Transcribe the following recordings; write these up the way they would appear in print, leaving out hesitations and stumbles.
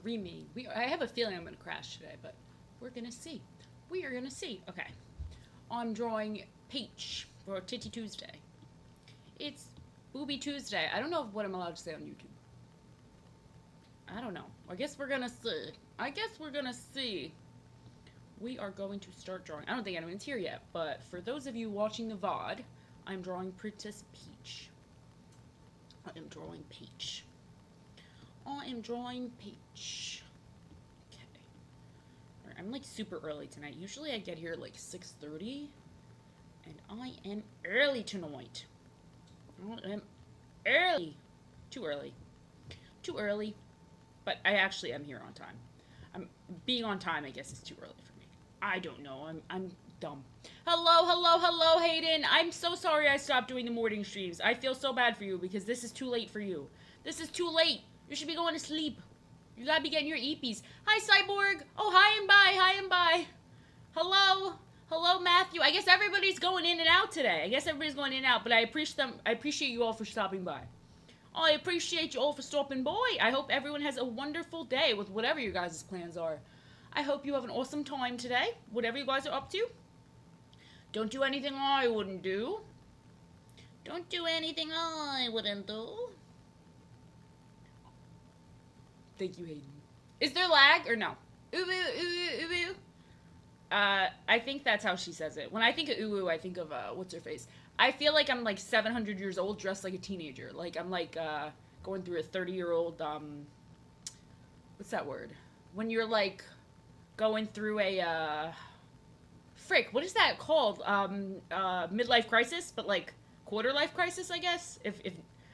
remade. I have a feeling I'm going to crash today, but we're going to see. We are going to see. Okay. I'm drawing Peach for Titty Tuesday. It's Booby Tuesday. I don't know what I'm allowed to say on YouTube. I don't know. I guess we're going to see. We are going to start drawing. I don't think anyone's here yet, but for those of you watching the VOD, I'm drawing Princess Peach. I am drawing Peach. Okay. Alright, I'm like super early tonight. Usually I get here at like 6:30, and I am early tonight. I am early. Too early. But I actually am here on time. Being on time, I guess, is too early for me. I don't know. I'm dumb. Hello, Hayden. I'm so sorry I stopped doing the morning streams. I feel so bad for you because this is too late for you. This is too late. You should be going to sleep. You gotta be getting your EPs. Hi, Cyborg. Oh, hi and bye. Hello, Matthew. I guess everybody's going in and out today. But I appreciate you all for stopping by. I appreciate you all for stopping by. I hope everyone has a wonderful day with whatever your guys' plans are. I hope you have an awesome time today, whatever you guys are up to. Don't do anything I wouldn't do. Thank you, Hayden. Is there lag or no? I think that's how she says it. When I think of uwu, I think of, what's her face? I feel like I'm like 700 years old dressed like a teenager. Like I'm like, going through a 30-year-old, what's that word? When you're like going through a, frick, what is that called? Midlife crisis, but like quarter life crisis, I guess? If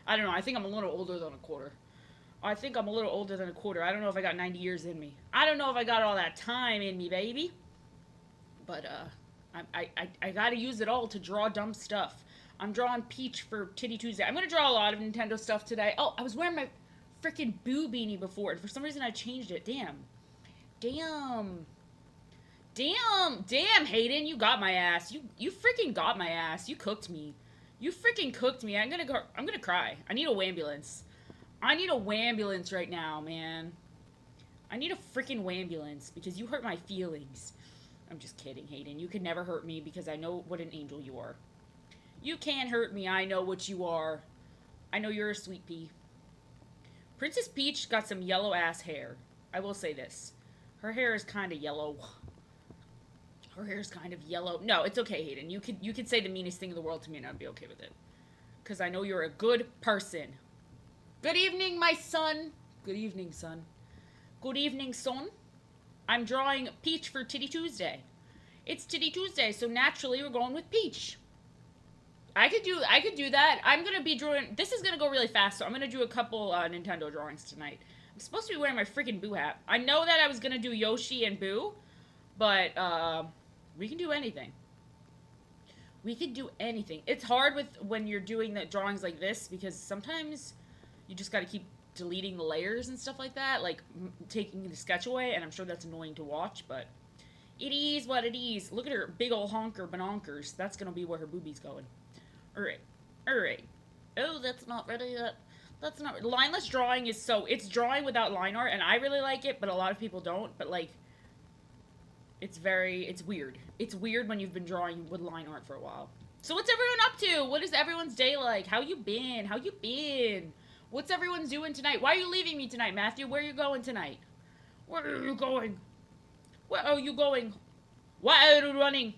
I don't know, I think I'm a little older than a quarter. I don't know if I got 90 years in me. I don't know if I got all that time in me, baby. But, I gotta use it all to draw dumb stuff. I'm drawing Peach for Titty Tuesday. I'm gonna draw a lot of Nintendo stuff today. Oh, I was wearing my freaking Boo beanie before, and for some reason I changed it. Damn, Hayden, you got my ass. You freaking got my ass. You cooked me. I'm gonna cry. I need a wambulance. Right now, man. I need a freaking wambulance because you hurt my feelings. I'm just kidding, Hayden. You could never hurt me because I know what an angel you are. You can't hurt me. I know what you are. I know you're a sweet pea. Princess Peach got some yellow-ass hair. I will say this. Her hair is kind of yellow. No, it's okay, Hayden. You could say the meanest thing in the world to me and I'd be okay with it. Because I know you're a good person. Good evening, my son. Good evening, son. I'm drawing Peach for Titty Tuesday. It's Titty Tuesday, so naturally we're going with Peach. I could do that. I'm gonna be drawing. This is gonna go really fast, so I'm gonna do a couple Nintendo drawings tonight. I'm supposed to be wearing my freaking Boo hat. I know that I was gonna do Yoshi and Boo, but we can do anything. It's hard when you're doing the drawings like this because sometimes you just gotta keep deleting the layers and stuff like that, like taking the sketch away, and I'm sure that's annoying to watch, but it is what it is. Look at her big ol' honker banonkers. That's gonna be where her booby's going. Alright. Oh, that's not ready yet. Lineless drawing is it's drawing without line art, and I really like it, but a lot of people don't, but like, it's weird. It's weird when you've been drawing with line art for a while. So what's everyone up to? What is everyone's day like? How you been? What's everyone doing tonight? Why are you leaving me tonight, Matthew? Where are you going tonight? Where are you going? Why are you running?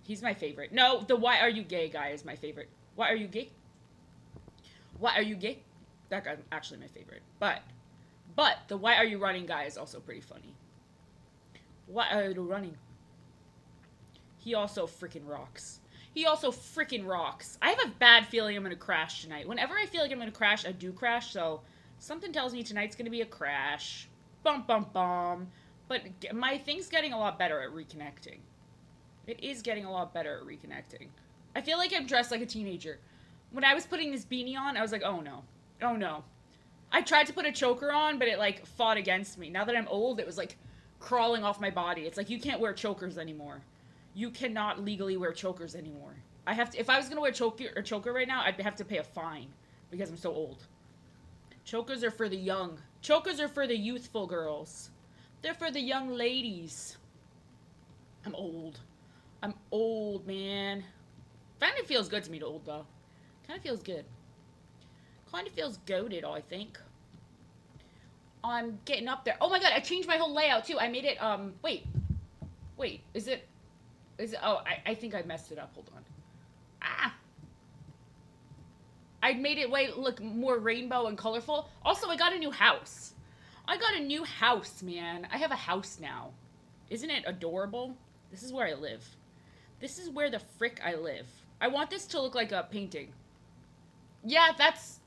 He's my favorite. No, the why are you gay guy is my favorite. Why are you gay? That guy's actually my favorite. But the why are you running guy is also pretty funny. Why are you running? He also freaking rocks. I have a bad feeling I'm going to crash tonight. Whenever I feel like I'm going to crash, I do crash, so something tells me tonight's going to be a crash. Bum, bum, bum. But my thing's getting a lot better at reconnecting. It is getting a lot better at reconnecting. I feel like I'm dressed like a teenager. When I was putting this beanie on, I was like, oh no. I tried to put a choker on, but it like fought against me. Now that I'm old, it was like crawling off my body. It's like, you can't wear chokers anymore. You cannot legally wear chokers anymore. If I was gonna wear choker right now, I'd have to pay a fine because I'm so old. Chokers are for the young. Chokers are for the youthful girls. They're for the young ladies. I'm old. I'm old, man. Kind of feels good to me to old, though. Kind of feels good. Kind of feels goated, I think. I'm getting up there. Oh my god, I changed my whole layout, too. I made it, wait. Wait, is it, oh, I think I messed it up. Hold on. Ah! I made it look more rainbow and colorful. Also, I got a new house. I got a new house, man. I have a house now. Isn't it adorable? This is where I live. This is where the frick I live. I want this to look like a painting. Yeah, that's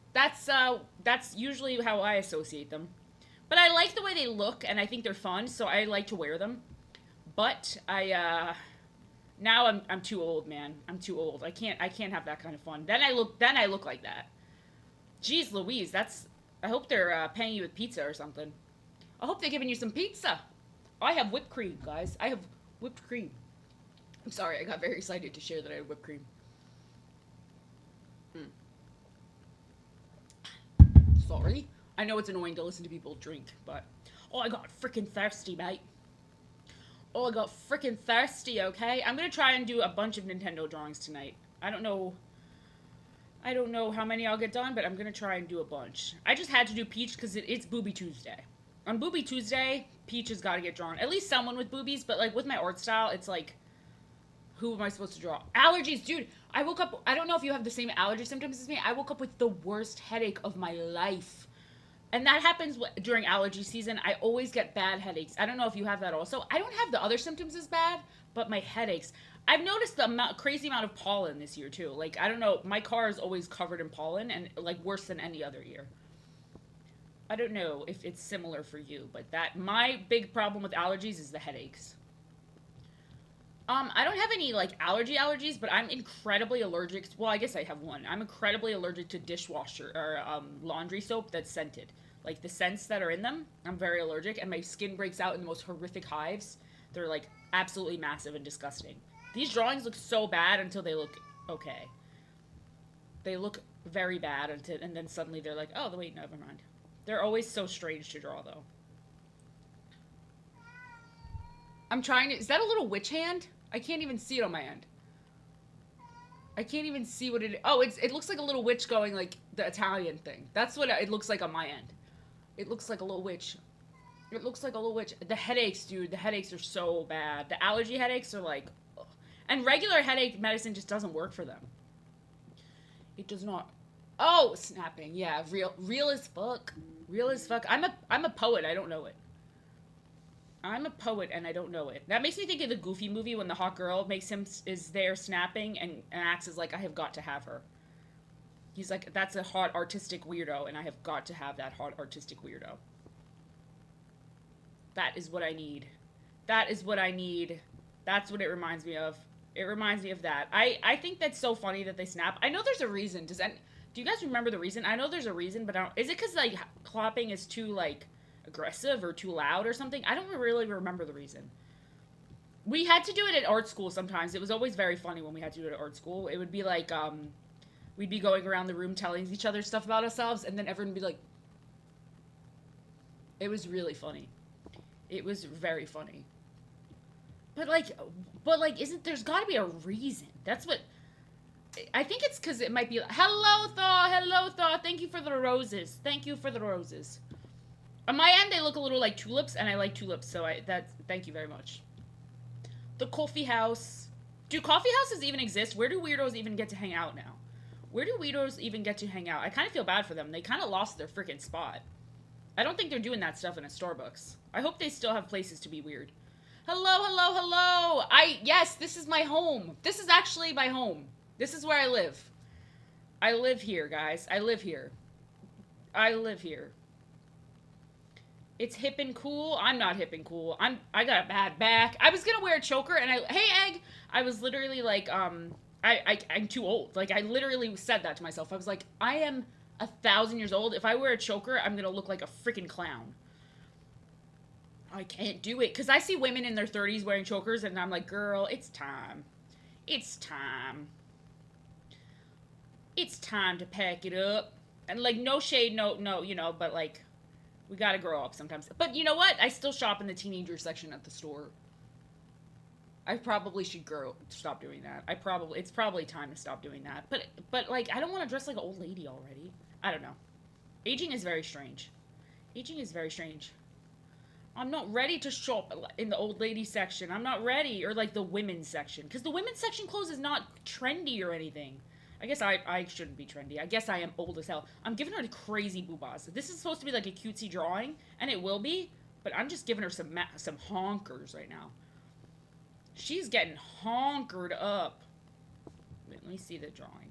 usually how I associate them. But I like the way they look, and I think they're fun, so I like to wear them. But now I'm too old, man. I'm too old. I can't have that kind of fun. Then I look like that. Jeez Louise, I hope they're paying you with pizza or something. I hope they're giving you some pizza. I have whipped cream, guys. I have whipped cream. I'm sorry, I got very excited to share that I had whipped cream. Sorry. I know it's annoying to listen to people drink, but... Oh, I got freaking thirsty, mate. Oh, I got freaking thirsty, okay? I'm gonna try and do a bunch of Nintendo drawings tonight. I don't know how many I'll get done, but I'm gonna try and do a bunch. I just had to do Peach because it's Booby Tuesday. On Booby Tuesday, Peach has got to get drawn. At least someone with boobies, but like with my art style, it's like, who am I supposed to draw? Allergies, dude. I woke up, I don't know if you have the same allergy symptoms as me. I woke up with the worst headache of my life. And that happens during allergy season. I always get bad headaches. I don't know if you have that also. I don't have the other symptoms as bad, but my headaches. I've noticed the crazy amount of pollen this year, too. Like, I don't know. My car is always covered in pollen, and, like, worse than any other year. I don't know if it's similar for you, but my big problem with allergies is the headaches. I don't have any, like, allergies, but I'm incredibly allergic. Well, I guess I have one. I'm incredibly allergic to dishwasher, or, laundry soap that's scented. Like, the scents that are in them, I'm very allergic, and my skin breaks out in the most horrific hives. They're, like, absolutely massive and disgusting. These drawings look so bad until they look okay. They look very bad, and then suddenly they're like, oh, wait, never mind. They're always so strange to draw, though. I'm trying to... Is that a little witch hand? I can't even see it on my end. I can't even see what it is. Oh, it looks like a little witch going, like, the Italian thing. That's what it looks like on my end. It looks like a little witch. It looks like a little witch. The headaches, dude. The headaches are so bad. The allergy headaches are, like... Ugh. And regular headache medicine just doesn't work for them. It does not. Oh, snapping. Yeah, real as fuck. Real as fuck. I'm a poet. I don't know it. I'm a poet and I don't know it. That makes me think of the Goofy movie when the hot girl is there snapping and acts as like, I have got to have her. He's like, that's a hot artistic weirdo and I have got to have that hot artistic weirdo. That is what I need. That is what I need. That's what it reminds me of. It reminds me of that. I think that's so funny that they snap. I know there's a reason. Do you guys remember the reason? I know there's a reason, but is it because, like, clapping is too, like, aggressive or too loud or something? I don't really remember the reason. We had to do it at art school sometimes. It was always very funny when we had to do it at art school. It would be like, we'd be going around the room telling each other stuff about ourselves, and then everyone would be like... It was really funny. It was very funny. But, like, there's gotta be a reason. That's what... I think it's because it might be... Hello, Thaw, thank you for the roses. Thank you for the roses. On my end, they look a little like tulips, and I like tulips, so thank you very much. The coffee house. Do coffee houses even exist? Where do weirdos even get to hang out now? Where do weirdos even get to hang out? I kind of feel bad for them. They kind of lost their freaking spot. I don't think they're doing that stuff in a Starbucks. I hope they still have places to be weird. Hello. Yes, this is my home. This is actually my home. This is where I live. I live here, guys. I live here. It's hip and cool. I'm not hip and cool. I got a bad back. I was gonna wear a choker and hey, Egg! I was literally like, I'm too old. Like, I literally said that to myself. I was like, I am 1,000 years old. If I wear a choker, I'm gonna look like a freaking clown. I can't do it. Because I see women in their 30s wearing chokers, and I'm like, girl, it's time. It's time. It's time to pack it up. And like no shade, no, but like we gotta grow up sometimes. But you know what? I still shop in the teenager section at the store. I probably should stop doing that. It's probably time to stop doing that. But like I don't want to dress like an old lady already. I don't know. Aging is very strange. Aging is very strange. I'm not ready to shop in the old lady section. I'm not ready, or like the women's section, because the women's section clothes is not trendy or anything. I guess I shouldn't be trendy. I guess I am old as hell. I'm giving her crazy boobas. This is supposed to be like a cutesy drawing, and it will be, but I'm just giving her some honkers right now. She's getting honkered up. Wait, let me see the drawing.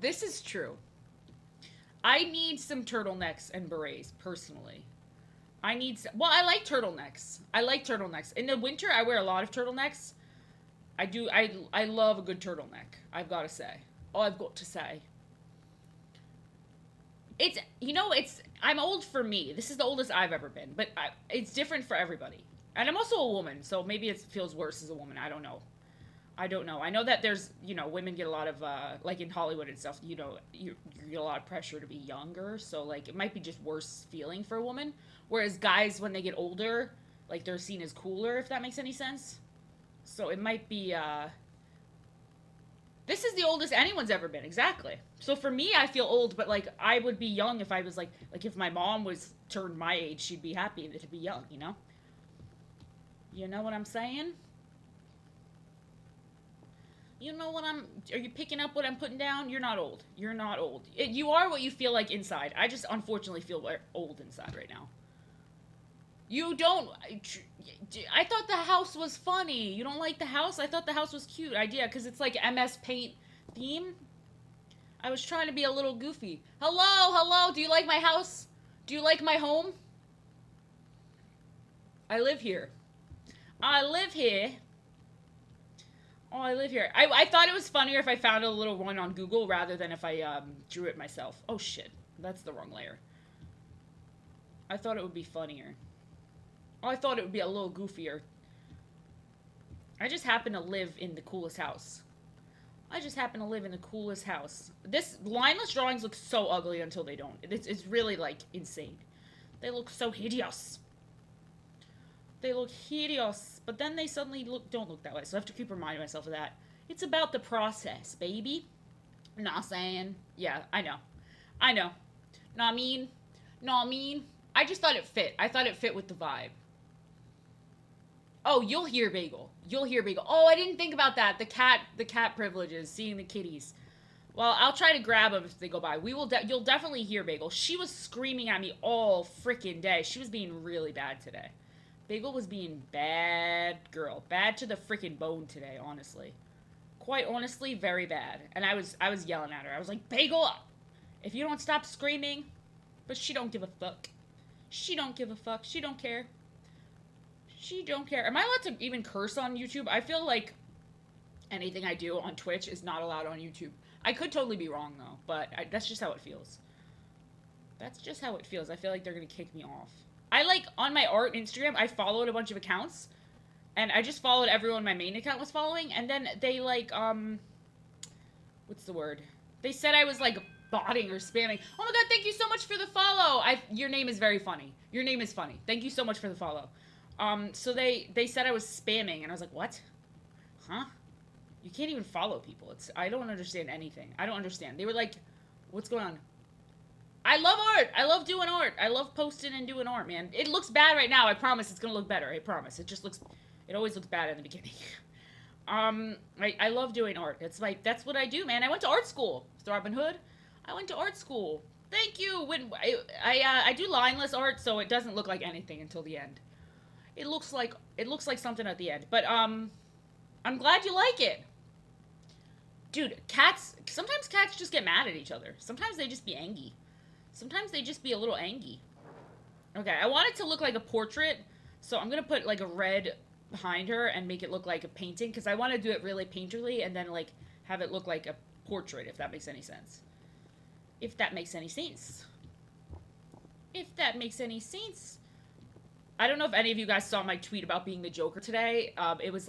This is true. I need some turtlenecks and berets, personally. I like turtlenecks. I like turtlenecks. In the winter, I wear a lot of turtlenecks. I love a good turtleneck, I've got to say. Oh, I've got to say. I'm old for me. This is the oldest I've ever been, but it's different for everybody. And I'm also a woman, so maybe it feels worse as a woman. I don't know. I know that there's, women get a lot of, like in Hollywood and stuff, you get a lot of pressure to be younger. So, like, it might be just worse feeling for a woman. Whereas guys, when they get older, like, they're seen as cooler, if that makes any sense. So it might be, this is the oldest anyone's ever been, exactly. So for me, I feel old, but, like, I would be young if I was, like if my mom was turned my age, she'd be happy to be young, you know? You know what I'm saying? You know what are you picking up what I'm putting down? You're not old. You're not old. You are what you feel like inside. I just unfortunately feel old inside right now. You don't. I thought the house was funny. You don't like the house? I thought the house was cute. Idea, because it's like MS Paint theme. I was trying to be a little goofy. Hello. Do you like my house? Do you like my home? I live here. I live here. Oh, I live here. I thought it was funnier if I found a little one on Google rather than if I drew it myself. Oh, shit. That's the wrong layer. I thought it would be funnier. Oh, I thought it would be a little goofier. I just happen to live in the coolest house. This lineless drawings look so ugly until they don't. It's really, like, insane. They look so hideous. But then they suddenly don't look that way. So I have to keep reminding myself of that. It's about the process, baby. Not saying. Yeah, I know. Know what I mean? I just thought it fit. I thought it fit with the vibe. Oh, you'll hear Bagel. Oh, I didn't think about that. The cat privileges, seeing the kitties. Well, I'll try to grab them if they go by. You'll definitely hear Bagel. She was screaming at me all freaking day. She was being really bad today. Bagel was being bad girl. Bad to the freaking bone today, honestly. Quite honestly, very bad. And I was yelling at her. I was like, Bagel, if you don't stop screaming. But she don't give a fuck. She don't care. Am I allowed to even curse on YouTube? I feel like anything I do on Twitch is not allowed on YouTube. I could totally be wrong, though. But that's just how it feels. I feel like they're going to kick me off. On my art Instagram, I followed a bunch of accounts, and I just followed everyone my main account was following, and then they, what's the word? They said I was, botting or spamming. Oh my god, thank you so much for the follow! Your name is very funny. Your name is funny. Thank you so much for the follow. So they said I was spamming, and I was like, what? Huh? You can't even follow people. I don't understand anything. I don't understand. They were like, what's going on? I love art. I love doing art. I love posting and doing art, man. It looks bad right now. I promise it's gonna look better. I promise. It always looks bad in the beginning. I love doing art. That's what I do, man. I went to art school. Robin Hood. I went to art school. Thank you. I do lineless art, so it doesn't look like anything until the end. It looks like something at the end. But I'm glad you like it. Dude, sometimes cats just get mad at each other. Sometimes they just be angry. Sometimes they just be a little angry. Okay, I want it to look like a portrait, so I'm going to put, a red behind her and make it look like a painting, because I want to do it really painterly and then, have it look like a portrait, if that makes any sense. If that makes any sense. I don't know if any of you guys saw my tweet about being the Joker today. It was,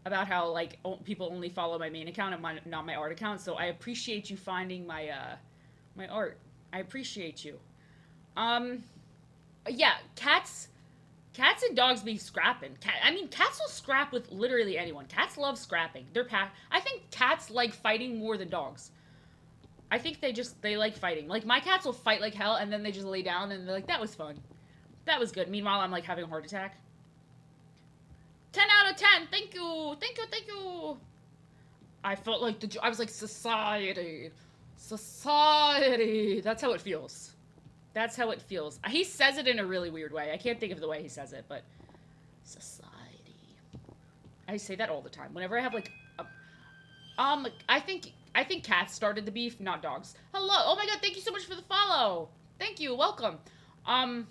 about how like people only follow my main account and not my art account. So I appreciate you finding my art. I appreciate you. Um, yeah, cats and dogs be scrapping. I mean, cats will scrap with literally anyone. Cats love scrapping. I think cats like fighting more than dogs. I think they like fighting. Like my cats will fight like hell, and then they just lay down and they're like, "That was fun. That was good." Meanwhile, I'm like having a heart attack. 10 out of 10. Thank you. Thank you. Thank you. I felt like I was like society, society. That's how it feels. That's how it feels. He says it in a really weird way. I can't think of the way he says it, but society. I say that all the time. Whenever I have like I think cats started the beef, not dogs. Hello. Oh my god, thank you so much for the follow. Thank you. Welcome. Um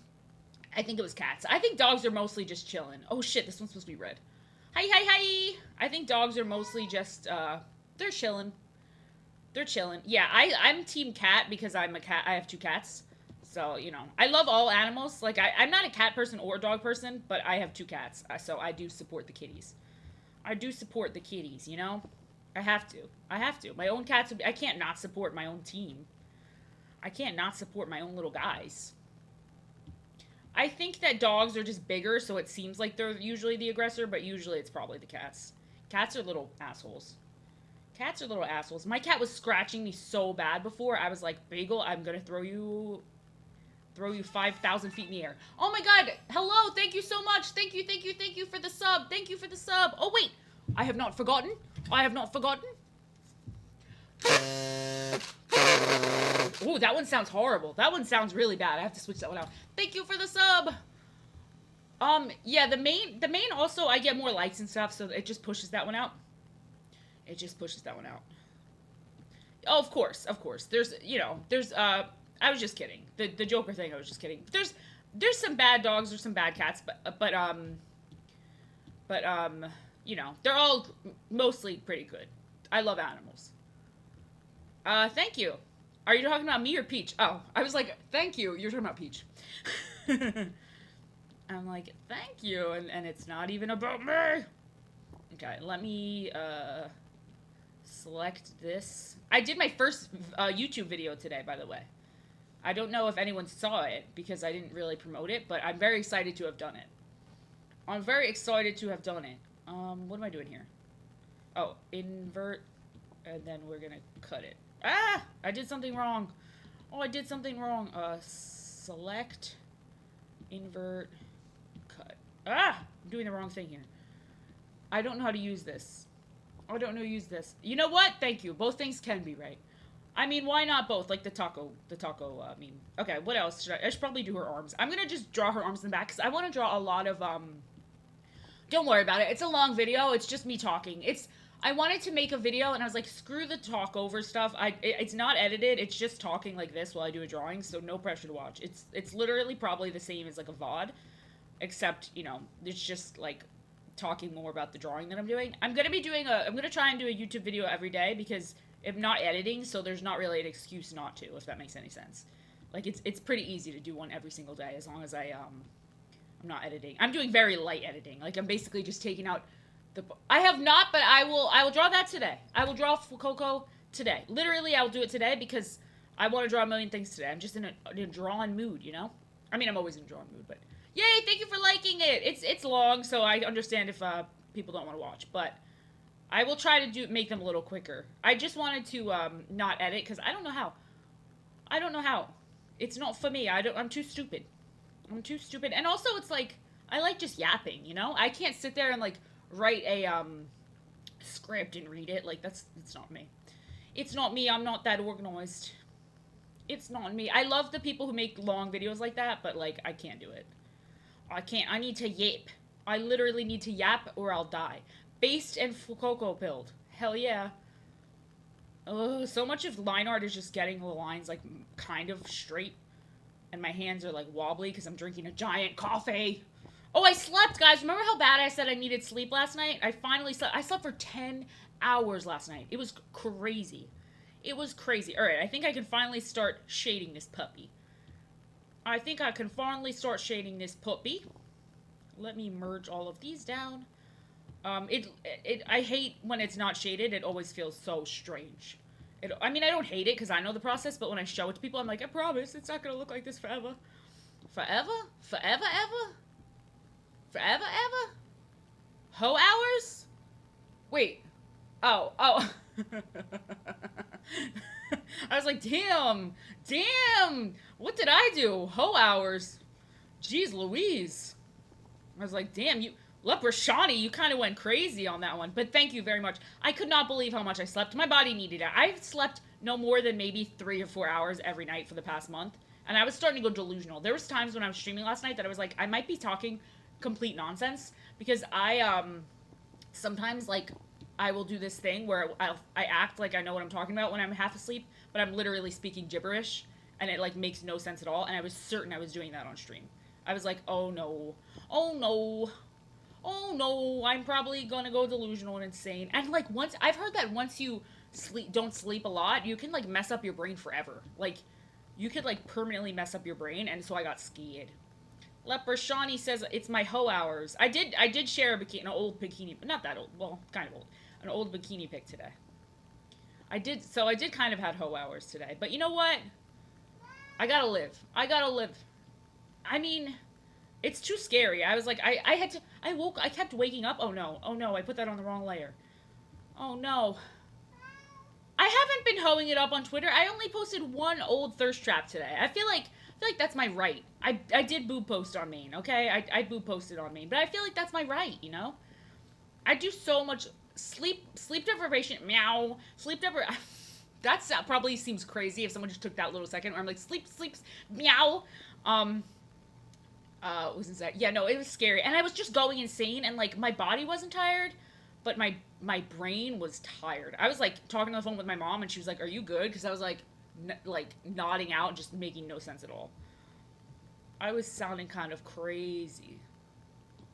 I think it was cats. I think dogs are mostly just chilling. Oh shit, this one's supposed to be red. Hi, hi, hi. I think dogs are mostly just they're chilling. They're chilling. Yeah, I'm team cat because I'm a cat. I have 2 cats. So, you know, I love all animals. Like, I'm not a cat person or a dog person, but I have 2 cats. So I do support the kitties. I do support the kitties, you know? I have to. I have to. My own cats, I can't not support my own team. I can't not support my own little guys. I think that dogs are just bigger, so it seems like they're usually the aggressor, but usually it's probably the cats. Cats are little assholes. Cats are little assholes. My cat was scratching me so bad before. I was like, Bagel, I'm gonna throw you 5,000 feet in the air. Oh my god! Hello! Thank you so much! Thank you, thank you, thank you for the sub! Thank you for the sub! Oh wait! I have not forgotten. I have not forgotten. Oh, that one sounds horrible. That one sounds really bad. I have to switch that one out. Thank you for the sub! Yeah, the main also, I get more likes and stuff, so it just pushes that one out. It just pushes that one out. Oh, of course, of course. There's, you know, I was just kidding. The Joker thing, I was just kidding. There's some bad dogs or some bad cats, but you know, they're all mostly pretty good. I love animals. Thank you. Are you talking about me or Peach? Oh, I was like, thank you. You're talking about Peach. I'm like, thank you, and it's not even about me. Okay, let me select this. I did my first YouTube video today, by the way. I don't know if anyone saw it because I didn't really promote it, but I'm very excited to have done it. I'm very excited to have done it. What am I doing here? Oh, invert, and then we're gonna cut it. Ah! I did something wrong. Oh, I did something wrong. Select, invert, cut. Ah! I'm doing the wrong thing here. I don't know how to use this. I don't know how to use this. You know what? Thank you. Both things can be right. I mean, why not both? Like the taco meme. Okay, what else should I should probably do her arms. I'm gonna just draw her arms in the back, because I want to draw a lot of, don't worry about it. It's a long video. It's just me talking. I wanted to make a video, and I was like, screw the talk over stuff. It's not edited. It's just talking like this while I do a drawing, so no pressure to watch. It's literally probably the same as like a VOD, except, you know, it's just like talking more about the drawing that I'm doing. I'm gonna try and do a YouTube video every day, because I'm not editing, so there's not really an excuse not to, if that makes any sense. Like, it's pretty easy to do one every single day, as long as I'm not editing. I'm doing very light editing. Like, I'm basically just taking out I have not, but I will draw that today. I will draw Coco today. Literally, I'll do it today, because I want to draw a million things today. I'm just in a drawing mood, you know? I mean, I'm always in a drawing mood, but yay, thank you for liking it. It's long, so I understand if people don't want to watch, but I will try to make them a little quicker. I just wanted to not edit, because I don't know how. I don't know how. It's not for me. I'm too stupid. I'm too stupid. And also, it's like, I like just yapping, you know? I can't sit there and like write a script and read it. Like, it's not me. It's not me. I'm not that organized. It's not me. I love the people who make long videos like that, but like, I can't do it. I can't. I need to yap. I literally need to yap or I'll die. Based and Fucoco build. Hell yeah. Ugh, so much of line art is just getting the lines like kind of straight, and my hands are like wobbly because I'm drinking a giant coffee. Oh, I slept, guys. Remember how bad I said I needed sleep last night? I finally slept. I slept for 10 hours last night. It was crazy. It was crazy. All right, I think I can finally start shading this puppy. I think I can finally start shading this puppy. Let me merge all of these down. I hate when it's not shaded. It always feels so strange. I mean, I don't hate it because I know the process, but when I show it to people, I'm like, I promise it's not gonna look like this forever. Forever? Forever, ever? Forever, ever? Ho hours? Wait. Oh. I was like, damn. What did I do? Ho hours. Jeez Louise. I was like, damn, Leprechauny, you kind of went crazy on that one. But thank you very much. I could not believe how much I slept. My body needed it. I've slept no more than maybe 3 or 4 hours every night for the past month. And I was starting to go delusional. There was times when I was streaming last night that I was like, I might be talking complete nonsense. Because sometimes, like, I will do this thing where I act like I know what I'm talking about when I'm half asleep. But I'm literally speaking gibberish. And it, like, makes no sense at all. And I was certain I was doing that on stream. I was like, oh no, I'm probably gonna go delusional and insane. And like I've heard that once you don't sleep a lot, you can like mess up your brain forever. Like, you could like permanently mess up your brain, and so I got scared. Leper Shawnee says it's my ho hours. I did share an old bikini, but not that old. Well, kind of old. An old bikini pic today. I did kind of had ho hours today, but you know what? I gotta live. I mean, it's too scary. I was like, I kept waking up. Oh no, I put that on the wrong layer. Oh no. I haven't been hoeing it up on Twitter. I only posted one old thirst trap today. I feel like that's my right. I did boob post on Maine, okay? I boob posted on Maine, but I feel like that's my right, you know? I do so much sleep deprivation, meow, sleep deprivation. That probably seems crazy if someone just took that little second where I'm like, sleeps, meow. Wasn't that? Yeah, no, it was scary. And I was just going insane, and like, my body wasn't tired, but my brain was tired. I was like talking on the phone with my mom, and she was like, "Are you good?" Because I was like, nodding out, just making no sense at all. I was sounding kind of crazy.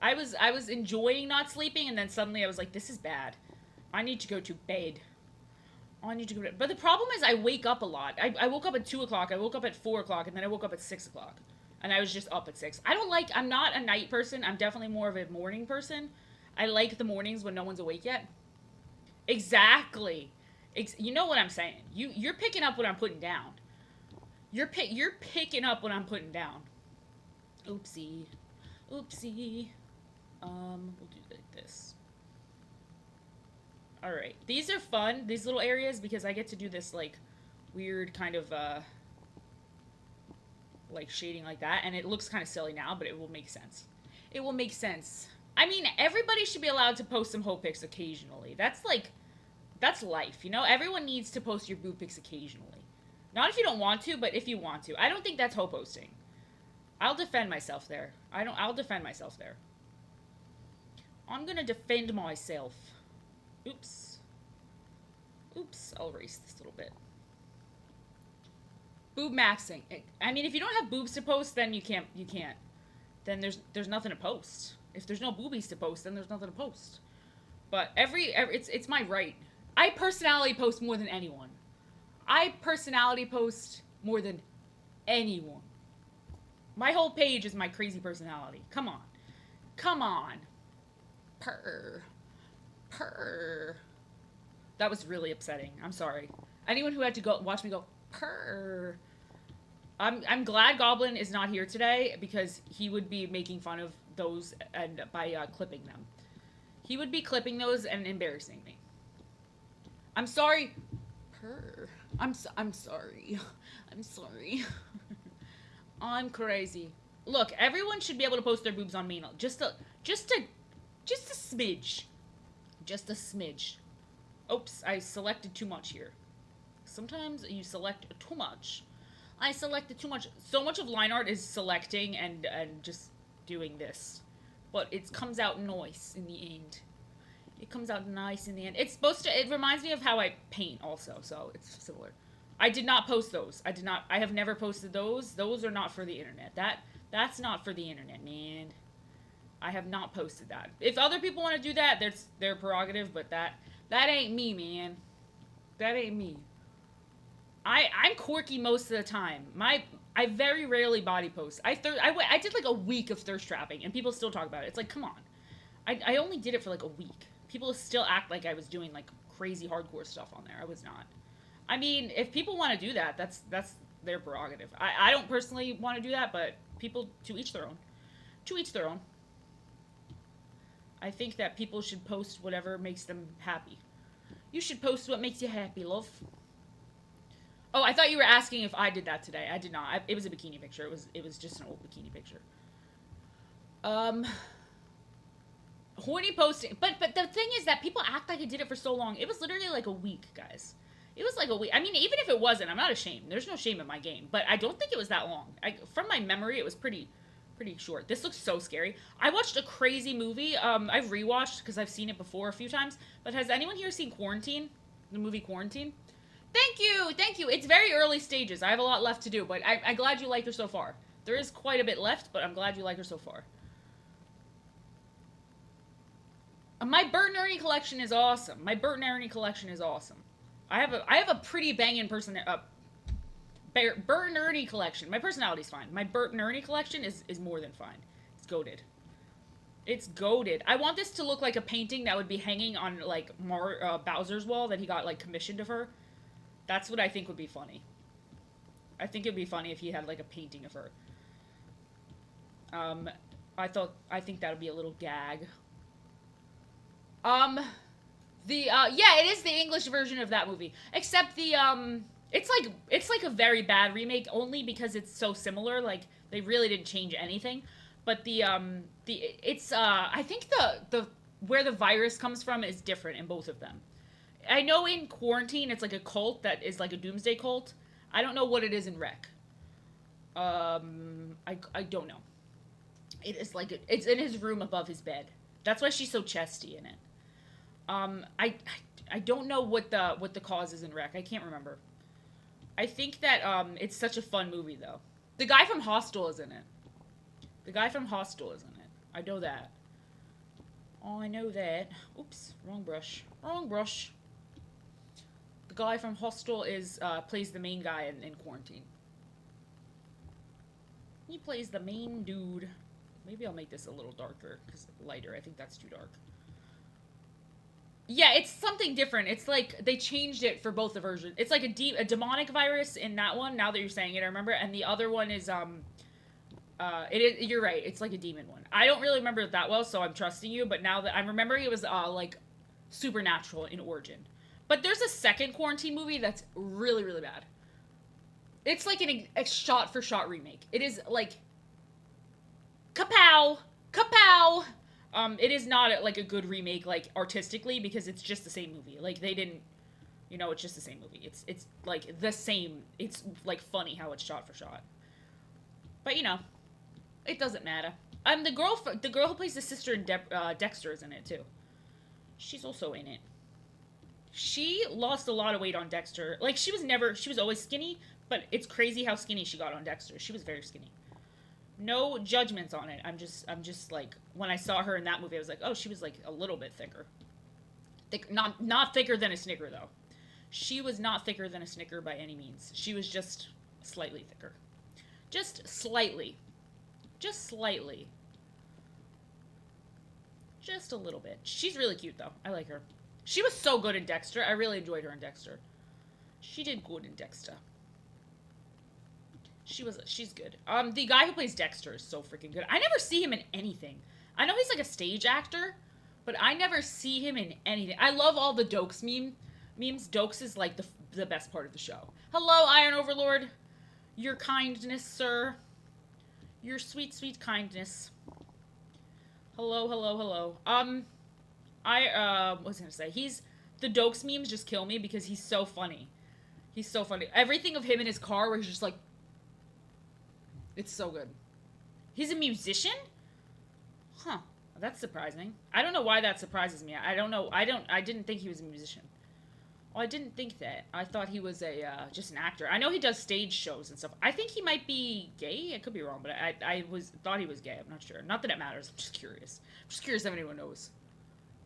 I was enjoying not sleeping, and then suddenly I was like, "This is bad. I need to go to bed. I need to go to bed." But the problem is, I wake up a lot. I woke up at 2 o'clock. I woke up at 4 o'clock, and then I woke up at 6 o'clock. And I was just up at 6. I'm not a night person. I'm definitely more of a morning person. I like the mornings when no one's awake yet. Exactly. You know what I'm saying. You're picking up what I'm putting down. You're picking up what I'm putting down. Oopsie. We'll do like this. Alright. These are fun, these little areas, because I get to do this, like, weird kind of, like, shading like that. And it looks kind of silly now, but it will make sense. It will make sense. I mean, everybody should be allowed to post some hoe pics occasionally. That's life, you know? Everyone needs to post your boob pics occasionally. Not if you don't want to, but if you want to. I don't think that's hoe posting. I'll defend myself there. I'll defend myself there. I'm gonna defend myself. Oops. I'll erase this little bit. Boob maxing. I mean, if you don't have boobs to post, then you can't. Then there's nothing to post. If there's no boobies to post, then there's nothing to post. But it's my right. I personality post more than anyone. I personality post more than anyone. My whole page is my crazy personality. Come on. Purr. That was really upsetting. I'm sorry. Anyone who had to go watch me go purr. I'm glad Goblin is not here today, because he would be making fun of those and by clipping them. He would be clipping those and embarrassing me. I'm sorry. Purr. I'm sorry. I'm sorry. I'm crazy. Look, everyone should be able to post their boobs on Maine. Just a smidge. Just a smidge. Oops, I selected too much here. Sometimes you select too much. I selected too much. So much of line art is selecting and just doing this. But it comes out nice in the end. It comes out nice in the end. It reminds me of how I paint also, so it's similar. I did not post those. I have never posted those. Those are not for the internet. That's not for the internet, man. I have not posted that. If other people want to do that, that's their prerogative, but that ain't me, man. That ain't me. I'm quirky most of the time. I very rarely body post. I did like a week of thirst trapping, and people still talk about it. It's like, come on. I only did it for like a week. People still act like I was doing like crazy hardcore stuff on there. I was not. I mean, if people want to do that, that's their prerogative. I don't personally want to do that, but people, to each their own. To each their own. I think that people should post whatever makes them happy. You should post what makes you happy, love. Oh, I thought you were asking if I did that today. I did not. It was a bikini picture. It was just an old bikini picture. Um, horny posting. But the thing is that people act like I did it for so long. It was literally like a week, guys. It was like a week. I mean, even if it wasn't, I'm not ashamed. There's no shame in my game. But I don't think it was that long. From my memory, it was pretty short. This looks so scary. I watched a crazy movie. I've rewatched because I've seen it before a few times. But has anyone here seen Quarantine? The movie Quarantine? Thank you, thank you. It's very early stages. I have a lot left to do, but I'm glad you like her so far. There is quite a bit left, but I'm glad you like her so far. My Bert and Ernie collection is awesome. My Bert and Ernie collection is awesome. I have a pretty banging Bert and Ernie collection. My personality's fine. My Bert and Ernie collection is more than fine. It's goated. It's goated. I want this to look like a painting that would be hanging on like Bowser's wall that he got like commissioned of her. That's what I think would be funny. I think it'd be funny if he had like a painting of her. I think that would be a little gag. Yeah, it is the English version of that movie. Except it's like a very bad remake only because it's so similar. Like they really didn't change anything. But I think the where the virus comes from is different in both of them. I know in Quarantine it's like a cult that is like a doomsday cult. I don't know what it is in Rec. I don't know. It is like it's in his room above his bed. That's why she's so chesty in it. I don't know what the cause is in Rec. I can't remember. I think that it's such a fun movie though. The guy from Hostel is in it. The guy from Hostel is in it. I know that. Oh, I know that. Oops, wrong brush. Wrong brush. The guy from Hostel plays the main guy in Quarantine. He plays the main dude. Maybe I'll make this a little darker, because lighter. I think that's too dark. Yeah, it's something different. It's like they changed it for both the versions. It's like a demonic virus in that one. Now that you're saying it, I remember. And the other one is you're right. It's like a demon one. I don't really remember it that well, so I'm trusting you. But now that I'm remembering, it was like supernatural in origin. But there's a second Quarantine movie that's really, really bad. It's like a shot-for-shot remake. It is like kapow, kapow. It is not like a good remake, like artistically, because it's just the same movie. Like they didn't, it's just the same movie. It's like the same. It's like funny how it's shot for shot. But it doesn't matter. The girl who plays the sister in Dexter is in it too. She's also in it. She lost a lot of weight on Dexter. Like she was always skinny, but it's crazy how skinny she got on Dexter. She was very skinny. No judgments on it. I'm just like, when I saw her in that movie, I was like, oh, she was like a little bit thicker. Not thicker than a Snicker though. She was not thicker than a Snicker by any means. She was just slightly thicker. Just slightly. Just slightly. Just a little bit. She's really cute though. I like her. She was so good in Dexter. I really enjoyed her in Dexter. She did good in Dexter. She's good. The guy who plays Dexter is so freaking good. I never see him in anything. I know he's like a stage actor, but I never see him in anything. I love all the Dokes memes. Dokes is like the best part of the show. Hello, Iron Overlord. Your kindness, sir. Your sweet, sweet kindness. Hello, hello, hello. What was I gonna say? The Dokes memes just kill me because he's so funny. He's so funny. Everything of him in his car where he's just like, it's so good. He's a musician? Huh. That's surprising. I don't know why that surprises me. I don't know. I didn't think he was a musician. Oh, I didn't think that. I thought he was just an actor. I know he does stage shows and stuff. I think he might be gay. I could be wrong, but I thought he was gay. I'm not sure. Not that it matters. I'm just curious. I'm just curious if anyone knows.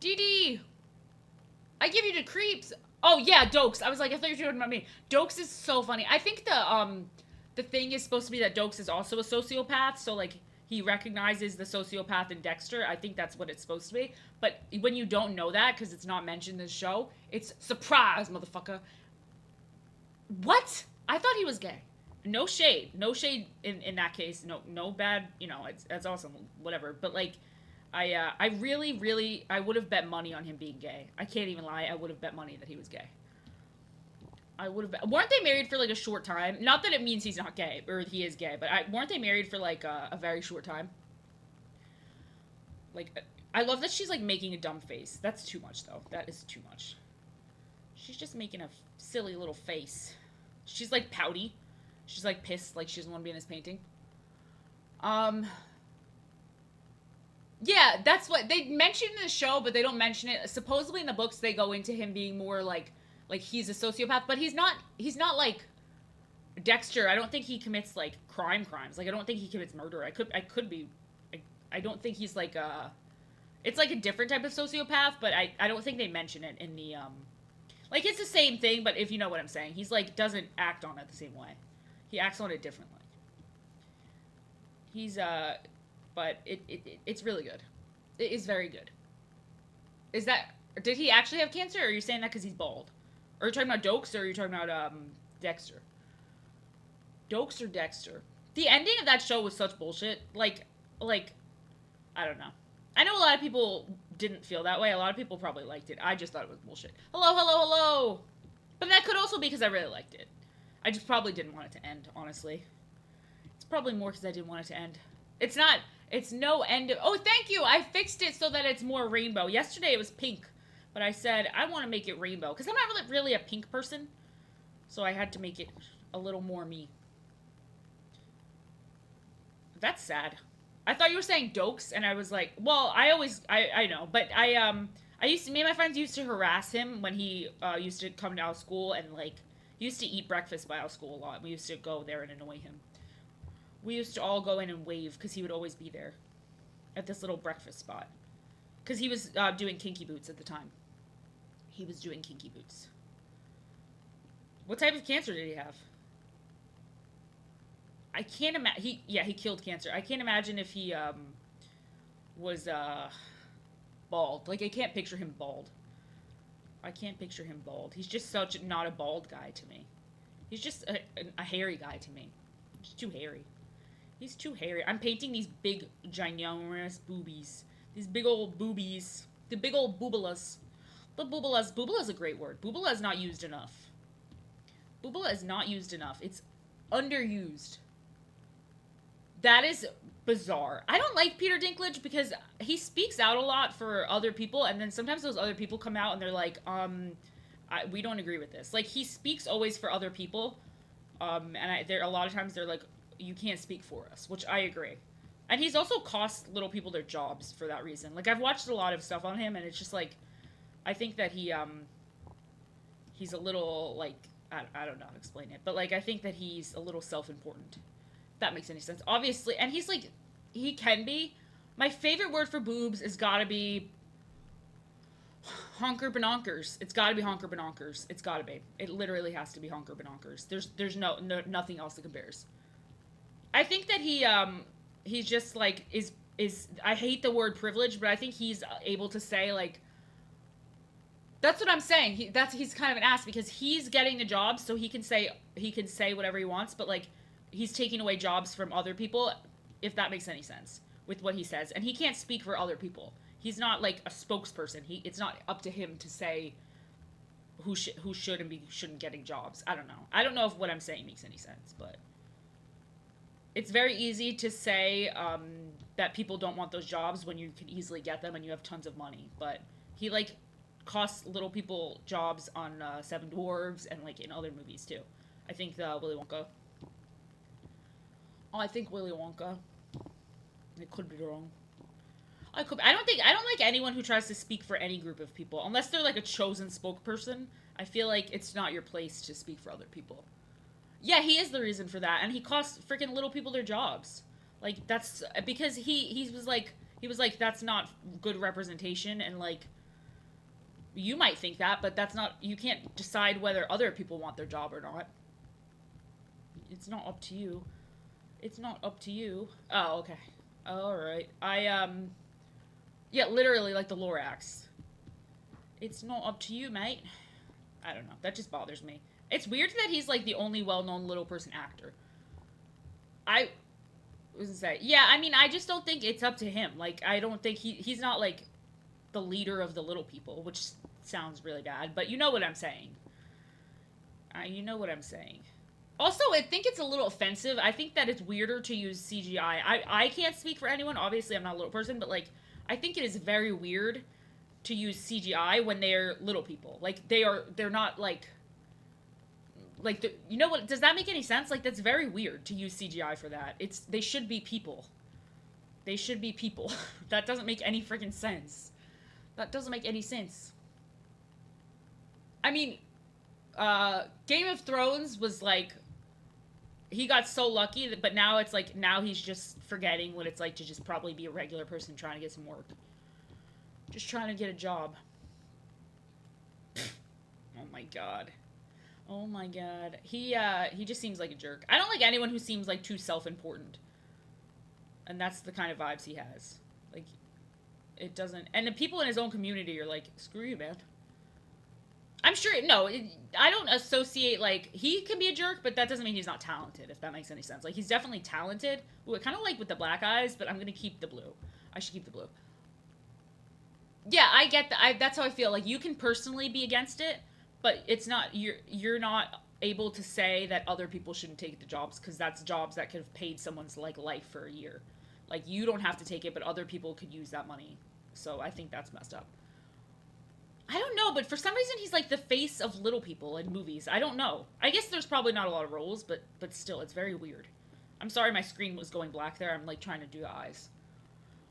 DD! I give you the creeps! Oh, yeah, Dokes. I was like, I thought you were talking about me. Dokes is so funny. I think the thing is supposed to be that Dokes is also a sociopath, so, like, he recognizes the sociopath in Dexter. I think that's what it's supposed to be. But when you don't know that, because it's not mentioned in the show, it's surprise, motherfucker. What? I thought he was gay. No shade. No shade in that case. No bad, that's awesome. Whatever. But like I really I would have bet money on him being gay. I can't even lie. I would have bet money that he was gay. I would have. Weren't they married for like a short time? Not that it means he's not gay or he is gay, but weren't they married for like a very short time? Like, I love that she's like making a dumb face. That's too much though. That is too much. She's just making a silly little face. She's like pouty. She's like pissed, like she doesn't want to be in this painting. Yeah, that's what they mention in the show, but they don't mention it. Supposedly in the books, they go into him being more like he's a sociopath, but he's not. He's not like Dexter. I don't think he commits like crimes. Like I don't think he commits murder. I could be. I don't think he's like a. It's like a different type of sociopath, but I don't think they mention it in the Like it's the same thing, but if you know what I'm saying, he's like doesn't act on it the same way. He acts on it differently. He's but it's really good. It is very good. Is that did he actually have cancer, or are you saying that because he's bald? Or are you talking about Dokes, or are you talking about Dexter? Dokes or Dexter? The ending of that show was such bullshit. Like I don't know. I know a lot of people didn't feel that way. A lot of people probably liked it. I just thought it was bullshit. Hello. But that could also be because I really liked it. I just probably didn't want it to end, honestly. It's probably more because I didn't want it to end. It's not. It's no end of... Oh, thank you! I fixed it so that it's more rainbow. Yesterday it was pink. But I said, I want to make it rainbow. Because I'm not really a pink person. So I had to make it a little more me. That's sad. I thought you were saying Dokes, and I was like, well, I know. But me and my friends used to harass him when he used to come to our school, and like, he used to eat breakfast by our school a lot. We used to go there and annoy him. We used to all go in and wave, because he would always be there. At this little breakfast spot. Because he was doing Kinky Boots at the time. He was doing Kinky Boots. What type of cancer did he have? I can't imagine. He killed cancer. I can't imagine if he was bald. Like, I can't picture him bald. He's just such not a bald guy to me. He's just a hairy guy to me. He's too hairy. He's too hairy. I'm painting these big, ginormous boobies. These big old boobies. The big old boobalas. The boobalas. Boobala is a great word. Boobala is not used enough. Boobala is not used enough. It's underused. That is bizarre. I don't like Peter Dinklage because he speaks out a lot for other people, and then sometimes those other people come out and they're like, we don't agree with this. Like, he speaks always for other people, and there a lot of times they're like, you can't speak for us, which I agree. And he's also cost little people their jobs for that reason. Like, I've watched a lot of stuff on him, and it's just like, I think that he's a little, like, I don't know how to explain it, but, like, I think that he's a little self-important. If that makes any sense. Obviously, and he's, like, he can be. My favorite word for boobs is gotta be honker banonkers. It's gotta be honker banonkers. It's gotta be. It literally has to be honker banonkers. There's no nothing else that compares. I think that he's just, like, is I hate the word privilege, but I think he's able to say, like, that's what I'm saying. He's kind of an ass because he's getting the jobs, so he can say whatever he wants, but, like, he's taking away jobs from other people, if that makes any sense, with what he says. And he can't speak for other people. He's not, like, a spokesperson. It's not up to him to say who should and shouldn't getting jobs. I don't know. I don't know if what I'm saying makes any sense, but it's very easy to say that people don't want those jobs when you can easily get them and you have tons of money. But he, like, costs little people jobs on Seven Dwarves and, like, in other movies too. I think Willy Wonka. Oh, I think Willy Wonka. I could be wrong. I don't like anyone who tries to speak for any group of people unless they're, like, a chosen spokesperson. I feel like it's not your place to speak for other people. Yeah, he is the reason for that, and he costs freaking little people their jobs. Like, that's because he was like that's not good representation, and, like, you might think that, but that's not, you can't decide whether other people want their job or not. It's not up to you. It's not up to you. Oh, okay. Alright. Yeah, literally like the Lorax. It's not up to you, mate. I don't know. That just bothers me. It's weird that he's like the only well-known little person actor. I was gonna say, yeah. I mean, I just don't think it's up to him. Like, I don't think he's not like the leader of the little people, which sounds really bad, but you know what I'm saying. You know what I'm saying. Also, I think it's a little offensive. I think that it's weirder to use CGI. I can't speak for anyone. Obviously, I'm not a little person, but like, I think it is very weird to use CGI when they're little people. Like, they're not like you know what? Does that make any sense? Like, that's very weird to use CGI for that. They should be people. They should be people. That doesn't make any freaking sense. That doesn't make any sense. I mean, Game of Thrones was like, he got so lucky that, but now it's like, now he's just forgetting what it's like to just probably be a regular person trying to get some work, just trying to get a job. Oh my god. Oh my god. He just seems like a jerk. I don't like anyone who seems like too self-important. And that's the kind of vibes he has. Like, it doesn't, and the people in his own community are like, screw you, man. I'm sure, no, I don't associate, like, he can be a jerk, but that doesn't mean he's not talented, if that makes any sense. Like, he's definitely talented. Ooh, I kind of like with the black eyes, but I'm going to keep the blue. I should keep the blue. Yeah, I get that. That's how I feel. Like, you can personally be against it, but it's not, you're not able to say that other people shouldn't take the jobs, because that's jobs that could have paid someone's, like, life for a year. Like, you don't have to take it, but other people could use that money. So I think that's messed up. I don't know, but for some reason he's like the face of little people in movies. I don't know. I guess there's probably not a lot of roles, but still, it's very weird. I'm sorry my screen was going black there. I'm like trying to do the eyes.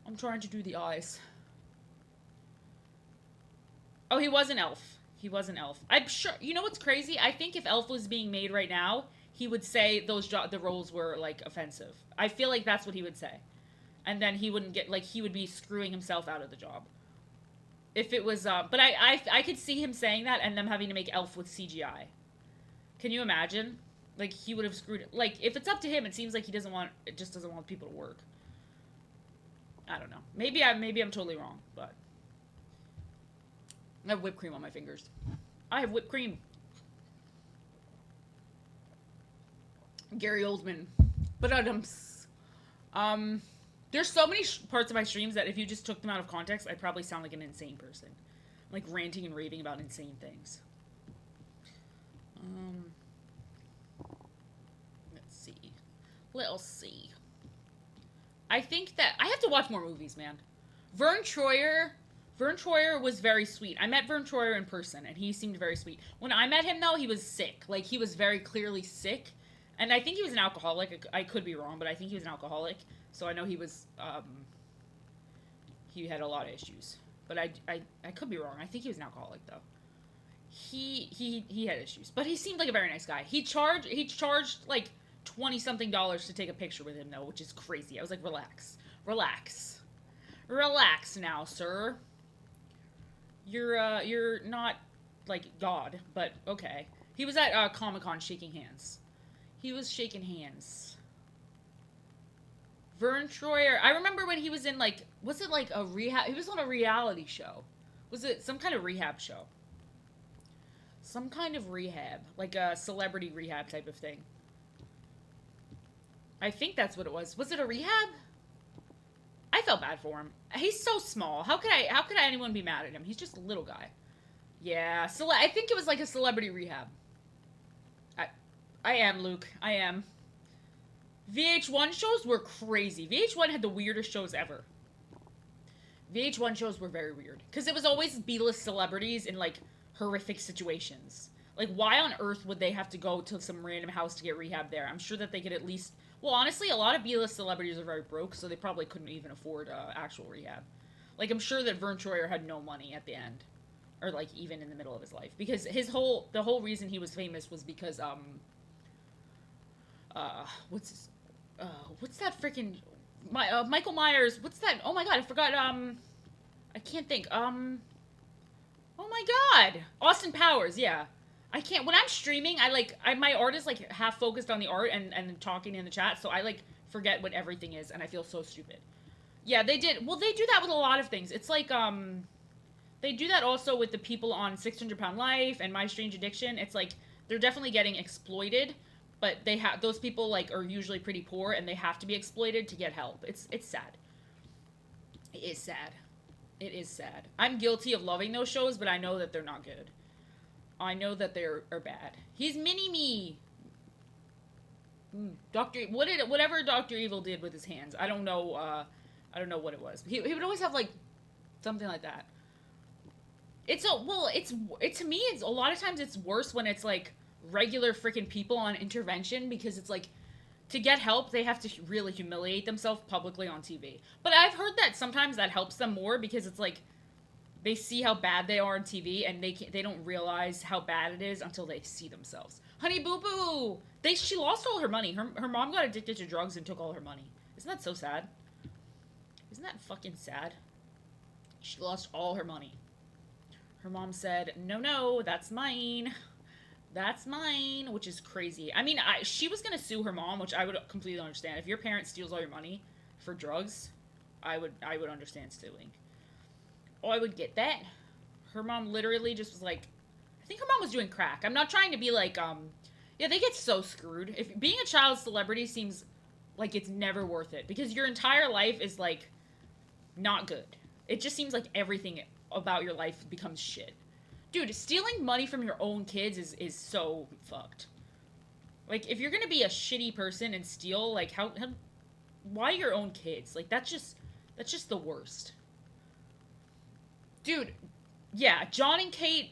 I'm trying to do the eyes. Oh, he was an elf. He was an elf. I'm sure. You know what's crazy? I think if Elf was being made right now, he would say the roles were like offensive. I feel like that's what he would say, and then he wouldn't get, like, he would be screwing himself out of the job. If it was, but I could see him saying that and them having to make Elf with CGI. Can you imagine? Like, he would have screwed it. Like, if it's up to him, it seems like he just doesn't want people to work. I don't know. Maybe I'm totally wrong, but I have whipped cream on my fingers. I have whipped cream. Gary Oldman. But there's so many parts of my streams that if you just took them out of context, I'd probably sound like an insane person. Like, ranting and raving about insane things. Let's see. Let's see. I think that I have to watch more movies, man. Vern Troyer was very sweet. I met Vern Troyer in person, and he seemed very sweet. When I met him, though, he was sick. Like, he was very clearly sick. And I think he was an alcoholic. I could be wrong, but I think he was an alcoholic. So I know he was, he had a lot of issues. But I could be wrong. I think he was an alcoholic, though. He had issues. But he seemed like a very nice guy. He charged like $20-something to take a picture with him, though, which is crazy. I was like, relax. Relax. Relax now, sir. You're not, like, God, but okay. He was at, Comic-Con shaking hands. He was shaking hands. Vern Troyer. I remember when he was in, like, was it like a rehab? He was on a reality show. Was it some kind of rehab show? Some kind of rehab. Like a celebrity rehab type of thing. I think that's what it was. Was it a rehab? I felt bad for him. He's so small. How could anyone be mad at him? He's just a little guy. Yeah, I think it was like a celebrity rehab. I am, Luke. I am. VH1 shows were crazy. VH1 had the weirdest shows ever. VH1 shows were very weird. Because it was always B-list celebrities in, like, horrific situations. Like, why on earth would they have to go to some random house to get rehab there? I'm sure that they could at least... Well, honestly, a lot of B-list celebrities are very broke, so they probably couldn't even afford actual rehab. Like, I'm sure that Vern Troyer had no money at the end. Or, like, even in the middle of his life. Because the whole reason he was famous was because, what's that freaking, Michael Myers, what's that, oh my god, I forgot, I can't think, oh my god, Austin Powers, yeah. I can't, when I'm streaming, my art is, like, half focused on the art and talking in the chat, so I, like, forget what everything is, and I feel so stupid. Yeah, they did. Well, they do that with a lot of things. It's like they do that also with the people on 600 Pound Life and My Strange Addiction. It's like they're definitely getting exploited, but they have those people like are usually pretty poor and they have to be exploited to get help. It's sad. It is sad. It is sad. I'm guilty of loving those shows, but I know that they're not good. I know that they're are bad. He's mini me. Doctor, whatever Doctor Evil did with his hands. I don't know. I don't know what it was. He would always have like something like that. It's a well. It's to me. It's a lot of times it's worse when it's like regular freaking people on intervention because it's like to get help they have to really humiliate themselves publicly on TV. But I've heard that sometimes that helps them more because it's like they see how bad they are on TV and they don't realize how bad it is until they see themselves. Honey Boo Boo, she lost all her money. Her mom got addicted to drugs and took all her money. Isn't that so sad? Isn't that fucking sad? She lost all her money. Her mom said, "No, no, that's mine. That's mine," which is crazy. I mean, she was gonna sue her mom, which I would completely understand. If your parent steals all your money for drugs, I would understand suing. Oh, I would get that. Her mom literally just was like, I think her mom was doing crack. I'm not trying to be like, yeah, they get so screwed. If being a child celebrity seems like it's never worth it because your entire life is like not good. It just seems like everything about your life becomes shit. Dude, stealing money from your own kids is so fucked. Like, if you're gonna be a shitty person and steal, like, how why your own kids? Like, that's just the worst. Dude, yeah, John and Kate.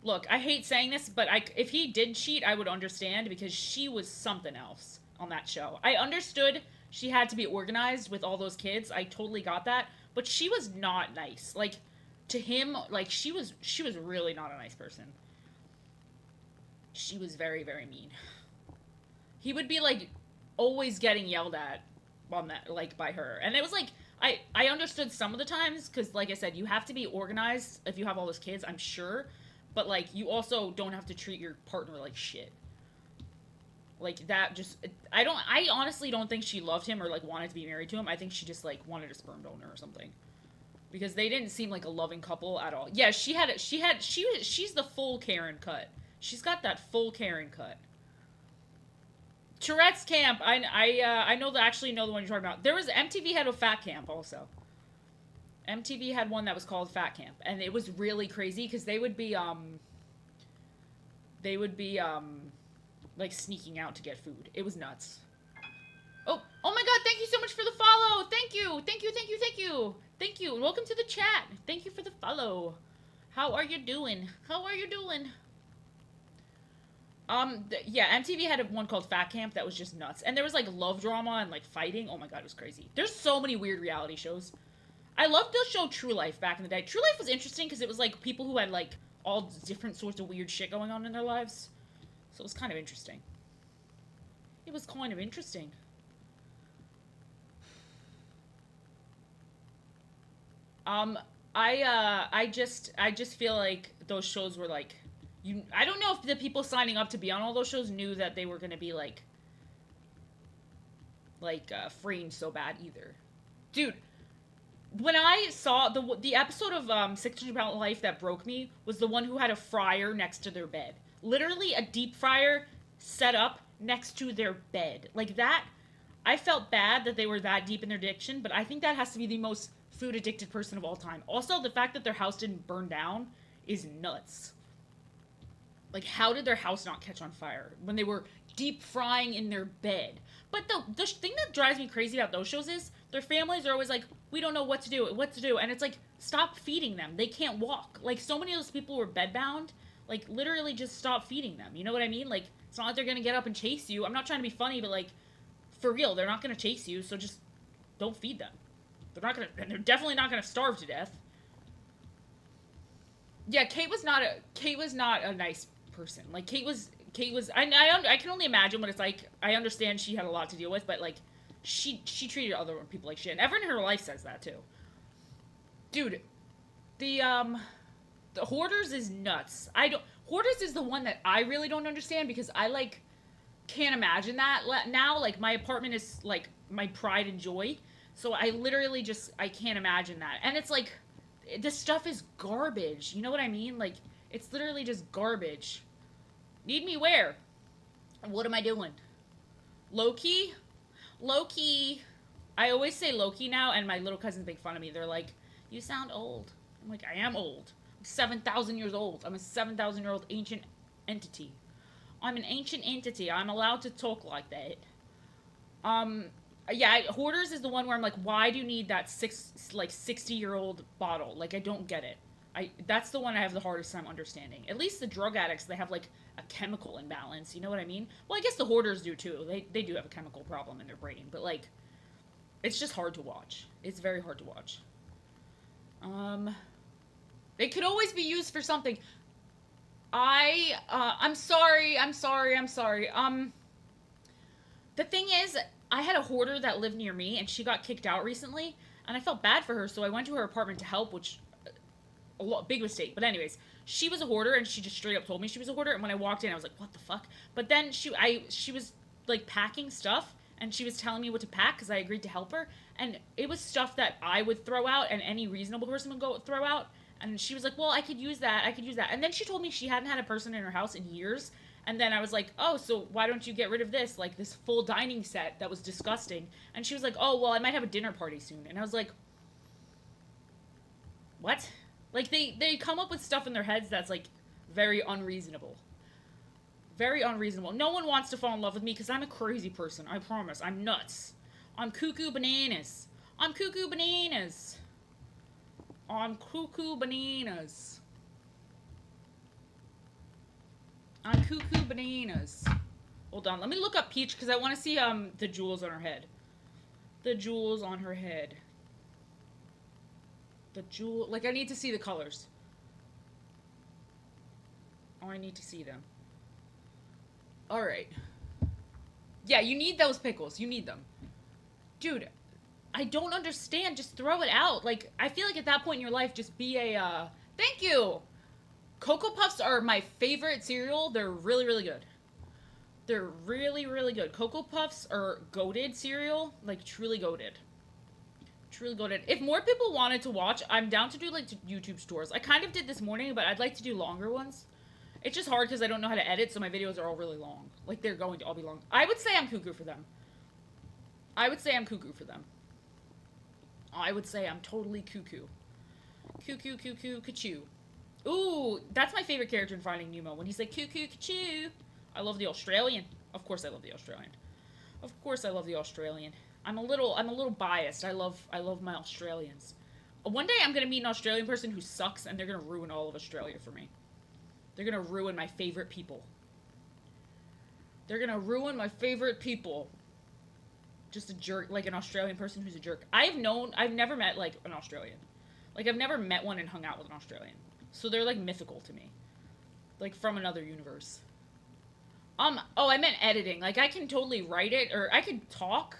Look, I hate saying this, but if he did cheat, I would understand because she was something else on that show. I understood she had to be organized with all those kids. I totally got that, but she was not nice. Like to him, like she was really not a nice person. She was very very mean. He would be like always getting yelled at on that like by her, and it was like I understood some of the times because like I said, you have to be organized if you have all those kids. I'm sure, but like you also don't have to treat your partner like shit. Like that just I honestly don't think she loved him or like wanted to be married to him. I think she just like wanted a sperm donor or something. Because they didn't seem like a loving couple at all. Yeah, she's the full Karen cut. She's got that full Karen cut. Tourette's camp. I know the actually know the one you're talking about. There was MTV had a fat camp also. MTV had one that was called Fat Camp, and it was really crazy because they would be like sneaking out to get food. It was nuts. Oh my god, thank you so much for the follow. Thank you. Thank you, thank you, thank you. Thank you. And welcome to the chat. Thank you for the follow. How are you doing? How are you doing? Yeah, MTV had one called Fat Camp that was just nuts. And there was like love drama and like fighting. Oh my god, it was crazy. There's so many weird reality shows. I loved the show True Life back in the day. True Life was interesting because it was like people who had like all different sorts of weird shit going on in their lives. So it was kind of interesting. It was kind of interesting. I just feel like those shows were like I don't know if the people signing up to be on all those shows knew that they were going to be framed so bad either. Dude, when I saw the episode of 600 Pound Life that broke me was the one who had a fryer next to their bed. Literally a deep fryer set up next to their bed. Like that, I felt bad that they were that deep in their addiction, but I think that has to be the most food addicted person of all time. Also, the fact that their house didn't burn down is nuts. Like, how did their house not catch on fire when they were deep frying in their bed? But the thing that drives me crazy about those shows is their families are always like, we don't know what to do. And it's like, stop feeding them. They can't walk. Like, so many of those people were bedbound. Like, literally just stop feeding them. You know what I mean? Like, it's not like they're going to get up and chase you. I'm not trying to be funny, but like, for real, they're not going to chase you, so just don't feed them. They're definitely not gonna starve to death. Yeah, Kate was not a nice person. Like Kate was. I can only imagine what it's like. I understand she had a lot to deal with, but like, she treated other people like shit. And everyone in her life says that too. Dude, the Hoarders is nuts. Hoarders is the one that I really don't understand because I can't imagine that now. Like my apartment is like my pride and joy. So I literally just, I can't imagine that. And it's like, this stuff is garbage. You know what I mean? Like, it's literally just garbage. Need me where? What am I doing? Low key? Low key. I always say low key now, and my little cousins make fun of me. They're like, you sound old. I'm like, I am old. I'm 7,000 years old. I'm a 7,000-year-old ancient entity. I'm an ancient entity. I'm allowed to talk like that. Um, yeah, Hoarders is the one where I'm like, why do you need that 60-year-old bottle? Like, I don't get it. That's the one I have the hardest time understanding. At least the drug addicts, they have like a chemical imbalance. You know what I mean? Well, I guess the hoarders do too. They do have a chemical problem in their brain, but like, it's just hard to watch. It's very hard to watch. They could always be used for something. I'm sorry. The thing is, I had a hoarder that lived near me, and she got kicked out recently, and I felt bad for her, so I went to her apartment to help, which big mistake. But anyways, she was a hoarder, and she just straight up told me she was a hoarder. And when I walked in, I was like, "What the fuck?" But then she was like packing stuff, and she was telling me what to pack because I agreed to help her, and it was stuff that I would throw out, and any reasonable person would go throw out. And she was like, "Well, I could use that. I could use that." And then she told me she hadn't had a person in her house in years. And then I was like, "Oh, so why don't you get rid of this, like this full dining set that was disgusting?" And she was like, "Oh, well, I might have a dinner party soon." And I was like, "What?" Like they come up with stuff in their heads that's like very unreasonable. Very unreasonable. No one wants to fall in love with me because I'm a crazy person. I promise. I'm nuts. I'm cuckoo bananas. I'm cuckoo bananas. I'm cuckoo bananas. I'm cuckoo bananas. Hold on. Let me look up Peach because I want to see the jewels on her head. The jewels on her head. The jewel, like I need to see the colors. Oh, I need to see them. All right. Yeah, you need those pickles. You need them. Dude, I don't understand. Just throw it out. Like, I feel like at that point in your life, just be a, thank you! Cocoa Puffs are my favorite cereal. They're really, really good. They're really, really good. Cocoa Puffs are goated cereal. Like, truly goated. Truly goated. If more people wanted to watch, I'm down to do, like, YouTube tours. I kind of did this morning, but I'd like to do longer ones. It's just hard because I don't know how to edit, so my videos are all really long. Like, they're going to all be long. I would say I'm cuckoo for them. I would say I'm cuckoo for them. I would say I'm totally cuckoo. Cuckoo, cuckoo, cuckoo. Ooh, that's my favorite character in Finding Nemo. When he's like, cuckoo, cuckoo. I love the Australian. Of course I love the Australian. Of course I love the Australian. I'm a little biased. I love my Australians. One day I'm gonna meet an Australian person who sucks, and they're gonna ruin all of Australia for me. They're gonna ruin my favorite people. They're gonna ruin my favorite people. Just a jerk, like an Australian person who's a jerk. I've never met, like, an Australian. Like, I've never met one and hung out with an Australian. So they're, like, mythical to me. Like, from another universe. Oh, I meant editing. Like, I can totally write it, or I can talk,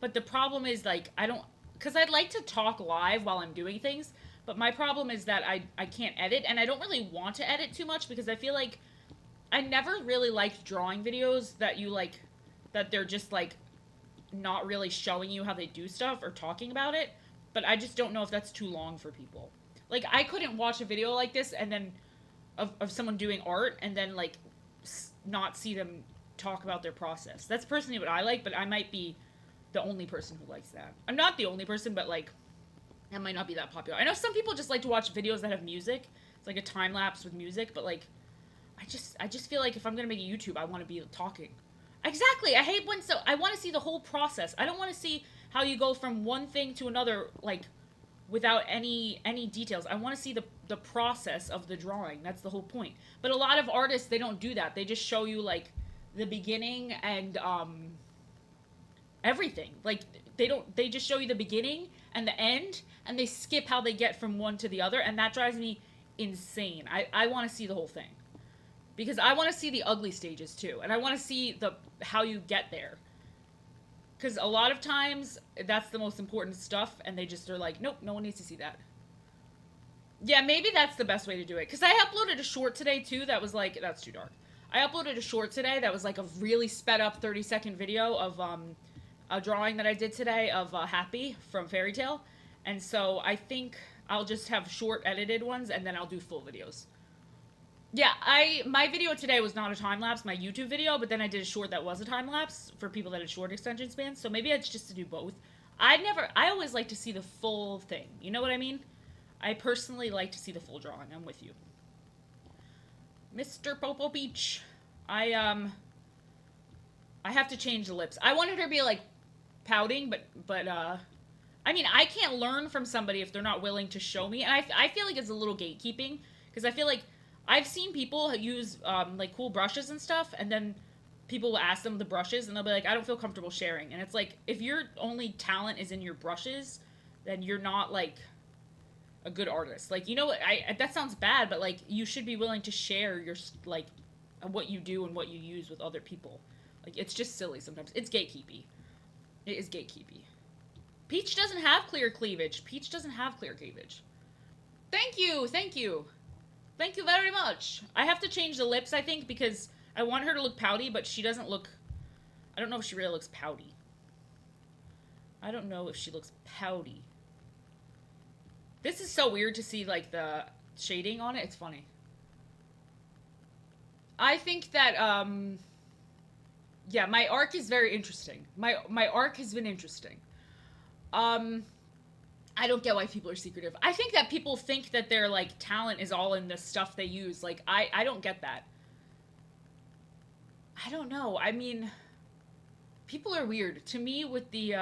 but the problem is, like, I don't, because I'd like to talk live while I'm doing things, but my problem is that I can't edit, and I don't really want to edit too much, because I feel like I never really liked drawing videos that you, like, that they're just, like, not really showing you how they do stuff or talking about it, but I just don't know if that's too long for people. Like, I couldn't watch a video like this and then of someone doing art and then, like, not see them talk about their process. That's personally what I like, but I might be the only person who likes that. I'm not the only person, but, like, that might not be that popular. I know some people just like to watch videos that have music. It's like a time lapse with music, but, like, I just feel like if I'm gonna make a YouTube, I want to be talking. Exactly. I hate when I want to see the whole process. I don't want to see how you go from one thing to another, like, without any details. I want to see the process of the drawing. That's the whole point. But a lot of artists, they don't do that. They just show you, like, the beginning and everything. Like, they just show you the beginning and the end, and they skip how they get from one to the other, and that drives me insane. I want to see the whole thing. Because I want to see the ugly stages, too. And I want to see how you get there. Because a lot of times, that's the most important stuff, and they just are like, nope, no one needs to see that. Yeah, maybe that's the best way to do it. Because I uploaded a short today, too, that was like, that's too dark. I uploaded a short today that was like a really sped up 30-second video of a drawing that I did today of Happy from Fairy Tale, and so I think I'll just have short edited ones, and then I'll do full videos. Yeah, my video today was not a time lapse, my YouTube video, but then I did a short that was a time lapse for people that had short extension spans. So maybe it's just to do both. I always like to see the full thing. You know what I mean? I personally like to see the full drawing. I'm with you, Mr. Popo Peach. I have to change the lips. I wanted her to be like pouting, but I mean, I can't learn from somebody if they're not willing to show me, and I feel like it's a little gatekeeping because I feel like I've seen people use like cool brushes and stuff, and then people will ask them the brushes, and they'll be like, I don't feel comfortable sharing. And it's like, if your only talent is in your brushes, then you're not like a good artist. Like, you know what? That sounds bad, but like, you should be willing to share your like what you do and what you use with other people. Like, it's just silly sometimes. It's gatekeepy. It is gatekeepy. Peach doesn't have clear cleavage. Peach doesn't have clear cleavage. Thank you, thank you. Thank you very much. I have to change the lips, I think, because I want her to look pouty, but she doesn't look... I don't know if she really looks pouty. I don't know if she looks pouty. This is so weird to see, like, the shading on it. It's funny. I think that, yeah, my arc is very interesting. My arc has been interesting. I don't get why people are secretive. I think that people think that their, like, talent is all in the stuff they use. Like, I don't get that. I don't know. I mean, people are weird. To me, with the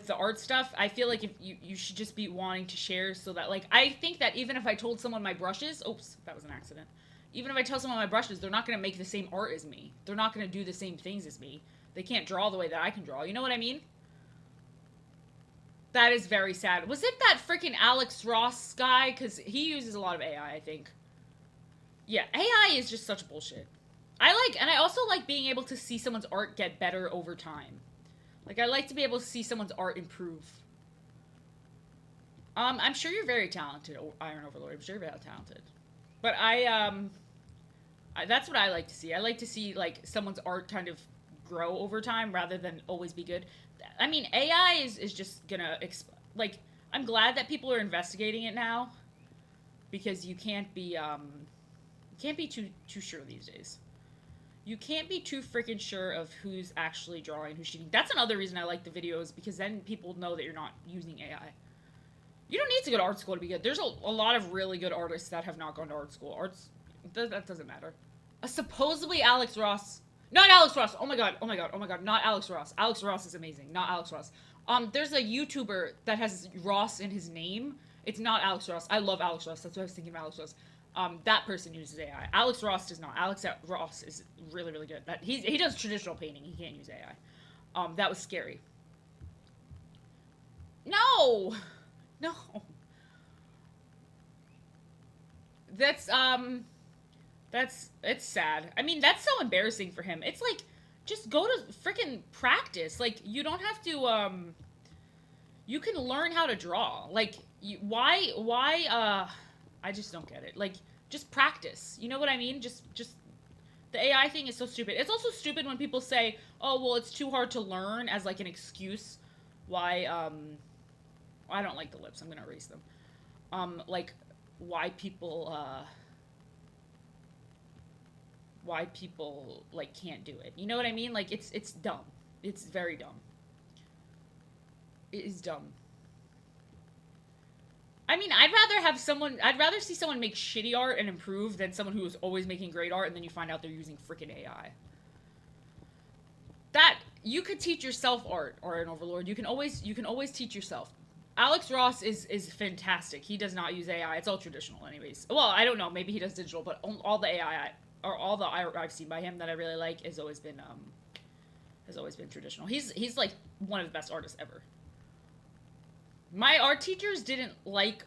art stuff, I feel like if you should just be wanting to share so that, like, I think that even if I told someone my brushes... Oops, that was an accident. Even if I tell someone my brushes, they're not going to make the same art as me. They're not going to do the same things as me. They can't draw the way that I can draw. You know what I mean? That is very sad. Was it that freaking Alex Ross guy? Because he uses a lot of AI, I think. Yeah, AI is just such bullshit. And I also like being able to see someone's art get better over time. Like, I like to be able to see someone's art improve. I'm sure you're very talented, Iron Overlord. I'm sure you're very talented. But that's what I like to see. I like to see, like, someone's art kind of grow over time rather than always be good. I mean, AI is just gonna, like, I'm glad that people are investigating it now, because you can't be too sure these days. You can't be too freaking sure of who's actually drawing, who's cheating. That's another reason I like the videos, because then people know that you're not using AI. You don't need to go to art school to be good. There's a lot of really good artists that have not gone to art school. That doesn't matter. Supposedly Alex Ross... Not Alex Ross. Oh my god. Oh my god. Oh my god. Not Alex Ross. Alex Ross is amazing. Not Alex Ross. There's a YouTuber that has Ross in his name. It's not Alex Ross. I love Alex Ross. That's what I was thinking of Alex Ross. That person uses AI. Alex Ross does not. Alex Ross is really, really good. He does traditional painting. He can't use AI. That was scary. No! No. It's sad. I mean, that's so embarrassing for him. It's like, just go to freaking practice. Like, you don't have to, you can learn how to draw. Like, why, I just don't get it. Like, just practice. You know what I mean? Just, the AI thing is so stupid. It's also stupid when people say, oh, well, it's too hard to learn as, like, an excuse why, I don't like the lips. I'm gonna erase them. Like, why people, like, can't do it. You know what I mean? Like, it's dumb. It's very dumb. It is dumb. I mean, I'd rather see someone make shitty art and improve than someone who is always making great art and then you find out they're using freaking AI. That, you could teach yourself art, or an overlord. You can always teach yourself. Alex Ross is fantastic. He does not use AI. It's all traditional anyways. Well, I don't know. Maybe he does digital, but all the AI, or all the art I've seen by him that I really like has always been traditional. He's like one of the best artists ever. My art teachers didn't like,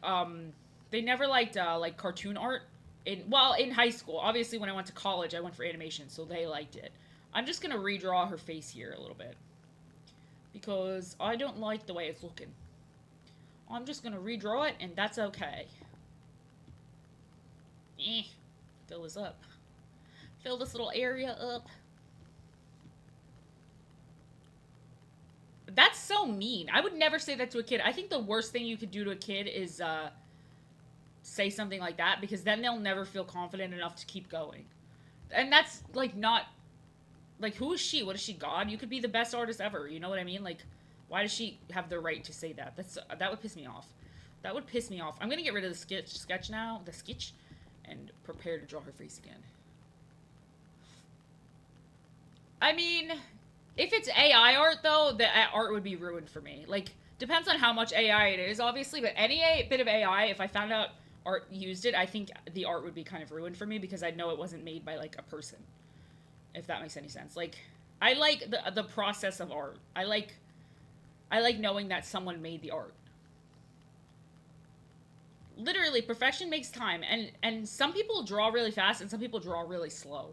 they never liked, like, cartoon art. In high school. Obviously, when I went to college, I went for animation, so they liked it. I'm just gonna redraw her face here a little bit, because I don't like the way it's looking. I'm just gonna redraw it, and that's okay. Fill this up. Fill this little area up. so mean. I would never say that to a kid. I think the worst thing you could do to a kid is say something like that, because then they'll never feel confident enough to keep going. And that's like not like, who is she? What is she, God? You could be the best artist ever. You know what I mean? Like, why does she have the right to say that? That would piss me off. That would piss me off. I'm gonna get rid of the sketch now, and prepare to draw her face again. I mean, if it's AI art though, the art would be ruined for me. Like, depends on how much AI it is, obviously. But any bit of AI, if I found out art used it, I think the art would be kind of ruined for me, because I know it wasn't made by like a person. If that makes any sense. Like, I like the process of art. I like knowing that someone made the art. Literally, perfection makes time, and some people draw really fast and some people draw really slow.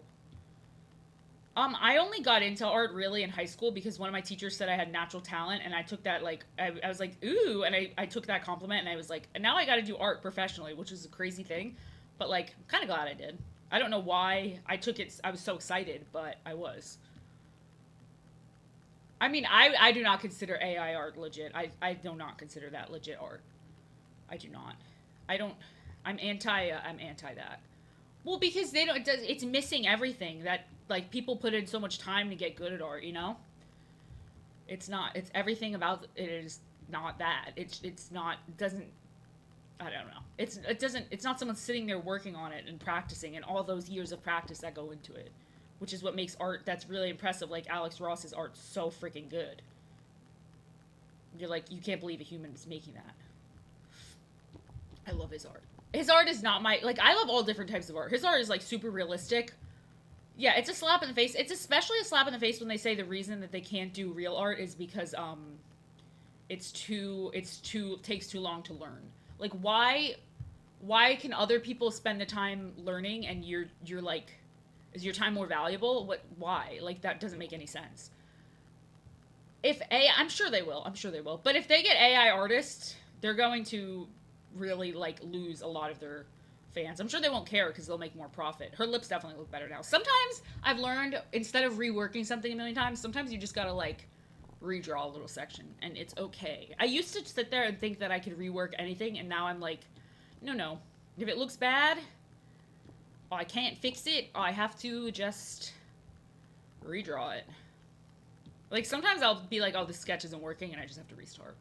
I only got into art really in high school because one of my teachers said I had natural talent, and I took that, like, I was like, ooh, and I took that compliment, and I was like, and now I gotta do art professionally, which is a crazy thing, but, like, I'm kind of glad I did. I don't know why I took it, I was so excited, but I was. I mean, I do not consider AI art legit. I do not consider that legit art. I do not. I don't, I'm anti that. Well, because they don't, it's missing everything that, like, people put in so much time to get good at art, you know? It's not, it's everything about it is not that. It's not, it doesn't, I don't know. It doesn't, it's not someone sitting there working on it and practicing and all those years of practice that go into it, which is what makes art that's really impressive. Like Alex Ross's art so freaking good. You're like, you can't believe a human is making that. I love his art. His art is not my, like, I love all different types of art. His art is, like, super realistic. Yeah, it's a slap in the face. It's especially a slap in the face when they say the reason that they can't do real art is because, takes too long to learn. Like, why can other people spend the time learning and you're like, is your time more valuable? Why? Like, that doesn't make any sense. I'm sure they will. But if they get AI artists, they're going to really, like, lose a lot of their fans. I'm sure they won't care because they'll make more profit. Her lips definitely look better now. Sometimes I've learned, instead of reworking something a million times, sometimes you just gotta, like, redraw a little section, and it's okay. I used to sit there and think that I could rework anything, and now I'm like, no. If it looks bad, I can't fix it. I have to just redraw it. Like, sometimes I'll be like, oh, this sketch isn't working, and I just have to restart.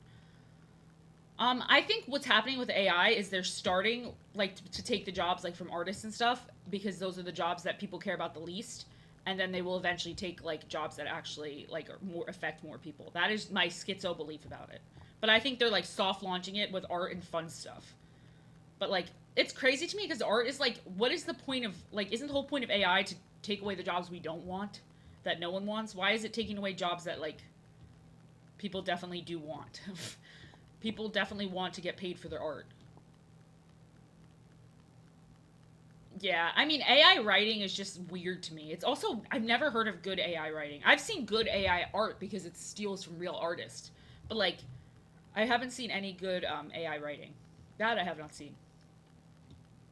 I think what's happening with AI is they're starting, like, to take the jobs, like, from artists and stuff, because those are the jobs that people care about the least, and then they will eventually take, like, jobs that actually, like, affect more people. That is my schizo belief about it. But I think they're, like, soft launching it with art and fun stuff. But, like, it's crazy to me because art is, like, what is the point of, like, isn't the whole point of AI to take away the jobs we don't want, that no one wants? Why is it taking away jobs that, like, people definitely do want? People definitely want to get paid for their art. Yeah, I mean, AI writing is just weird to me. It's also, I've never heard of good AI writing. I've seen good AI art because it steals from real artists. But, like, I haven't seen any good AI writing. That I have not seen.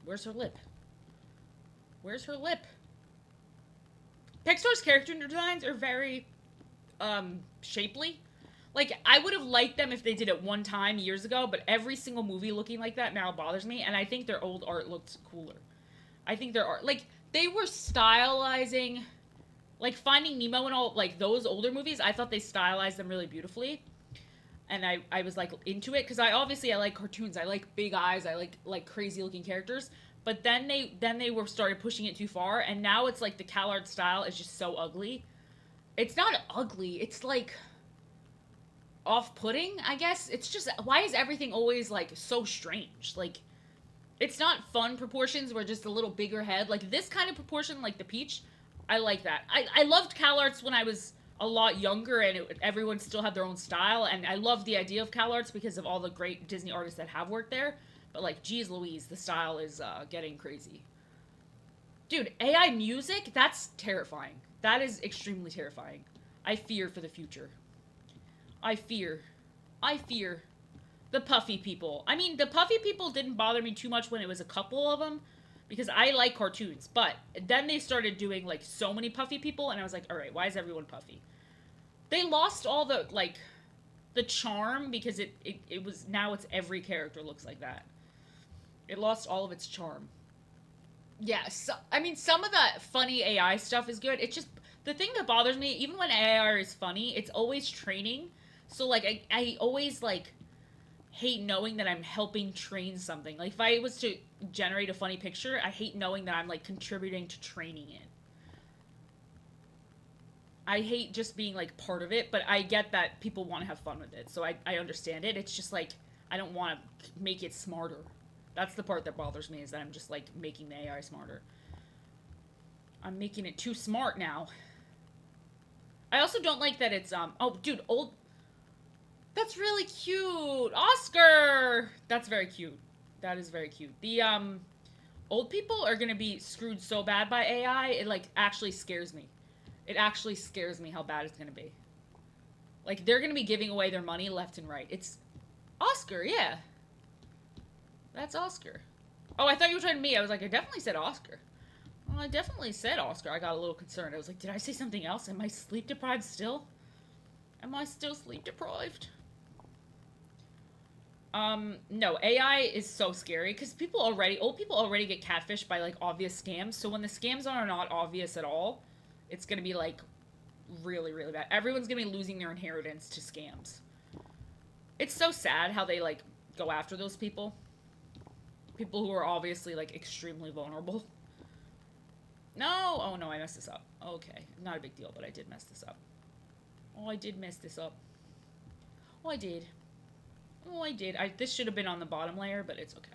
Where's her lip? Where's her lip? Pixar's character designs are very shapely. Like, I would have liked them if they did it one time years ago, but every single movie looking like that now bothers me, and I think their old art looked cooler. I think their art, like, they were stylizing, like, Finding Nemo and all, like, those older movies, I thought they stylized them really beautifully, and I was, like, into it, because I like cartoons, I like big eyes, I like crazy looking characters, but then they were started pushing it too far, and now it's, like, the CalArt style is just so ugly. It's not ugly, it's, like, off-putting, I guess. It's just, why is everything always, like, so strange? Like, it's not fun proportions where just a little bigger head. Like, this kind of proportion, like the peach, I like that. I loved CalArts when I was a lot younger and everyone still had their own style, and I love the idea of CalArts because of all the great Disney artists that have worked there. But, like, geez Louise, the style is getting crazy. Dude, AI music? That's terrifying. That is extremely terrifying. I fear for the future. I fear the puffy people. I mean, the puffy people didn't bother me too much when it was a couple of them, because I like cartoons, but then they started doing, like, so many puffy people, and I was like, alright, why is everyone puffy? They lost all the the charm because it was, now it's every character looks like that. It lost all of its charm. Yeah, so, I mean, some of the funny AI stuff is good. It's just the thing that bothers me, even when AI is funny, it's always training. So like I always like hate knowing that I'm helping train something. Like if I was to generate a funny picture, I hate knowing that I'm like contributing to training it. I hate just being like part of it, but I get that people want to have fun with it. So I understand it. It's just like I don't want to make it smarter. That's the part that bothers me is that I'm just like making the AI smarter. I'm making it too smart now. I also don't like that it's oh dude, old that's really cute. Oscar. That's very cute. That is very cute. The old people are going to be screwed so bad by AI. It like actually scares me. It actually scares me how bad it's going to be. Like they're going to be giving away their money left and right. It's Oscar, yeah. That's Oscar. Oh, I thought you were talking to me. I was like, I definitely said Oscar. Well, I definitely said Oscar. I got a little concerned. I was like, did I say something else? Am I sleep deprived still? Am I still sleep deprived? No, AI is so scary because old people already get catfished by like obvious scams. So when the scams are not obvious at all, it's gonna be like really, really bad. Everyone's gonna be losing their inheritance to scams. It's so sad how they like go after those people. People who are obviously like extremely vulnerable. No! Oh no, I messed this up. Okay, not a big deal, but I did mess this up. Oh, I did mess this up. Oh, I did. Oh, I did. This should have been on the bottom layer, but it's okay.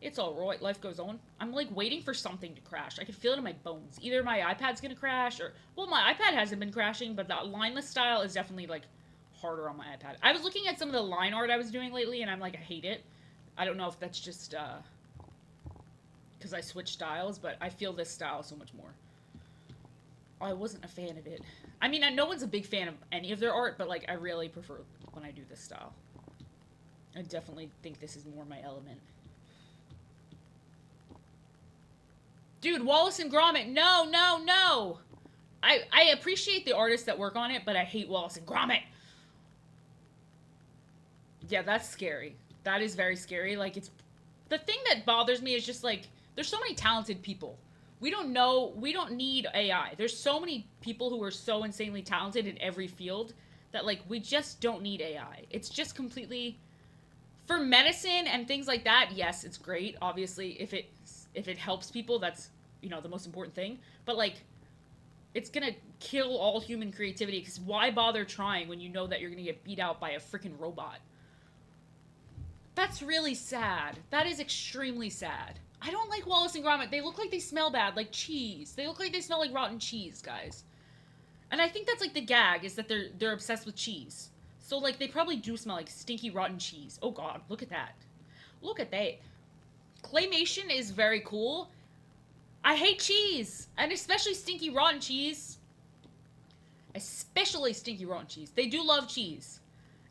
It's alright. Life goes on. I'm, like, waiting for something to crash. I can feel it in my bones. Either my iPad's gonna crash, or... Well, my iPad hasn't been crashing, but the lineless style is definitely, like, harder on my iPad. I was looking at some of the line art I was doing lately, and I'm like, I hate it. I don't know if that's just, because I switched styles, but I feel this style so much more. I wasn't a fan of it. I mean, no one's a big fan of any of their art, but, like, I really prefer when I do this style. I definitely think this is more my element. Dude, Wallace and Gromit, no, no, no! I appreciate the artists that work on it, but I hate Wallace and Gromit! Yeah, that's scary. That is very scary. Like, it's... The thing that bothers me is just, like, there's so many talented people. We don't need AI. There's so many people who are so insanely talented in every field that, like, we just don't need AI. It's just completely... For medicine and things like that, yes, it's great. Obviously, if it helps people, that's, you know, the most important thing. But, like, it's gonna kill all human creativity, because why bother trying when you know that you're gonna get beat out by a freaking robot? That's really sad. That is extremely sad. I don't like Wallace and Gromit. They look like they smell bad, like cheese. They look like they smell like rotten cheese, guys. And I think that's, like, the gag, is that they're obsessed with cheese. So, like, they probably do smell like stinky, rotten cheese. Oh, God. Look at that. Look at that. Claymation is very cool. I hate cheese. And especially stinky, rotten cheese. Especially stinky, rotten cheese. They do love cheese.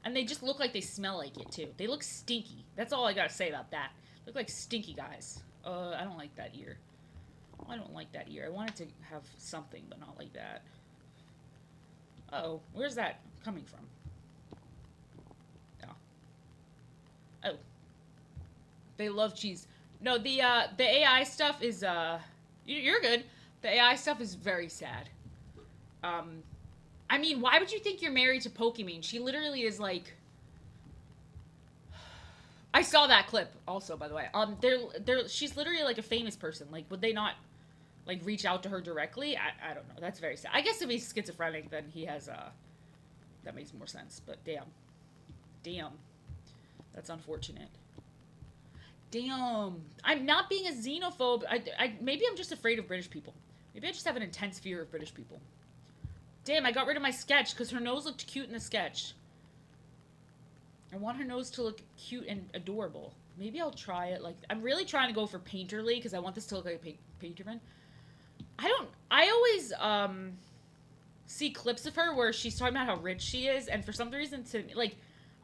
And they just look like they smell like it, too. They look stinky. That's all I gotta say about that. Look like stinky guys. I don't like that ear. I don't like that ear. I want it to have something, but not like that. Uh-oh. Where's that coming from? Oh. They love cheese. No, the AI stuff is, you're good. The AI stuff is very sad. I mean, why would you think you're married to Pokimane? She literally is, like... I saw that clip, also, by the way. She's literally, like, a famous person. Like, would they not, like, reach out to her directly? I don't know. That's very sad. I guess if he's schizophrenic, then he has, that makes more sense. But, damn. Damn. That's unfortunate. Damn. I'm not being a xenophobe. Maybe I'm just afraid of British people. Maybe I just have an intense fear of British people. Damn, I got rid of my sketch because her nose looked cute in the sketch. I want her nose to look cute and adorable. Maybe I'll try it. Like, I'm really trying to go for painterly because I want this to look like a painterman. I always, see clips of her where she's talking about how rich she is, and for some reason, like,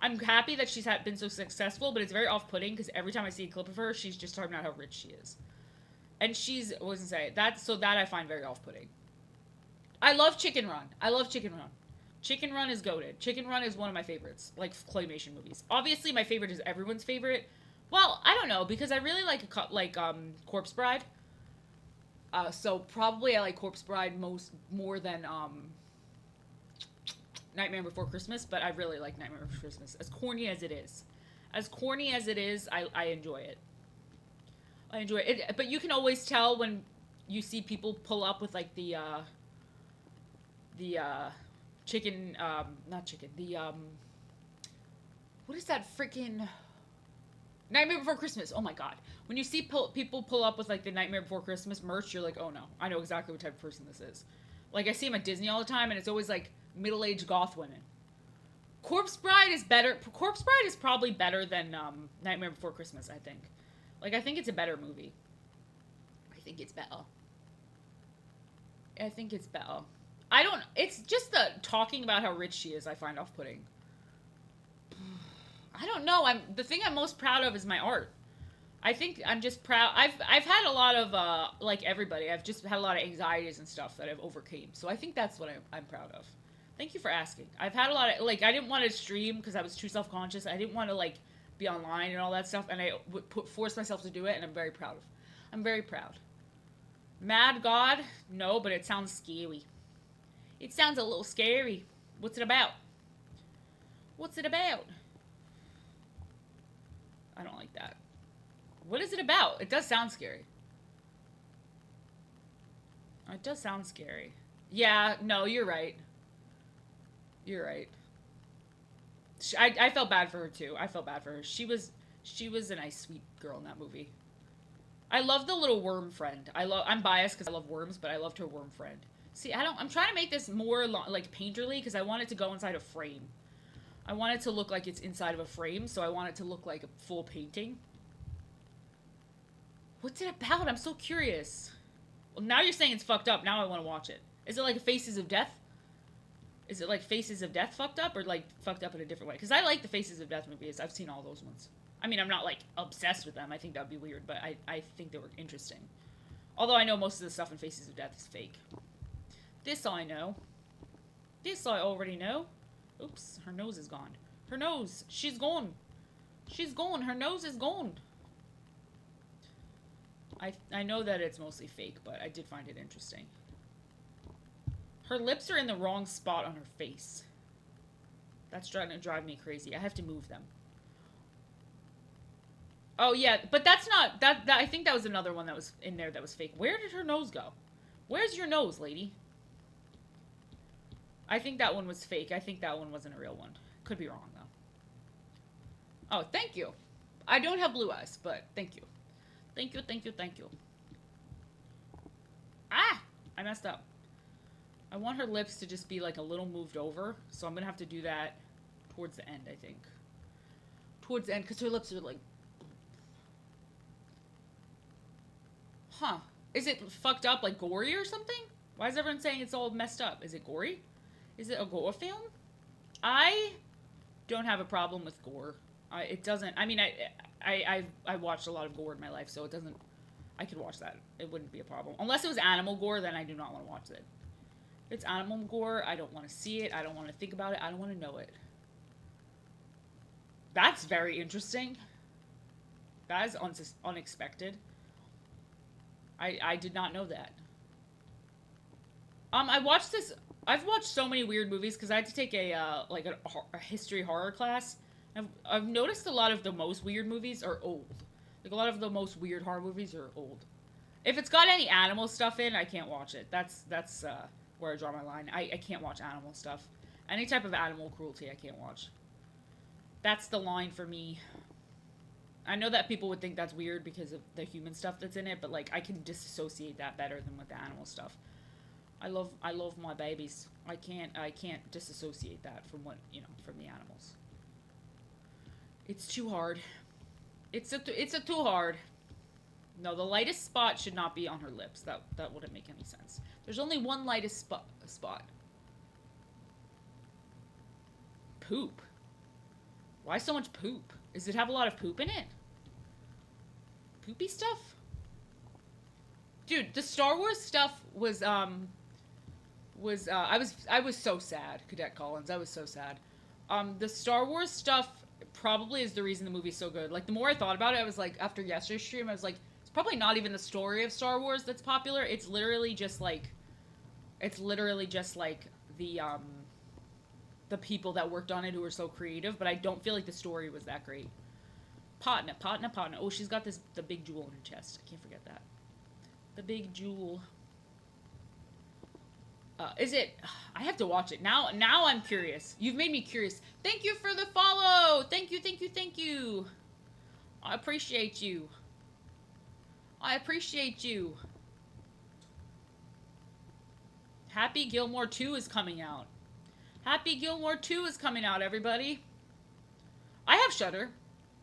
I'm happy that she's been so successful, but it's very off-putting because every time I see a clip of her, she's just talking about how rich she is. And she's, what was I say, that I find very off-putting. I love Chicken Run. I love Chicken Run. Chicken Run is goated. Chicken Run is one of my favorites, like claymation movies. Obviously, my favorite is everyone's favorite. Well, I don't know because I really like Corpse Bride. So probably I like Corpse Bride more than Nightmare Before Christmas, but I really like Nightmare Before Christmas. As corny as it is, I enjoy it. I enjoy it. But you can always tell when you see people pull up with like the chicken, not chicken, what is that freaking Nightmare Before Christmas? Oh my god! When you see people pull up with like the Nightmare Before Christmas merch, you're like, oh no, I know exactly what type of person this is. Like I see them at Disney all the time, and it's always like middle-aged goth women. Corpse Bride is better. Corpse Bride is probably better than Nightmare Before Christmas. I think. Like I think it's a better movie. I think it's better. I think it's better. I don't. It's just the talking about how rich she is. I find off-putting. I don't know. The thing I'm most proud of is my art. I think I'm just proud. I've had a lot of like everybody. I've just had a lot of anxieties and stuff that I've overcame. So I think that's what I'm proud of. Thank you for asking. I've had a lot of like I didn't want to stream because I was too self-conscious. I didn't want to like be online and all that stuff, and I would force myself to do it, and I'm very proud of. I'm very proud. Mad God? No, but it sounds scary. It sounds a little scary. What's it about? What's it about? I don't like that. What is it about? It does sound scary. It does sound scary. Yeah, no, you're right. You're right. I felt bad for her too. I felt bad for her. She was a nice, sweet girl in that movie. I love the little worm friend. I'm biased because I love worms, but I loved her worm friend. See, I'm trying to make this more like painterly because I want it to go inside a frame. I want it to look like it's inside of a frame, so I want it to look like a full painting. What's it about? I'm so curious. Well, now you're saying it's fucked up. Now I want to watch it. Is it like Faces of Death? Is it like Faces of Death fucked up or like fucked up in a different way? Because I like the Faces of Death movies. I've seen all those ones. I mean, I'm not like obsessed with them. I think that would be weird, but I think they were interesting. Although I know most of the stuff in Faces of Death is fake. This I know. This I already know. Oops, her nose is gone. Her nose. She's gone. She's gone. Her nose is gone. I know that it's mostly fake, but I did find it interesting. Her lips are in the wrong spot on her face. That's trying to drive me crazy. I have to move them. Oh, yeah, but that's not... That I think that was another one that was in there that was fake. Where did her nose go? Where's your nose, lady? I think that one was fake. I think that one wasn't a real one. Could be wrong, though. Oh, thank you. I don't have blue eyes, but thank you. Thank you, thank you, thank you. Ah! I messed up. I want her lips to just be, like, a little moved over, so I'm gonna have to do that towards the end, I think. Towards the end, because her lips are, like... Huh. Is it fucked up, like, gory or something? Why is everyone saying it's all messed up? Is it gory? Is it a gore film? I don't have a problem with gore. It doesn't... I mean, I watched a lot of gore in my life, so it doesn't... I could watch that. It wouldn't be a problem. Unless it was animal gore, then I do not want to watch it. If it's animal gore, I don't want to see it. I don't want to think about it. I don't want to know it. That's very interesting. That is unexpected. I did not know that. I watched this... I've watched so many weird movies because I had to take a history horror class. I've noticed a lot of the most weird movies are old. Like, a lot of the most weird horror movies are old. If it's got any animal stuff in, I can't watch it. That's where I draw my line. I can't watch animal stuff. Any type of animal cruelty, I can't watch. That's the line for me. I know that people would think that's weird because of the human stuff that's in it, but, like, I can disassociate that better than with the animal stuff. I love my babies. I can't disassociate that from what, from the animals. It's too hard. It's a too hard. No, the lightest spot should not be on her lips. That wouldn't make any sense. There's only one lightest spot. Poop. Why so much poop? Does it have a lot of poop in it? Poopy stuff? Dude, the Star Wars stuff was was I was so sad, Cadet Collins. I was so sad. The Star Wars stuff probably is the reason the movie's so good. Like the more I thought about it, I was like, after yesterday's stream, I was like, it's probably not even the story of Star Wars that's popular. It's literally just like the people that worked on it who were so creative. But I don't feel like the story was that great. Patna, Patna, Patna. Oh, she's got the big jewel in her chest. I can't forget that. The big jewel. Is it? I have to watch it now. Now I'm curious. You've made me curious. Thank you for the follow. Thank you, thank you, thank you. I appreciate you. I appreciate you. Happy Gilmore 2 is coming out. Happy Gilmore 2 is coming out, everybody. I have Shudder.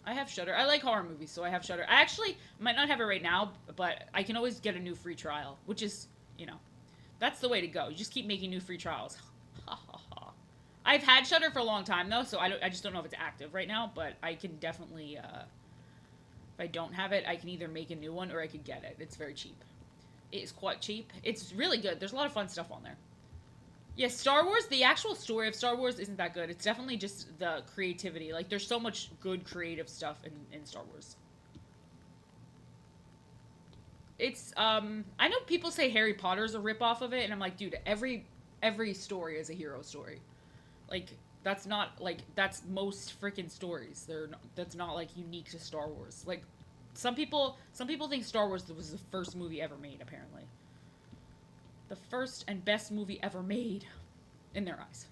I have Shudder. I like horror movies, so I have Shudder. I actually might not have it right now, but I can always get a new free trial, which is, you know, that's the way to go. You just keep making new free trials. Ha ha ha. I've had Shudder for a long time though, so I just don't know if it's active right now, but I can definitely if I don't have it, I can either make a new one or I could get it. It's very cheap. It is quite cheap. It's really good. There's a lot of fun stuff on there. Yeah, Star Wars, the actual story of Star Wars isn't that good. It's definitely just the creativity. Like, there's so much good creative stuff in Star Wars. It's, I know people say Harry Potter's a ripoff of it, and I'm like, dude, every story is a hero story. Like, that's not, like, that's most freaking stories. That's not, like, unique to Star Wars. Like, some people think Star Wars was the first movie ever made, apparently. The first and best movie ever made, in their eyes.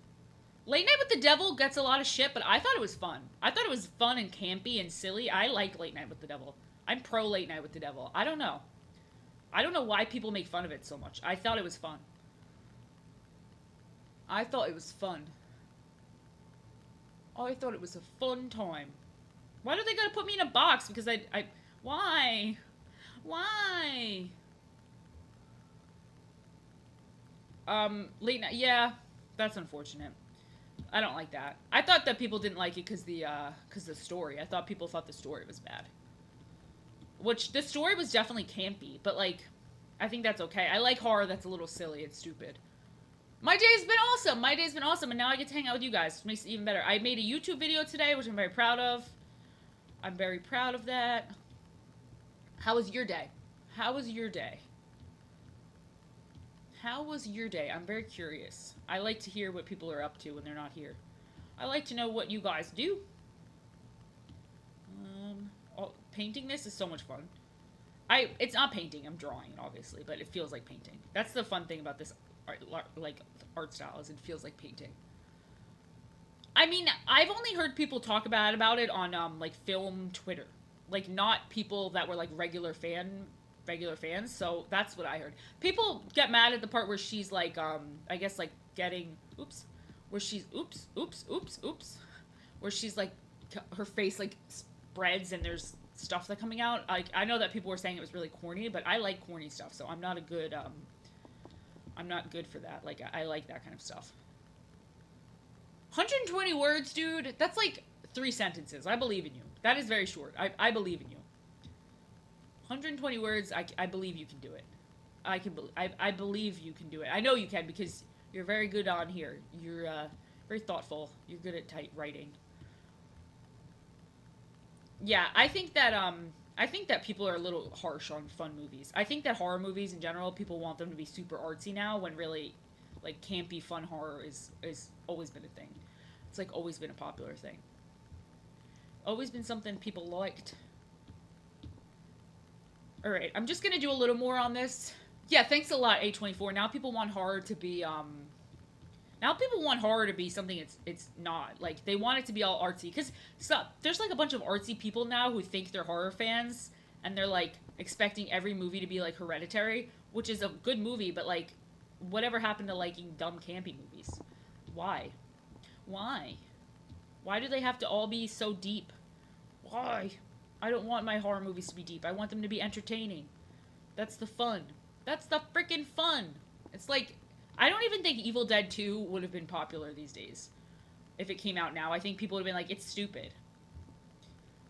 Late Night with the Devil gets a lot of shit, but I thought it was fun. I thought it was fun and campy and silly. I like Late Night with the Devil. I'm pro Late Night with the Devil. I don't know. I don't know why people make fun of it so much. I thought it was fun. I thought it was fun. I thought it was a fun time. Why do they gotta put me in a box? Because why? Why? Late Night, yeah, that's unfortunate. I don't like that. I thought that people didn't like it because the story. I thought people thought the story was bad. Which, the story was definitely campy, but, like, I think that's okay. I like horror that's a little silly and stupid. My day's been awesome! My day's been awesome, and now I get to hang out with you guys. Which makes it even better. I made a YouTube video today, which I'm very proud of. I'm very proud of that. How was your day? How was your day? How was your day? I'm very curious. I like to hear what people are up to when they're not here. I like to know what you guys do. Painting this is so much fun. It's not painting, I'm drawing it, obviously, but it feels like painting. That's the fun thing about this art style, is it feels like painting. I mean, I've only heard people talk about it on, like, film Twitter. Like, not people that were, like, regular fans, so that's what I heard. People get mad at the part where she's, like, I guess, like, getting, where she's, where she's, like, her face, like, spreads and there's stuff that's coming out. Like, I know that people were saying it was really corny, but I like corny stuff, so I'm not good for that. Like, I like that kind of stuff. 120 words, dude, that's like 3 sentences. I believe in you. That is very short. I believe in you. 120 words, I believe you can do it. I believe you can do it. I know you can because you're very good on here. You're very thoughtful. You're good at tight writing. Yeah, I think that people are a little harsh on fun movies. I think that horror movies in general, people want them to be super artsy now, when really, like, campy fun horror is always been a thing. It's, like, always been a popular thing. Always been something people liked. Alright, I'm just gonna do a little more on this. Yeah, thanks a lot, A24. Now people want horror to be, something it's not. Like, they want it to be all artsy. Because there's, like, a bunch of artsy people now who think they're horror fans, and they're, like, expecting every movie to be, like, Hereditary, which is a good movie, but, like, whatever happened to liking dumb, campy movies? Why? Why? Why do they have to all be so deep? Why? I don't want my horror movies to be deep. I want them to be entertaining. That's the fun. That's the freaking fun. It's like, I don't even think Evil Dead 2 would have been popular these days. If it came out now, I think people would have been like, it's stupid.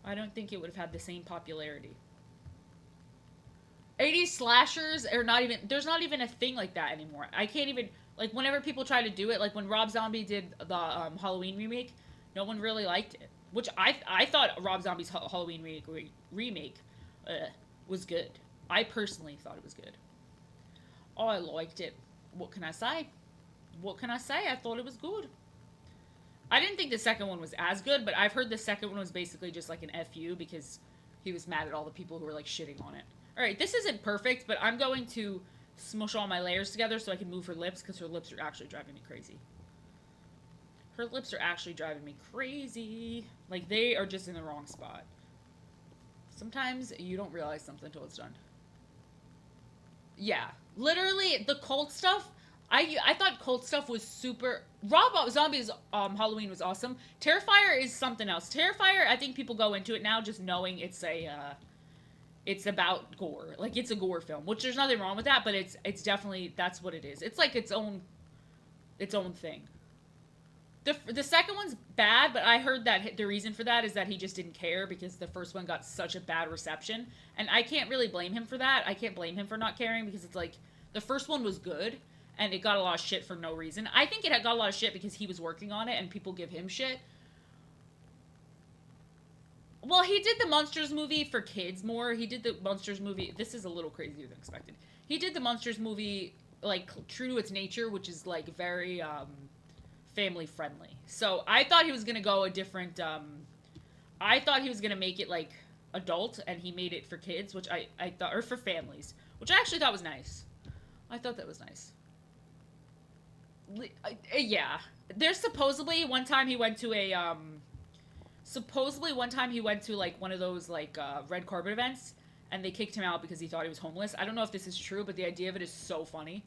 I don't think it would have had the same popularity. 80s slashers are not even, there's not even a thing like that anymore. I can't even, Like whenever people try to do it, like when Rob Zombie did the Halloween remake, no one really liked it. Which I thought Rob Zombie's Halloween remake was good. I personally thought it was good. Oh, I liked it. What can I say? What can I say? I thought it was good. I didn't think the second one was as good, but I've heard the second one was basically just like an FU because he was mad at all the people who were like shitting on it. All right, this isn't perfect, but I'm going to smush all my layers together so I can move her lips because her lips are actually driving me crazy. Her lips are actually driving me crazy. Like they are just in the wrong spot. Sometimes you don't realize something until it's done. Yeah, literally the cult stuff. I thought cult stuff was super. Rob Zombie's Halloween was awesome. Terrifier is something else. Terrifier, I think people go into it now just knowing it's about gore. Like it's a gore film, which there's nothing wrong with that, but it's definitely that's what it is. It's like its own thing. The second one's bad, but I heard that the reason for that is that he just didn't care because the first one got such a bad reception, and I can't really blame him for that. I can't blame him for not caring because it's like the first one was good and it got a lot of shit for no reason. I think it got a lot of shit because he was working on it and people give him shit. Well, he did the Monsters movie for kids more. He did the Monsters movie. This is a little crazier than expected. He did the Monsters movie like true to its nature, which is like very family friendly. So I thought he was gonna go a different. I thought he was gonna make it like adult, and he made it for kids, which I thought, or for families, which I actually thought was nice. I thought that was nice. Yeah, there's supposedly one time he went to a supposedly one time he went to like one of those like red carpet events, and they kicked him out because he thought he was homeless. I don't know if this is true, but the idea of it is so funny.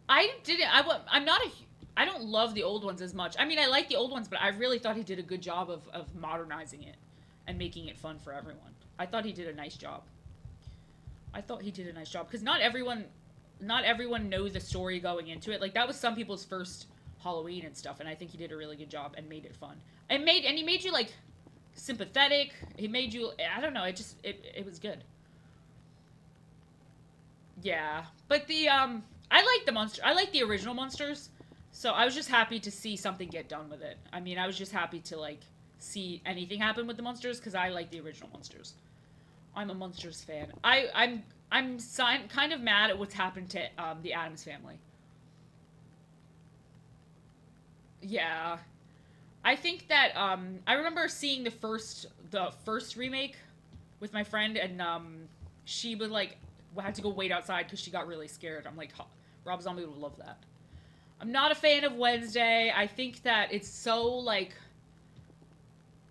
I didn't. I'm not a. I don't love the old ones as much. I mean, I like the old ones, but I really thought he did a good job of modernizing it and making it fun for everyone. I thought he did a nice job. I thought he did a nice job because not everyone knows the story going into it. Like that was some people's first Halloween and stuff, and I think he did a really good job and made it fun. And he made you like sympathetic. He made you. I don't know. It was good. Yeah, but the I like the monster. I like the original monsters. So I was just happy to see something get done with it. I mean, I was just happy to like see anything happen with the monsters because I like the original monsters. I'm a monsters fan. I'm kind of mad at what's happened to the Addams family. Yeah, I think that I remember seeing the first remake with my friend, and she would like had to go wait outside because she got really scared. I'm like, Rob Zombie would love that. I'm not a fan of Wednesday. I think that it's so like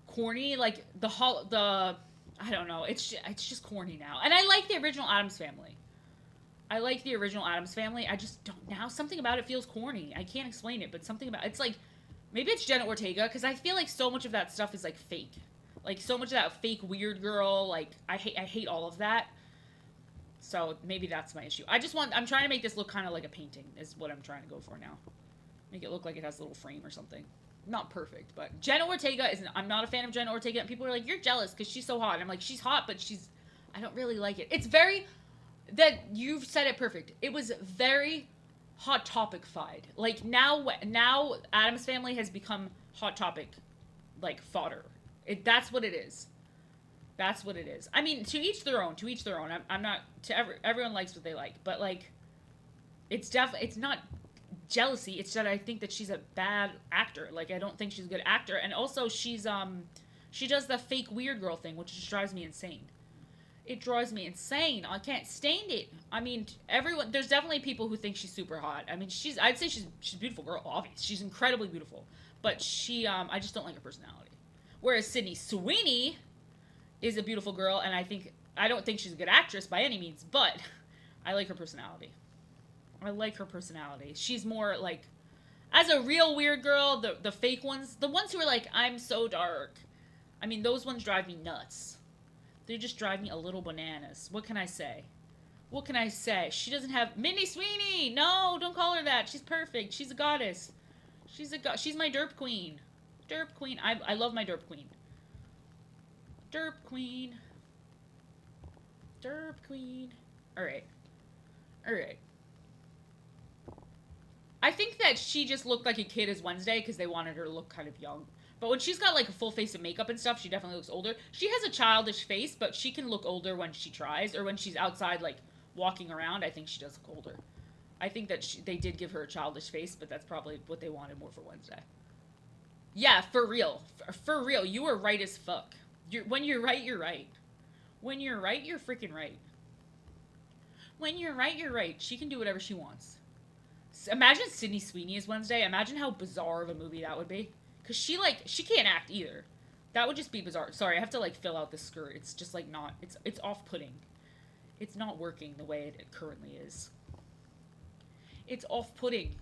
corny. Like the I don't know. It's just corny now. And I like the original Addams Family. I like the original Addams Family. I just don't now. Something about it feels corny. I can't explain it, but something about it's like maybe it's Jenna Ortega because I feel like so much of that stuff is like fake. Like so much of that fake weird girl. Like I hate all of that. So maybe that's my issue. I'm trying to make this look kind of like a painting is what I'm trying to go for now. Make it look like it has a little frame or something. Not perfect, but Jenna Ortega I'm not a fan of Jenna Ortega. And people are like, you're jealous because she's so hot. And I'm like, she's hot, but I don't really like it. It's very, that you've said it perfect. It was very Hot Topic-fied. Like now Addams Family has become Hot Topic, like fodder. That's what it is. That's what it is. I mean, to each their own. To each their own. I'm not everyone likes what they like, but like, it's not jealousy. It's that I think that she's a bad actor. Like I don't think she's a good actor, and also she does the fake weird girl thing, which just drives me insane. It drives me insane. I can't stand it. I mean, there's definitely people who think she's super hot. I mean, I'd say she's a beautiful girl. Obviously, she's incredibly beautiful, but I just don't like her personality. Whereas Sydney Sweeney is a beautiful girl, and I don't think she's a good actress by any means, but I like her personality. I like her personality. She's more like, as a real weird girl, the fake ones, the ones who are like, I'm so dark. I mean, those ones drive me nuts. They just drive me a little bananas. What can I say? What can I say? She doesn't have Mindy Sweeney. No, don't call her that. She's perfect. She's a goddess. She's my derp queen. Derp queen. I love my derp queen. Derp queen. Derp queen. Alright. Alright. I think that she just looked like a kid as Wednesday because they wanted her to look kind of young. But when she's got like a full face of makeup and stuff, she definitely looks older. She has a childish face, but she can look older when she tries or when she's outside like walking around. I think she does look older. I think that they did give her a childish face, but that's probably what they wanted more for Wednesday. Yeah, for real. For real. You are right as fuck. When you're right, you're right. When you're right, you're freaking right. When you're right, you're right. She can do whatever she wants. Imagine Sydney Sweeney as Wednesday. Imagine how bizarre of a movie that would be. Because she can't act either. That would just be bizarre. Sorry, I have to like fill out the skirt. It's just like not, it's off-putting. It's not working the way it currently is. It's off-putting.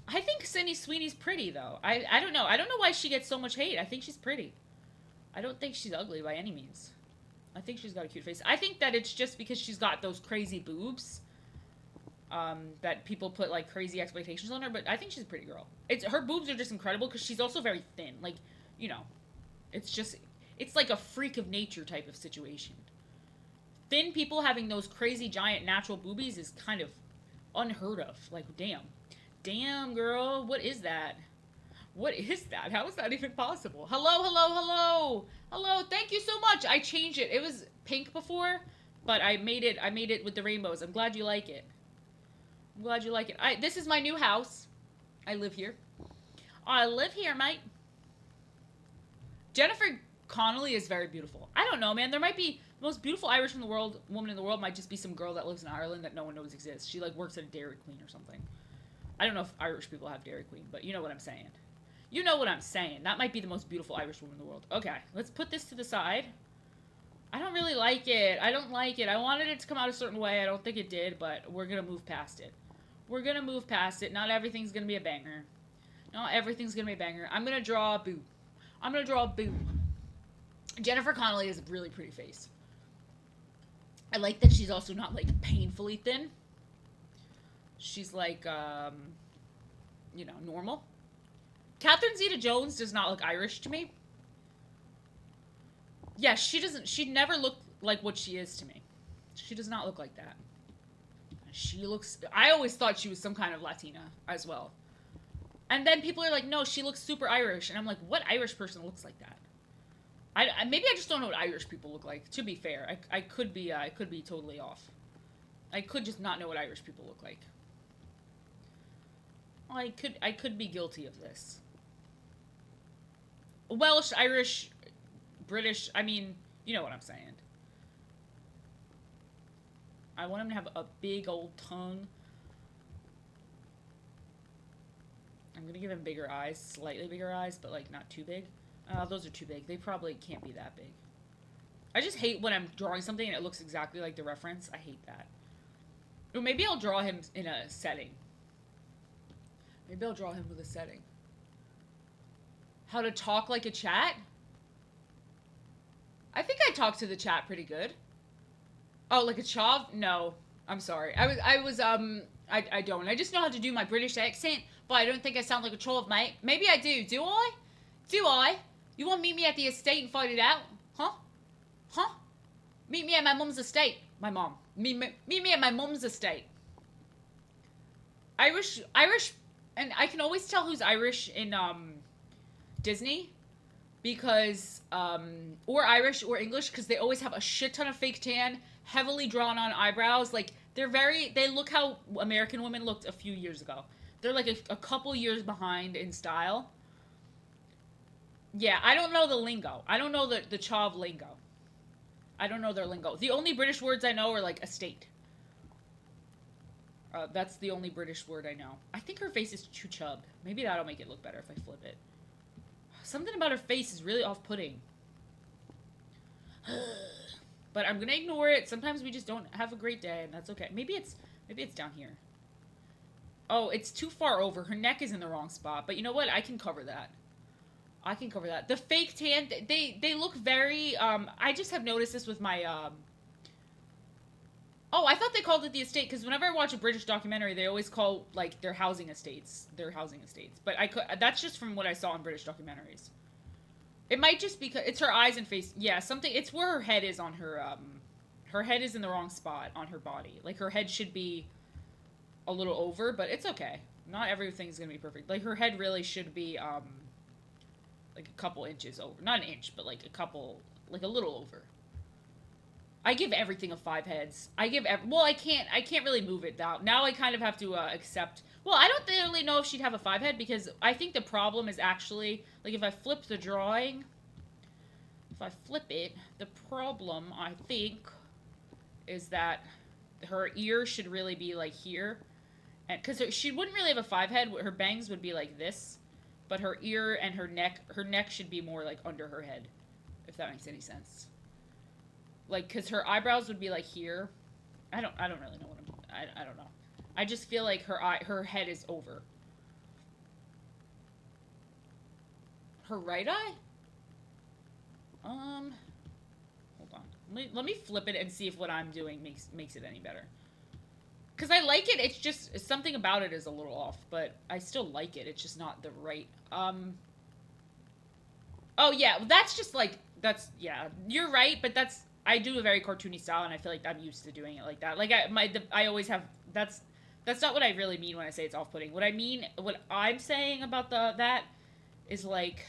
I think Sydney Sweeney's pretty though. I don't know. I don't know why she gets so much hate. I think she's pretty. I don't think she's ugly by any means. I think she's got a cute face. I think that it's just because she's got those crazy boobs. That people put like crazy expectations on her, but I think she's a pretty girl. It's her boobs are just incredible because she's also very thin. Like, you know, it's like a freak of nature type of situation. Thin people having those crazy giant natural boobies is kind of unheard of. Like, damn girl, what is that? What is that? How is that even possible? Hello, hello, hello, hello. Thank you so much. I changed it. It was pink before, but I made it with the rainbows. I'm glad you like it. I'm glad you like it. This is my new house. I live here. I live here, mate. Jennifer Connelly is very beautiful. I don't know, man. There might be the most beautiful Irish woman in the world might just be some girl that lives in Ireland that no one knows exists. She like works at a Dairy Queen or something. I don't know if Irish people have Dairy Queen, but you know what I'm saying. You know what I'm saying. That might be the most beautiful Irish woman in the world. Okay, let's put this to the side. I don't really like it. I don't like it. I wanted it to come out a certain way. I don't think it did, but we're going to move past it. We're going to move past it. Not everything's going to be a banger. Not everything's going to be a banger. I'm going to draw a boo. I'm going to draw a boo. Jennifer Connelly has a really pretty face. I like that she's also not, like, painfully thin. She's, like, you know, normal. Catherine Zeta-Jones does not look Irish to me. Yeah, she'd never look like what she is to me. She does not look like that. I always thought she was some kind of Latina as well. And then people are like, no, she looks super Irish. And I'm like, what Irish person looks like that? Maybe I just don't know what Irish people look like. To be fair, I could be totally off. I could just not know what Irish people look like. I could be guilty of this. Welsh, Irish, British, I mean, you know what I'm saying. I want him to have a big old tongue. I'm going to give him bigger eyes, slightly bigger eyes, but like not too big. Those are too big. They probably can't be that big. I just hate when I'm drawing something and it looks exactly like the reference. I hate that. Or maybe I'll draw him in a setting. Maybe I'll draw him with a setting. How to talk like a chat? I think I talk to the chat pretty good. Oh, like a chav? No. I'm sorry. I don't. I just know how to do my British accent, but I don't think I sound like a chav, mate. Maybe I do. Do I? Do I? You want to meet me at the estate and find it out? Huh? Huh? Meet me at my mum's estate. My mom. Meet me at my mum's estate. Irish, and I can always tell who's Irish in, Disney. Because, or Irish or English, because they always have a shit ton of fake tan, heavily drawn on eyebrows. Like, they look how American women looked a few years ago. They're like a couple years behind in style. Yeah, I don't know the lingo. I don't know the Chav lingo. I don't know their lingo. The only British words I know are like estate. That's the only British word I know. I think her face is too chub. Maybe that'll make it look better if I flip it. Something about her face is really off-putting. But I'm gonna ignore it. Sometimes we just don't have a great day, and that's okay. Maybe it's down here. Oh, it's too far over. Her neck is in the wrong spot. But you know what? I can cover that. I can cover that. The fake tan, they look very, I just have noticed this with my, oh, I thought they called it the estate, because whenever I watch a British documentary, they always call, like, their housing estates. But that's just from what I saw in British documentaries. It might just be, it's her eyes and face. Yeah, it's where her head is on her head is in the wrong spot on her body. Like, her head should be a little over, but it's okay. Not everything's gonna be perfect. Like, her head really should be, like a couple inches over. Not an inch, but like a couple, like a little over. I give everything a 5 heads. Well, I can't really move it now. Now I kind of have to accept. Well, I don't really know if she'd have a 5 head because I think the problem is actually like if I flip the drawing. If I flip it, the problem I think is that her ear should really be like here, and because she wouldn't really have a 5 head. Her bangs would be like this, but her ear and her neck should be more like under her head, if that makes any sense. Like, because her eyebrows would be like here. I don't really know what I don't know. I just feel like her head is over. Her right eye? Hold on. Let me flip it and see if what I'm doing makes it any better. Because I like it, it's just, something about it is a little off, but I still like it, it's just not the right, oh yeah, that's just like, yeah, you're right, but I do a very cartoony style, and I feel like I'm used to doing it like that. Like, I always have, that's not what I really mean when I say it's off-putting. What I'm saying about that is, like,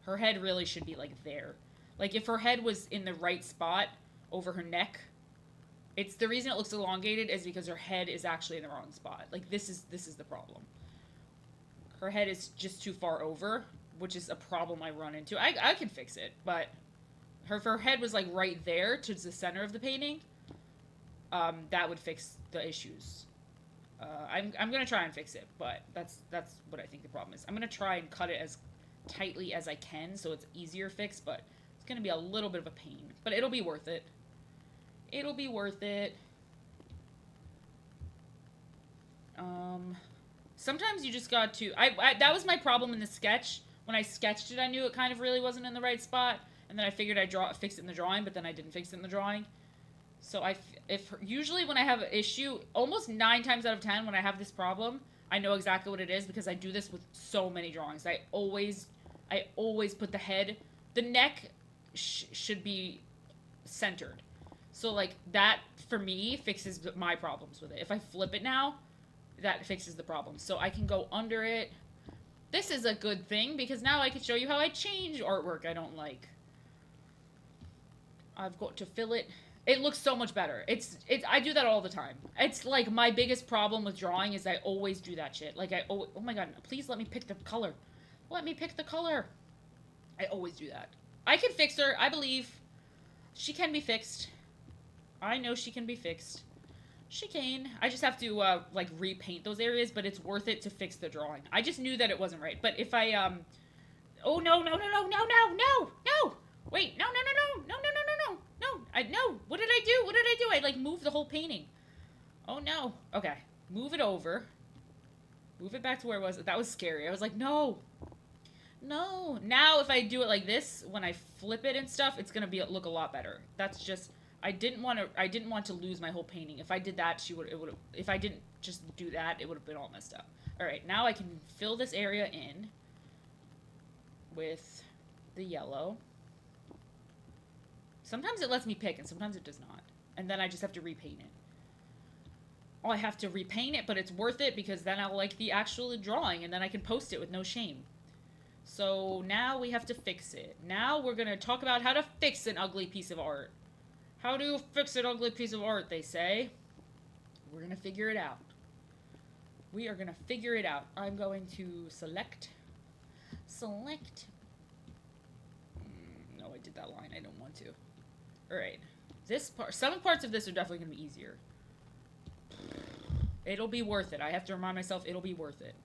her head really should be, like, there. Like, if her head was in the right spot over her neck, it's the reason it looks elongated is because her head is actually in the wrong spot. Like, this is the problem. Her head is just too far over, which is a problem I run into. I can fix it, but if her head was, like, right there to the center of the painting, that would fix the issues. I'm gonna try and fix it, but that's what I think the problem is. I'm gonna try and cut it as tightly as I can so it's easier fix, but it's gonna be a little bit of a pain. But it'll be worth it. It'll be worth it. Sometimes you just got to... that was my problem in the sketch. When I sketched it, I knew it kind of really wasn't in the right spot. And then I figured I'd fix it in the drawing, but then I didn't fix it in the drawing. So usually when I have an issue, almost 9 times out of 10 when I have this problem, I know exactly what it is because I do this with so many drawings. I always put the neck should be centered. So, like, that, for me, fixes my problems with it. If I flip it now, that fixes the problem. So I can go under it. This is a good thing, because now I can show you how I change artwork I don't like. I've got to fill it. It looks so much better. I do that all the time. It's, like, my biggest problem with drawing is I always do that shit. Like, oh my god, please let me pick the color. Let me pick the color. I always do that. I can fix her. I believe she can be fixed. I know she can be fixed. She can. I just have to, like, repaint those areas, but it's worth it to fix the drawing. I just knew that it wasn't right. But if I, oh, no. Wait, no. No. What did I do? I, like, moved the whole painting. Oh, no. Okay. Move it over. Move it back to where it was. That was scary. I was like, no. No. Now, if I do it like this, when I flip it and stuff, it's gonna look a lot better. That's just... I didn't want to lose my whole painting. If I did that, if I didn't just do that, it would have been all messed up. Alright, now I can fill this area in with the yellow. Sometimes it lets me pick, and sometimes it does not. And then I just have to repaint it. Oh, I have to repaint it, but it's worth it, because then I'll like the actual drawing, and then I can post it with no shame. So now we have to fix it. Now we're going to talk about how to fix an ugly piece of art. How do you fix an ugly piece of art, they say. We're going to figure it out. We are going to figure it out. I'm going to select. No, I did that line. I don't want to. Alright. Some parts of this are definitely going to be easier. It'll be worth it. I have to remind myself it'll be worth it.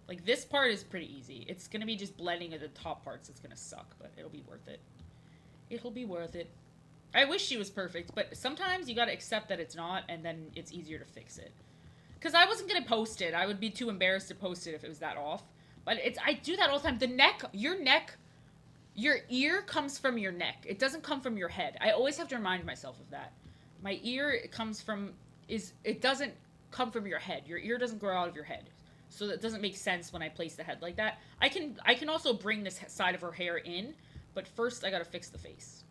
Like, this part is pretty easy. It's going to be just blending of the top parts that's going to suck, but it'll be worth it. It'll be worth it. I wish she was perfect, but sometimes you gotta accept that it's not, and then it's easier to fix it. Because I wasn't gonna post it. I would be too embarrassed to post it if it was that off. But I do that all the time. The neck, your ear comes from your neck. It doesn't come from your head. I always have to remind myself of that. My ear, it doesn't come from your head. Your ear doesn't grow out of your head. So that doesn't make sense when I place the head like that. I can also bring this side of her hair in, but first I gotta fix the face.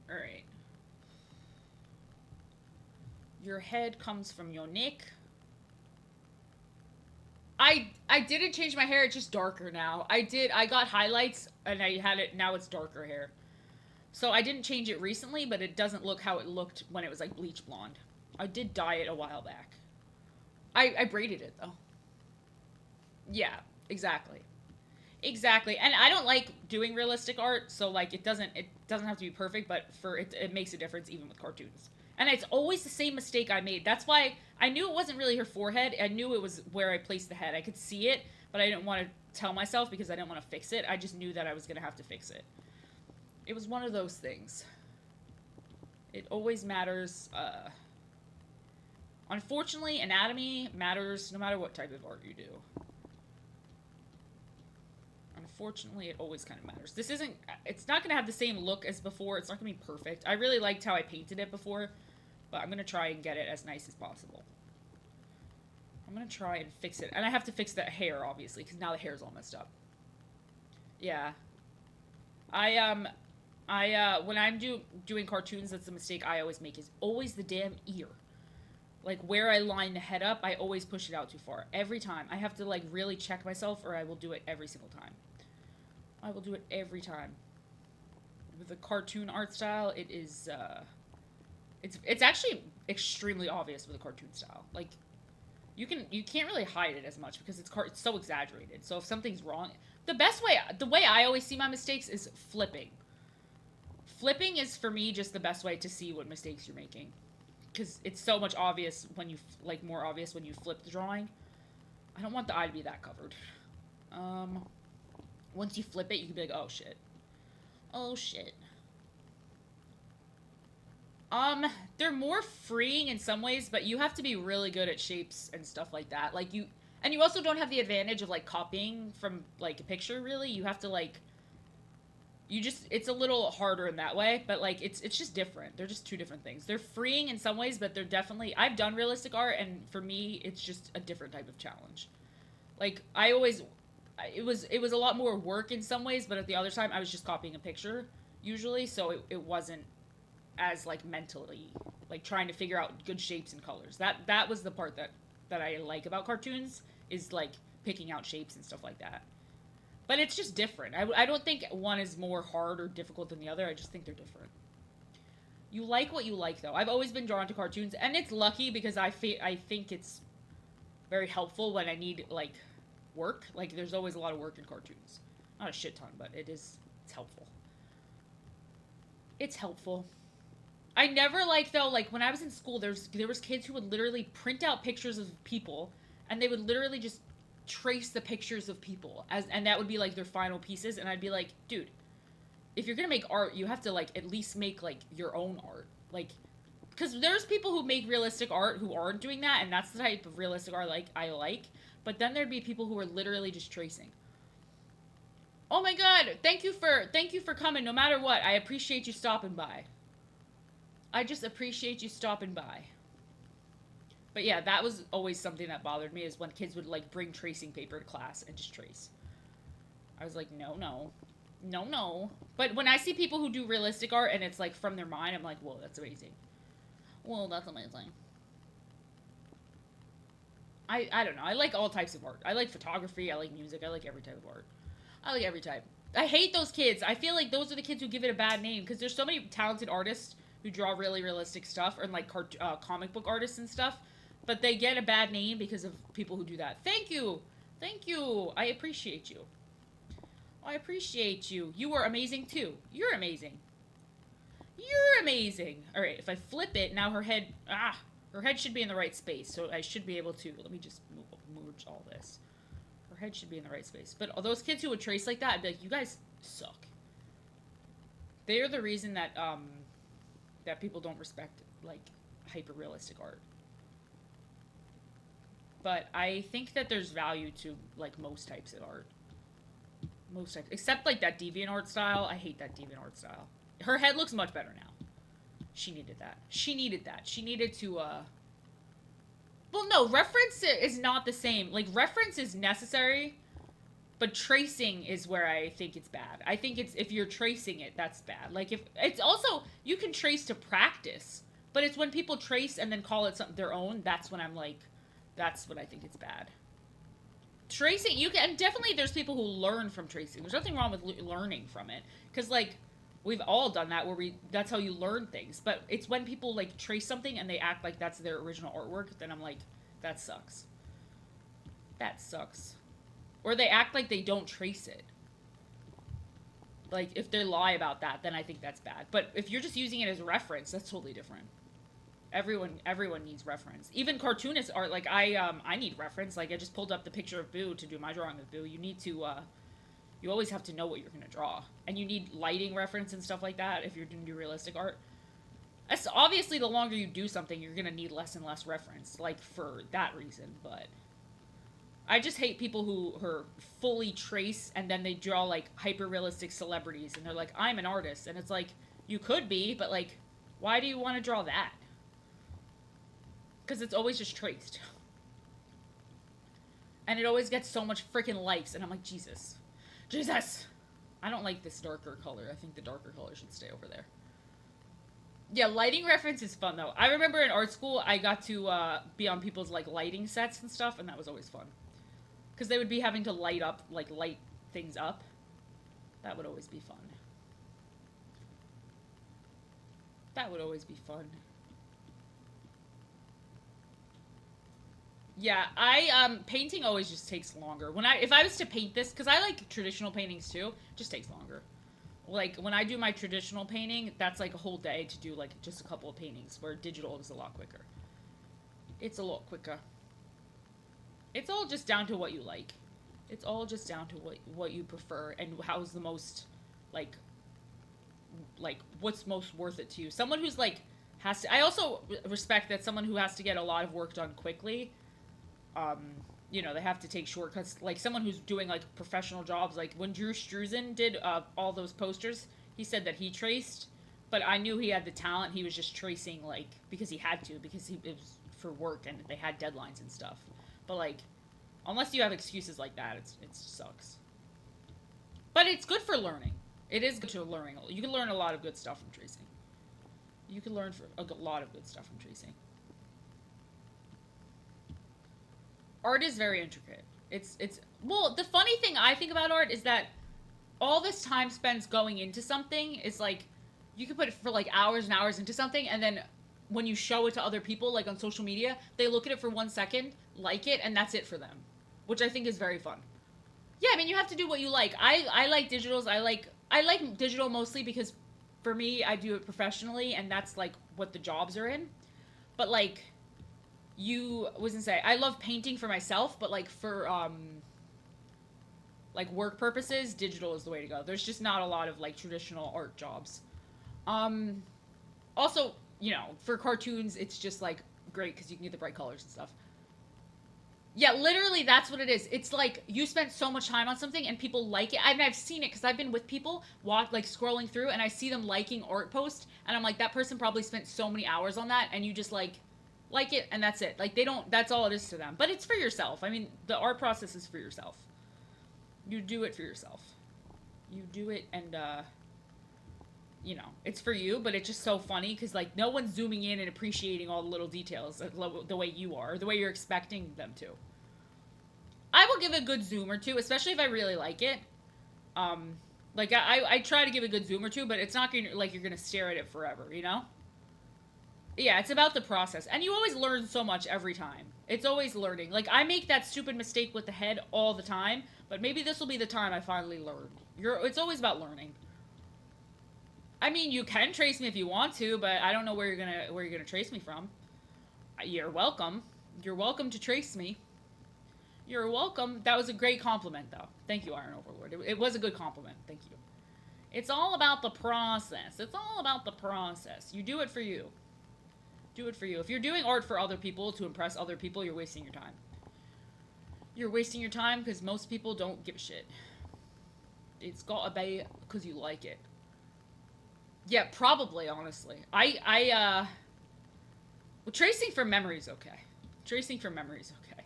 Alright. Your head comes from your neck. I didn't change my hair, it's just darker now. I got highlights and I had it, now it's darker hair. So I didn't change it recently, but it doesn't look how it looked when it was like bleach blonde. I did dye it a while back. I braided it though. Yeah, exactly. Exactly. And I don't like doing realistic art, so like it doesn't have to be perfect, but for it makes a difference even with cartoons. And it's always the same mistake I made. That's why I knew it wasn't really her forehead. I knew it was where I placed the head. I could see it, but I didn't want to tell myself because I didn't want to fix it. I just knew that I was going to have to fix it. It was one of those things. It always matters. Unfortunately, anatomy matters no matter what type of art you do. Unfortunately, it always kind of matters. This isn't, it's not going to have the same look as before. It's not going to be perfect. I really liked how I painted it before, but I'm going to try and get it as nice as possible. I'm going to try and fix it. And I have to fix the hair, obviously, because now the hair's all messed up. Yeah. When I'm doing cartoons, that's the mistake I always make, is always the damn ear. Like, where I line the head up, I always push it out too far. Every time. I have to, like, really check myself, or I will do it every single time. I will do it every time. With the cartoon art style, it is, it's actually extremely obvious with a cartoon style. Like, you can't really hide it as much because it's so exaggerated. So if something's wrong, the way I always see my mistakes is flipping. Flipping is, for me, just the best way to see what mistakes you're making. Because it's so much obvious when you, like, more obvious when you flip the drawing. I don't want the eye to be that covered. Once you flip it, you can be like, oh, shit. Oh, shit. They're more freeing in some ways, but you have to be really good at shapes and stuff like that. Like, and you also don't have the advantage of, like, copying from, like, a picture, really. You have to, like, it's a little harder in that way, but, like, it's just different. They're just two different things. They're freeing in some ways, but they're definitely, I've done realistic art, and for me, it's just a different type of challenge. Like, it was a lot more work in some ways, but at the other time, I was just copying a picture, usually, so it wasn't as, like, mentally, like, trying to figure out good shapes and colors. That was the part that I like about cartoons, is, like, picking out shapes and stuff like that. But it's just different. I don't think one is more hard or difficult than the other. I just think they're different. You like what you like, though. I've always been drawn to cartoons, and it's lucky because I think it's very helpful when I need, like, work. Like, there's always a lot of work in cartoons. Not a shit ton, but it's helpful. It's helpful. I never liked, though, like, when I was in school, there was kids who would literally print out pictures of people, and they would literally just trace the pictures of people, and that would be, like, their final pieces, and I'd be like, dude, if you're gonna make art, you have to, like, at least make, like, your own art. Like, because there's people who make realistic art who aren't doing that, and that's the type of realistic art I like, but then there'd be people who are literally just tracing. Oh my god, thank you for coming, no matter what. I appreciate you stopping by. I just appreciate you stopping by. But yeah, that was always something that bothered me, is when kids would, like, bring tracing paper to class and just trace. I was like, no, no. No, no. But when I see people who do realistic art and it's, like, from their mind, I'm like, whoa, that's amazing. Whoa, that's amazing. I don't know. I like all types of art. I like photography. I like music. I like every type of art. I like every type. I hate those kids. I feel like those are the kids who give it a bad name, because there's so many talented artists who draw really realistic stuff, and, like, comic book artists and stuff, but they get a bad name because of people who do that. Thank you. Thank you. I appreciate you. I appreciate you. You are amazing, too. You're amazing. You're amazing. All right, if I flip it, now her head should be in the right space, so I should be able to, let me just merge all this. Her head should be in the right space. But those kids who would trace like that, I'd be like, you guys suck. They're the reason that, that people don't respect, like, hyper-realistic art. But I think that there's value to, like, most types of art. Most types. Except, like, that deviant art style. I hate that deviant art style. Her head looks much better now. She needed that. She needed that. She needed to, well, no, reference is not the same. Like, reference is necessary, but tracing is where I think it's bad. I think it's, if you're tracing it, that's bad. Like, if, it's also, you can trace to practice, But it's when people trace and then call it something their own. That's when I'm like, that's when I think it's bad. Tracing, you can definitely. There's people who learn from tracing. There's nothing wrong with learning from it, because like we've all done that where we that's how you learn things. But it's when people like trace something and they act like that's their original artwork. Then I'm like, that sucks. That sucks. Or they act like they don't trace it. Like if they lie about that, then I think that's bad. But if you're just using it as a reference, that's totally different. Everyone needs reference. Even cartoonists are like I need reference. Like I just pulled up the picture of Boo to do my drawing of Boo. You need to you always have to know what you're gonna draw, and you need lighting reference and stuff like that if you're gonna do realistic art. That's obviously the longer you do something, you're gonna need less and less reference, like for that reason. But I just hate people who are fully trace and then they draw like hyper realistic celebrities and they're like, I'm an artist, and it's like you could be, but like, why do you want to draw that? Because it's always just traced. And it always gets so much freaking likes, and I'm like, Jesus. Jesus! I don't like this darker color. I think the darker color should stay over there. Yeah, lighting reference is fun, though. I remember in art school, I got to be on people's, like, lighting sets and stuff, and that was always fun. Because they would be having to light things up. That would always be fun. That would always be fun. Yeah, painting always just takes longer. If I was to paint this, because I like traditional paintings too, it just takes longer. Like, when I do my traditional painting, that's like a whole day to do like just a couple of paintings, where digital is a lot quicker. It's a lot quicker. It's all just down to what you like. It's all just down to what you prefer and how's the most, like what's most worth it to you. Someone who's like, I also respect that someone who has to get a lot of work done quickly, you know, they have to take shortcuts. Like someone who's doing like professional jobs, like when Drew Struzan did all those posters, he said that he traced, but I knew he had the talent. He was just tracing like because he had to, because it was for work and they had deadlines and stuff. But like, unless you have excuses like that, it sucks. But it's good for learning. It is good to learning. You can learn a lot of good stuff from tracing. You can learn a lot of good stuff from tracing. Art is very intricate. It's well, the funny thing I think about art is that all this time spent going into something is like, you can put it for like hours and hours into something, and then when you show it to other people, like on social media, they look at it for 1 second, like it, and that's it for them, which I think is very fun. Yeah, I mean, you have to do what you like. I like digitals. I like digital mostly because for me, I do it professionally, and that's like what the jobs are in. But like, I love painting for myself, but like for like work purposes, digital is the way to go. There's just not a lot of like traditional art jobs. Also, you know, for cartoons, it's just like great because you can get the bright colors and stuff. Yeah, literally, that's what it is. It's like you spent so much time on something and people like it. I've seen it because I've been with people, like scrolling through, and I see them liking art posts, and I'm like, that person probably spent so many hours on that, and you just like it, and that's it. Like, they don't, that's all it is to them. But it's for yourself. I mean, the art process is for yourself. You do it for yourself. You do it, and, you know, it's for you, but it's just so funny because, like, no one's zooming in and appreciating all the little details the way you are, or the way you're expecting them to. I will give a good zoom or two, especially if I really like it. Like, I try to give a good zoom or two, but it's not gonna, like, you're gonna stare at it forever, you know? Yeah, it's about the process. And you always learn so much every time. It's always learning. Like, I make that stupid mistake with the head all the time, but maybe this will be the time I finally learn. It's always about learning. I mean, you can trace me if you want to, but I don't know where you're gonna trace me from. You're welcome. You're welcome to trace me. You're welcome. That was a great compliment, though. Thank you, Iron Overlord. It was a good compliment. Thank you. It's all about the process. It's all about the process. You do it for you. Do it for you. If you're doing art for other people to impress other people, you're wasting your time. You're wasting your time because most people don't give a shit. It's gotta be because you like it. Yeah, probably, honestly. Well, tracing from memory is okay. Tracing from memory is okay.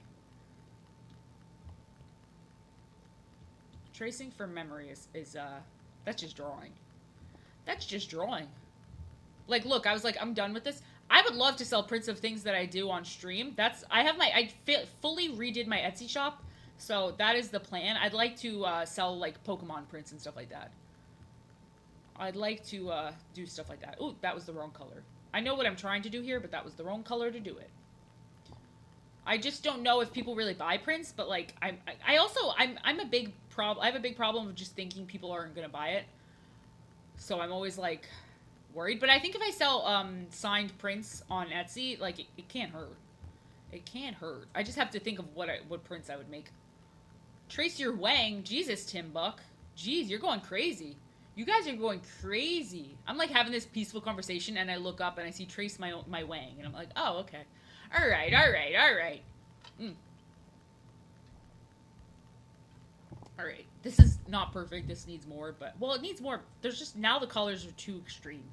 Tracing from memory is that's just drawing. That's just drawing. Like, look, I was like, I'm done with this. I would love to sell prints of things that I do on stream. Fully redid my Etsy shop, so that is the plan. I'd like to sell like Pokemon prints and stuff like that. I'd like to do stuff like that. Ooh, that was the wrong color. I know what I'm trying to do here, but that was the wrong color to do it. I just don't know if people really buy prints, but like I'm a big problem. I have a big problem of just thinking people aren't gonna buy it. So I'm always like worried. But I think if I sell signed prints on Etsy, like it can't hurt. It can't hurt. I just have to think of what prints I would make. Trace your Wang, Jesus, Tim Buck. Jeez, you're going crazy. You guys are going crazy. I'm like having this peaceful conversation, and I look up and I see Trace my Wang, and I'm like, oh, okay. All right, all right, all right. All right. This is not perfect. This needs more, but well, it needs more. There's just now the colors are too extreme.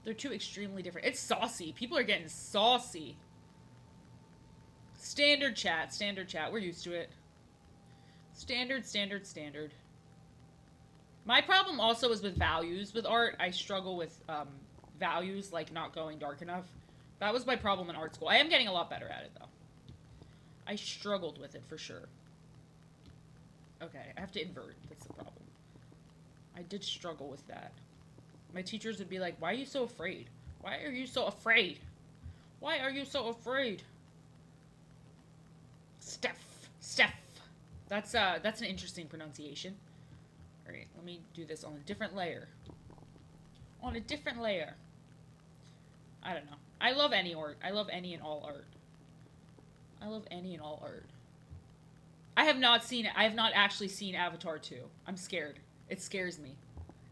They're too extremely different. It's saucy. People are getting saucy. Standard chat, standard chat. We're used to it. Standard, standard, standard. My problem also is with values with art. I struggle with values, like not going dark enough. That was my problem in art school. I am getting a lot better at it, though. I struggled with it, for sure. Okay, I have to invert. That's the problem. I did struggle with that. My teachers would be like, why are you so afraid? Why are you so afraid? Why are you so afraid? Steph. That's an interesting pronunciation. Alright, let me do this on a different layer. On a different layer. I don't know. I love any art. I love any and all art. I love any and all art. I have not actually seen Avatar 2. I'm scared. It scares me.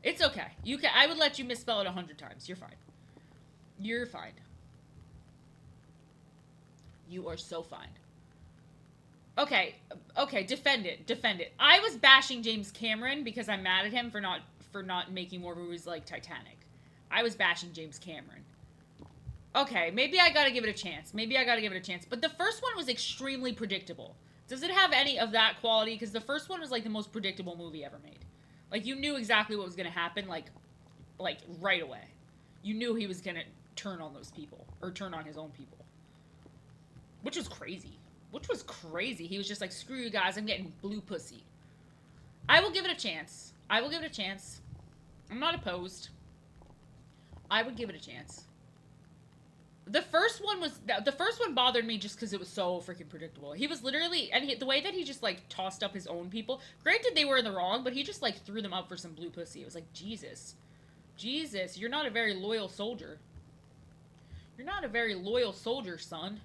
It's okay. I would let you misspell it 100 times. You're fine. You're fine. You are so fine. Okay, defend it. I was bashing James Cameron because I'm mad at him for not making more movies like Titanic. I was bashing James Cameron. Okay, maybe I gotta give it a chance. But the first one was extremely predictable. Does it have any of that quality? Because the first one was like the most predictable movie ever made. Like, you knew exactly what was gonna happen, like right away. You knew he was gonna turn on those people. Or turn on his own people. Which was crazy. He was just like, screw you guys, I'm getting blue pussy. I will give it a chance. I'm not opposed. I would give it a chance. The first one bothered me just because it was so freaking predictable. He was literally, the way that he just like tossed up his own people. Granted, they were in the wrong, but he just like threw them up for some blue pussy. It was like, Jesus, you're not a very loyal soldier. You're not a very loyal soldier, son.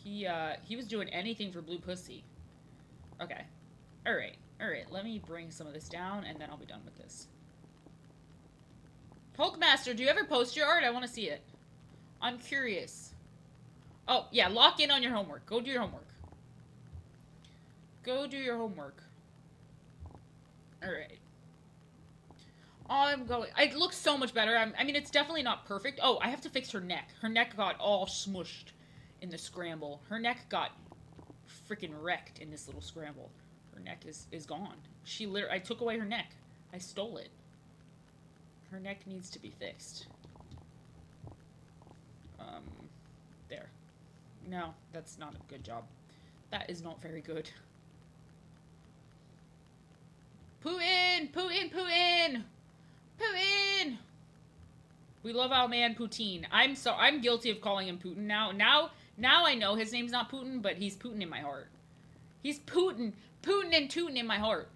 He was doing anything for blue pussy. Okay. Alright. Let me bring some of this down, and then I'll be done with this. Pokemaster, do you ever post your art? I want to see it. I'm curious. Oh, yeah, lock in on your homework. Go do your homework. Alright. It looks so much better. I mean, it's definitely not perfect. Oh, I have to fix her neck. Her neck got all smushed in the scramble. Her neck got freaking wrecked in this little scramble. Her neck is gone. I took away her neck. I stole it. Her neck needs to be fixed. There. No, that's not a good job. That is not very good. Putin! We love our man Poutine. I'm guilty of calling him Putin now. Now I know his name's not Putin, but he's Putin in my heart. He's Putin and Tootin' in my heart.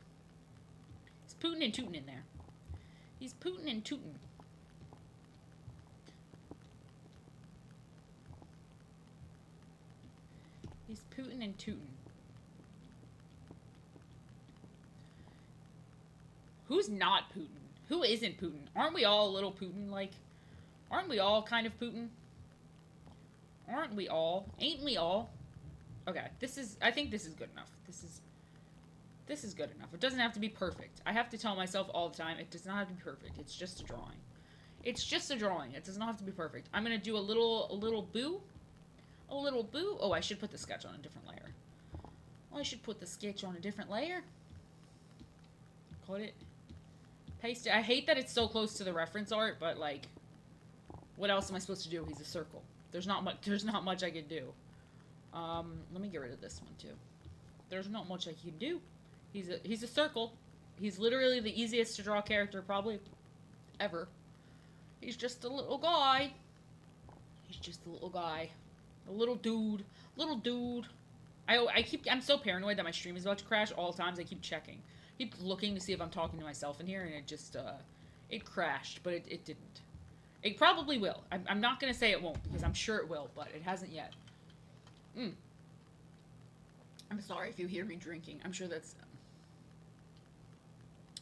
He's Putin and Tootin' in there. He's Putin and Tootin'. He's Putin and Tootin'. Who's not Putin? Who isn't Putin? Aren't we all a little Putin-like? Aren't we all kind of Putin? Aren't we all? Ain't we all? Okay, I think this is good enough. This is good enough. It doesn't have to be perfect. I have to tell myself all the time, it does not have to be perfect. It's just a drawing. It's just a drawing. It does not have to be perfect. I'm gonna do a little boo. A little boo. Oh, I should put the sketch on a different layer. Cut it. Paste it. I hate that it's so close to the reference art, but like, What else am I supposed to do? He's a circle. There's not much. There's not much I can do. Let me get rid of this one too. There's not much I can do. He's a circle. He's literally the easiest to draw character probably ever. He's just a little guy. He's just a little guy. A little dude. Little dude. I'm so paranoid that my stream is about to crash all the times. I keep checking. I keep looking to see if I'm talking to myself in here, and it just, it crashed, but it didn't. It probably will. I'm not gonna say it won't, because I'm sure it will, but it hasn't yet. I'm sorry if you hear me drinking. I'm sure that's...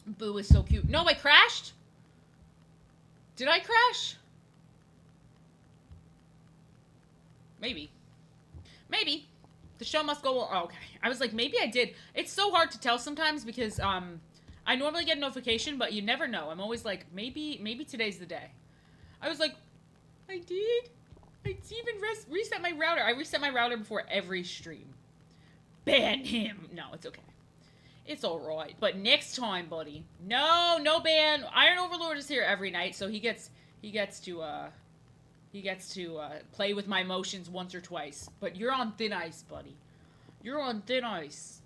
Boo is so cute. No, I crashed? Did I crash? Maybe. Maybe. The show must go... Oh, okay. I was like, maybe I did. It's so hard to tell sometimes because, I normally get a notification, but you never know. I'm always like, maybe today's the day. I was like, I did? I even reset my router. I reset my router before every stream. Ban him. No, it's okay. It's alright. But next time, buddy. No ban. Iron Overlord is here every night, so he gets to play with my emotions once or twice. But you're on thin ice, buddy. You're on thin ice.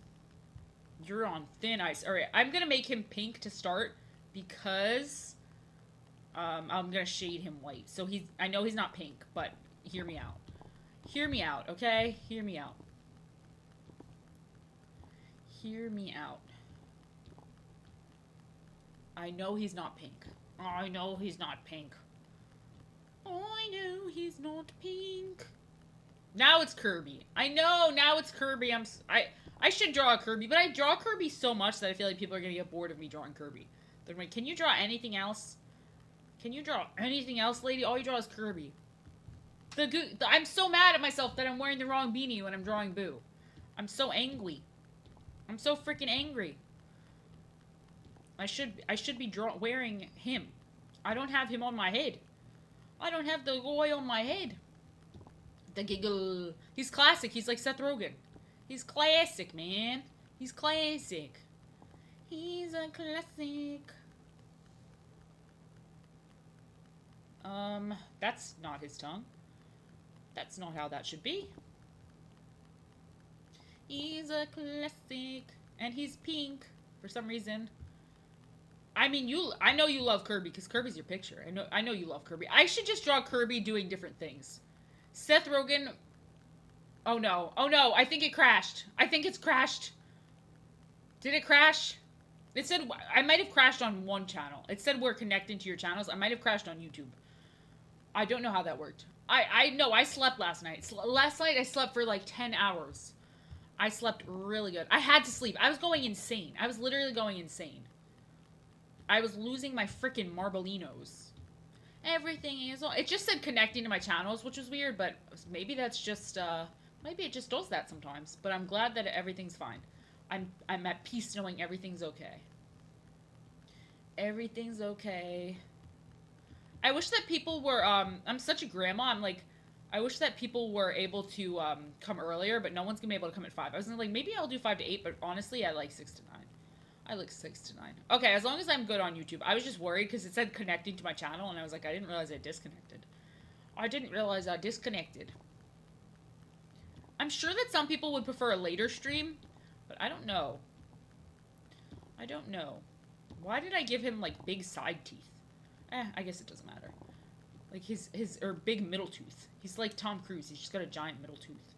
You're on thin ice. Alright, I'm gonna make him pink to start because I'm gonna shade him white. So I know he's not pink, but hear me out. Hear me out, okay? Hear me out. Hear me out. I know he's not pink. I know he's not pink. I know he's not pink. Now it's Kirby. I know, now it's Kirby. I should draw a Kirby, but I draw Kirby so much that I feel like people are gonna get bored of me drawing Kirby. They're like, can you draw anything else? Can you draw anything else, lady? All you draw is Kirby. I'm so mad at myself that I'm wearing the wrong beanie when I'm drawing Boo. I'm so angry. I'm so freaking angry. I should be wearing him. I don't have him on my head. I don't have the boy on my head. The giggle. He's classic. He's like Seth Rogen. He's classic, man. He's classic. He's a classic. That's not his tongue. That's not how that should be. He's a classic. And he's pink for some reason. I mean, I know you love Kirby because Kirby's your picture. I know you love Kirby. I should just draw Kirby doing different things. Seth Rogen. Oh no. Oh no. I think it crashed. I think it's crashed. Did it crash? It said, I might have crashed on one channel. It said we're connecting to your channels. I might have crashed on YouTube. I don't know how that worked. I know, I slept last night. Last night I slept for like 10 hours. I slept really good. I had to sleep. I was going insane. I was literally going insane. I was losing my freaking Marbolinos. Everything is... It just said connecting to my channels, which was weird, but maybe that's just, maybe it just does that sometimes. But I'm glad that everything's fine. I'm at peace knowing everything's okay. Everything's okay. I wish that people were, I'm such a grandma, I'm like, I wish that people were able to, come earlier, but no one's gonna be able to come at 5. I was like, maybe I'll do 5 to 8, but honestly, I like 6 to 9. I like 6 to 9. Okay, as long as I'm good on YouTube. I was just worried because it said connecting to my channel, and I was like, I didn't realize I disconnected. I didn't realize I disconnected. I'm sure that some people would prefer a later stream, but I don't know. I don't know. Why did I give him, like, big side teeth? I guess it doesn't matter. Like, or big middle tooth. He's like Tom Cruise. He's just got a giant middle tooth.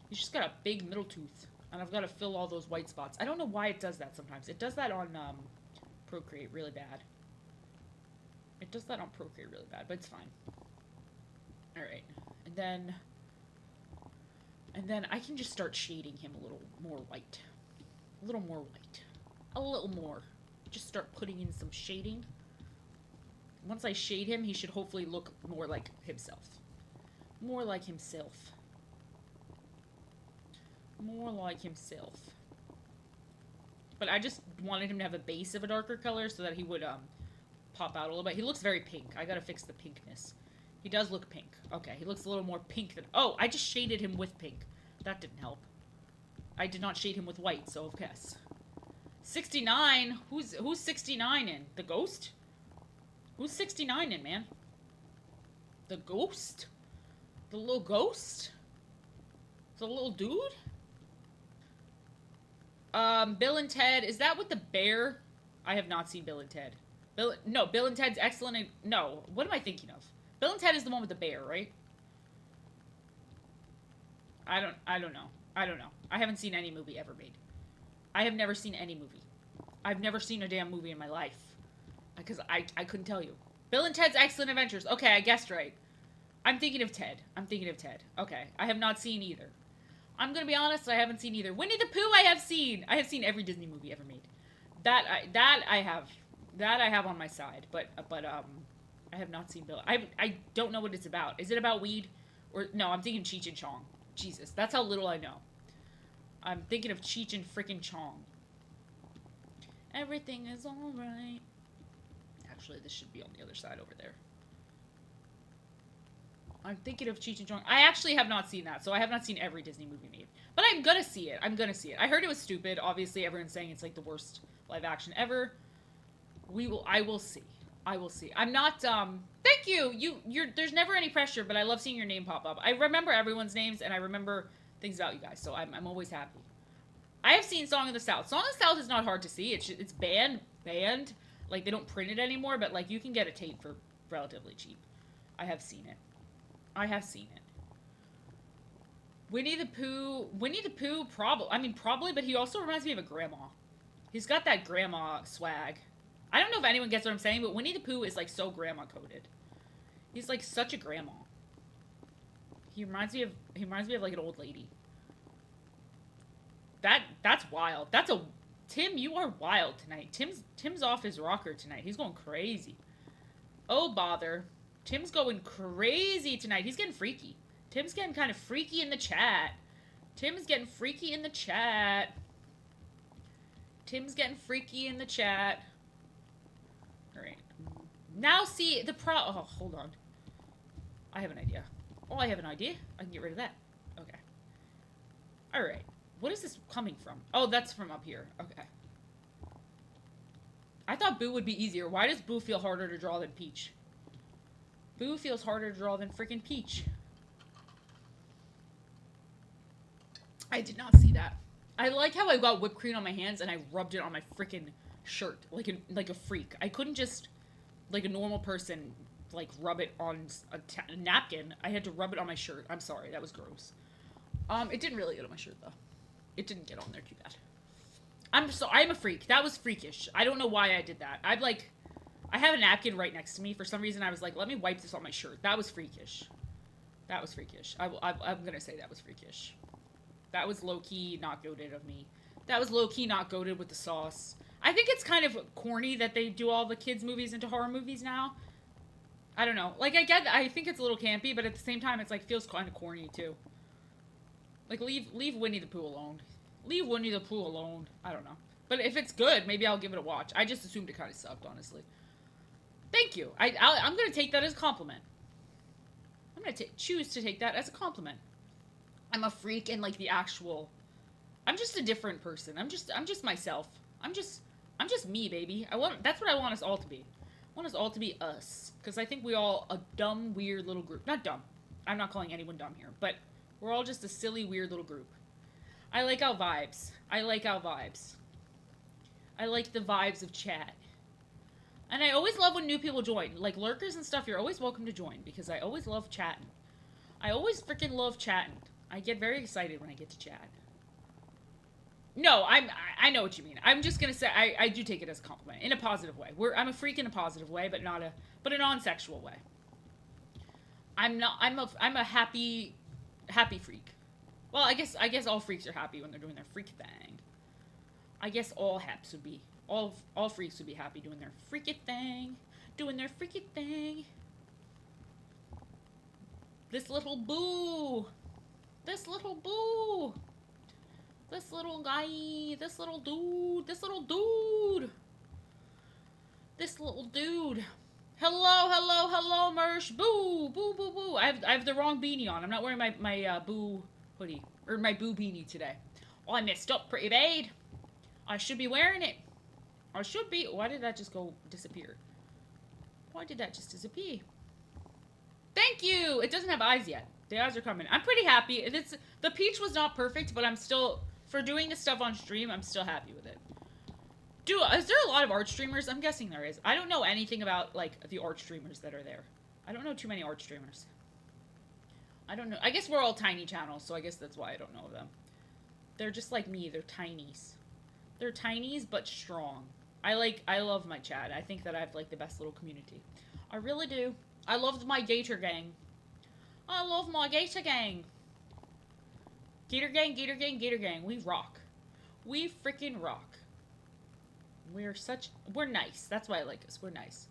He's just got a big middle tooth. And I've got to fill all those white spots. I don't know why it does that sometimes. It does that on, Procreate really bad. It does that on Procreate really bad, but it's fine. Alright. And then I can just start shading him a little more white. A little more white. A little more. Just start putting in some shading. Once I shade him, he should hopefully look more like himself. More like himself. More like himself. But I just wanted him to have a base of a darker color so that he would, pop out a little bit. He looks very pink. I gotta fix the pinkness. He does look pink. Okay, he looks a little more pink than... Oh, I just shaded him with pink. That didn't help. I did not shade him with white, so guess. 69? Who's 69 in? The ghost? Who's 69 in, man? The ghost? The little ghost? The little dude? Bill and Ted, is that with the bear? I have not seen Bill and Ted. Bill and Ted's Excellent. No, what am I thinking of? Bill and Ted is the one with the bear, right? I don't know. I don't know. I haven't seen any movie ever made. I have never seen any movie. I've never seen a damn movie in my life. Because I couldn't tell you. Bill and Ted's Excellent Adventures. Okay, I guessed right. I'm thinking of Ted. Okay, I have not seen either. I'm gonna be honest, I haven't seen either. Winnie the Pooh I have seen. I have seen every Disney movie ever made. That I have on my side. But I have not seen Bill. I don't know what it's about. Is it about weed? Or no, I'm thinking Cheech and Chong. Jesus, that's how little I know. I'm thinking of Cheech and frickin' Chong. Everything is alright. Actually, this should be on the other side over there. I'm thinking of Cheech and Chong. I actually have not seen that, so I have not seen every Disney movie made. But I'm gonna see it. I heard it was stupid. Obviously, everyone's saying it's like the worst live action ever. I will see. I'm not, thank you! There's never any pressure, but I love seeing your name pop up. I remember everyone's names, and I remember things about you guys, so I'm always happy. I have seen Song of the South. Song of the South is not hard to see. It's banned. Like, they don't print it anymore, but, like, you can get a tape for relatively cheap. I have seen it. Winnie the Pooh, probably, but he also reminds me of a grandma. He's got that grandma swag. I don't know if anyone gets what I'm saying, but Winnie the Pooh is, like, so grandma-coded. He's, like, such a grandma. He reminds me of, like, an old lady. That's wild. Tim, you are wild tonight. Tim's off his rocker tonight. He's going crazy. Oh, bother. Tim's going crazy tonight. He's getting freaky. Tim's getting kind of freaky in the chat. Alright. Now see, oh, hold on. I have an idea. I can get rid of that. Okay. Alright. What is this coming from? Oh, that's from up here. Okay. I thought Boo would be easier. Why does Boo feel harder to draw than Peach? Boo feels harder to draw than freaking Peach. I did not see that. I like how I got whipped cream on my hands and I rubbed it on my freaking shirt like a freak. I couldn't just, like a normal person, like rub it on a napkin. I had to rub it on my shirt. I'm sorry, that was gross. It didn't really get on my shirt though. It didn't get on there too bad. I'm a freak. That was freakish. I don't know why I did that. I have a napkin right next to me. For some reason, I was like, let me wipe this on my shirt. That was freakish. I'm gonna say that was freakish. That was low-key not goated of me. That was low-key not goated with the sauce. I think it's kind of corny that they do all the kids' movies into horror movies now. I don't know. Like, I think it's a little campy, but at the same time, it's like, feels kind of corny, too. Like, leave Winnie the Pooh alone. Leave Winnie the Pooh alone. I don't know. But if it's good, maybe I'll give it a watch. I just assumed it kind of sucked, honestly. Thank you. I'm going to take that as a compliment. I'm going to choose to take that as a compliment. I'm a freak in, like, the actual... I'm just a different person. I'm just myself. I'm just me, baby. That's what I want us all to be. I want us all to be us. Because I think we all a dumb, weird little group. Not dumb. I'm not calling anyone dumb here. But we're all just a silly, weird little group. I like our vibes. I like the vibes of chat. And I always love when new people join. Like, lurkers and stuff, you're always welcome to join. Because I always love chatting. I always freaking love chatting. I get very excited when I get to chat. No, I know what you mean. I'm just gonna say, I do take it as a compliment. In a positive way. I'm a freak in a positive way, but a non-sexual way. I'm a happy freak. Well, I guess all freaks are happy when they're doing their freak thing. I guess all freaks would be happy doing their freaky thing. This little boo. This little guy. This little dude. Hello, Mersh. Boo. I have the wrong beanie on. I'm not wearing my boo hoodie. Or my boo beanie today. Oh, I messed up pretty bad. I should be wearing it. Why did that just go disappear? Thank you! It doesn't have eyes yet. The eyes are coming. I'm pretty happy. It's the peach was not perfect, but I'm still for doing this stuff on stream, I'm still happy with it. Dude, is there a lot of art streamers? I'm guessing there is. I don't know anything about like the art streamers that are there. I don't know too many art streamers. I don't know. I guess we're all tiny channels, so I guess that's why I don't know them. They're just like me. They're tinies. They're tinies but strong. I love my chat. I think that I have like the best little community. I really do. I love my gator gang. I love my gator gang. Gator gang, gator gang, gator gang. We rock. We freaking rock. We're nice. That's why I like us. We're nice.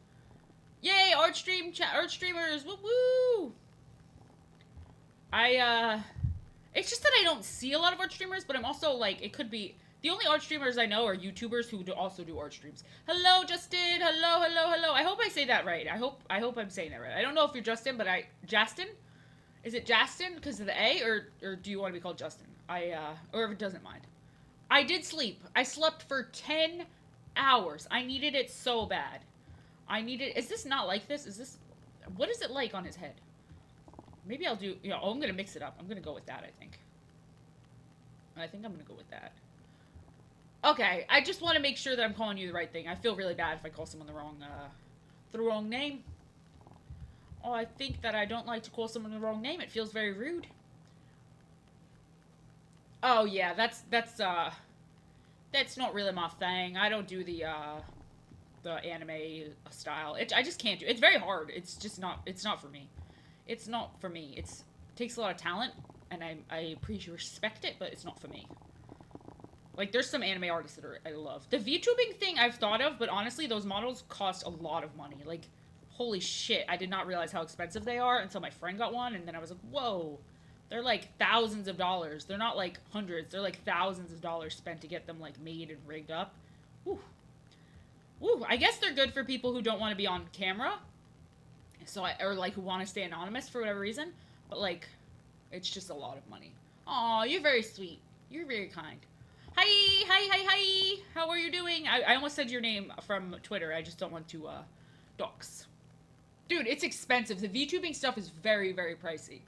Yay, art streamers. Woo woo. It's just that I don't see a lot of art streamers, but I'm also like, it could be, the only art streamers I know are YouTubers who also do art streams. Hello, Justin. Hello, hello, hello. I hope I say that right. I hope I'm saying that right. I don't know if you're Justin, but Justin? Is it Justin because of the A, or do you want to be called Justin? Or if it doesn't mind. I did sleep. I slept for 10 hours. I needed it so bad. Is this not like this? What is it like on his head? Maybe I'll do, I'm going to mix it up. I'm going to go with that, I think. I'm going to go with that. Okay, I just want to make sure that I'm calling you the right thing. I feel really bad if I call someone the wrong name. Oh, I think that I don't like to call someone the wrong name. It feels very rude. Oh, yeah, that's not really my thing. I don't do the anime style. I just can't do it. It's very hard. It's not for me. It's not for me. It takes a lot of talent, and I appreciate respect it, but it's not for me. Like, there's some anime artists that I love. The VTubing thing I've thought of, but honestly, those models cost a lot of money. Like, holy shit, I did not realize how expensive they are until my friend got one, and then I was like, whoa. They're like thousands of dollars. They're not like hundreds. They're like thousands of dollars spent to get them like made and rigged up. Woo. Woo. I guess they're good for people who don't want to be on camera. Or like who want to stay anonymous for whatever reason. But like, it's just a lot of money. Aw, you're very sweet. You're very kind. Hi, hi, hi, hi. How are you doing? I almost said your name from Twitter. I just don't want to dox. Dude, it's expensive. The VTubing stuff is very, very pricey.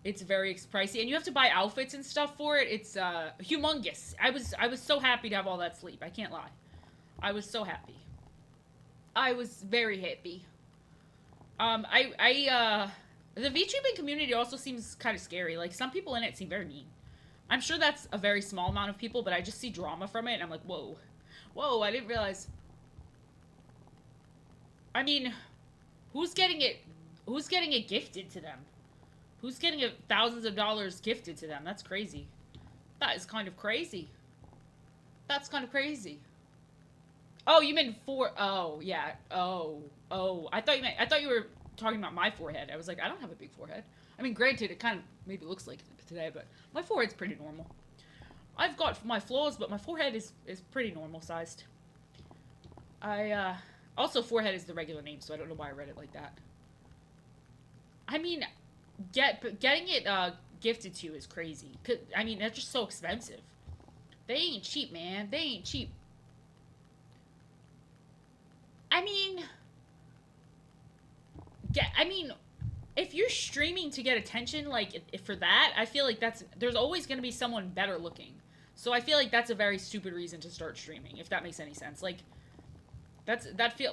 It's very pricey, and you have to buy outfits and stuff for it. It's humongous. I was so happy to have all that sleep. I can't lie. I was so happy. I was very happy. The VTubing community also seems kind of scary. Like, some people in it seem very mean. I'm sure that's a very small amount of people, but I just see drama from it, and I'm like, whoa. Whoa, I didn't realize. I mean, who's getting it gifted to them? Who's getting thousands of dollars gifted to them? That's crazy. That is kind of crazy. That's kind of crazy. Oh, you meant oh, yeah. Oh. I thought you were talking about my forehead. I was like, I don't have a big forehead. I mean, granted, it kind of maybe looks like it today, but my forehead's pretty normal. I've got my flaws, but my forehead is pretty normal sized. Also, forehead is the regular name, so I don't know why I read it like that. I mean, getting it gifted to you is crazy. I mean, that's just so expensive. They ain't cheap, man. They ain't cheap. I mean, if you're streaming to get attention, like, if for that, I feel like there's always going to be someone better looking. So I feel like that's a very stupid reason to start streaming, if that makes any sense. Like,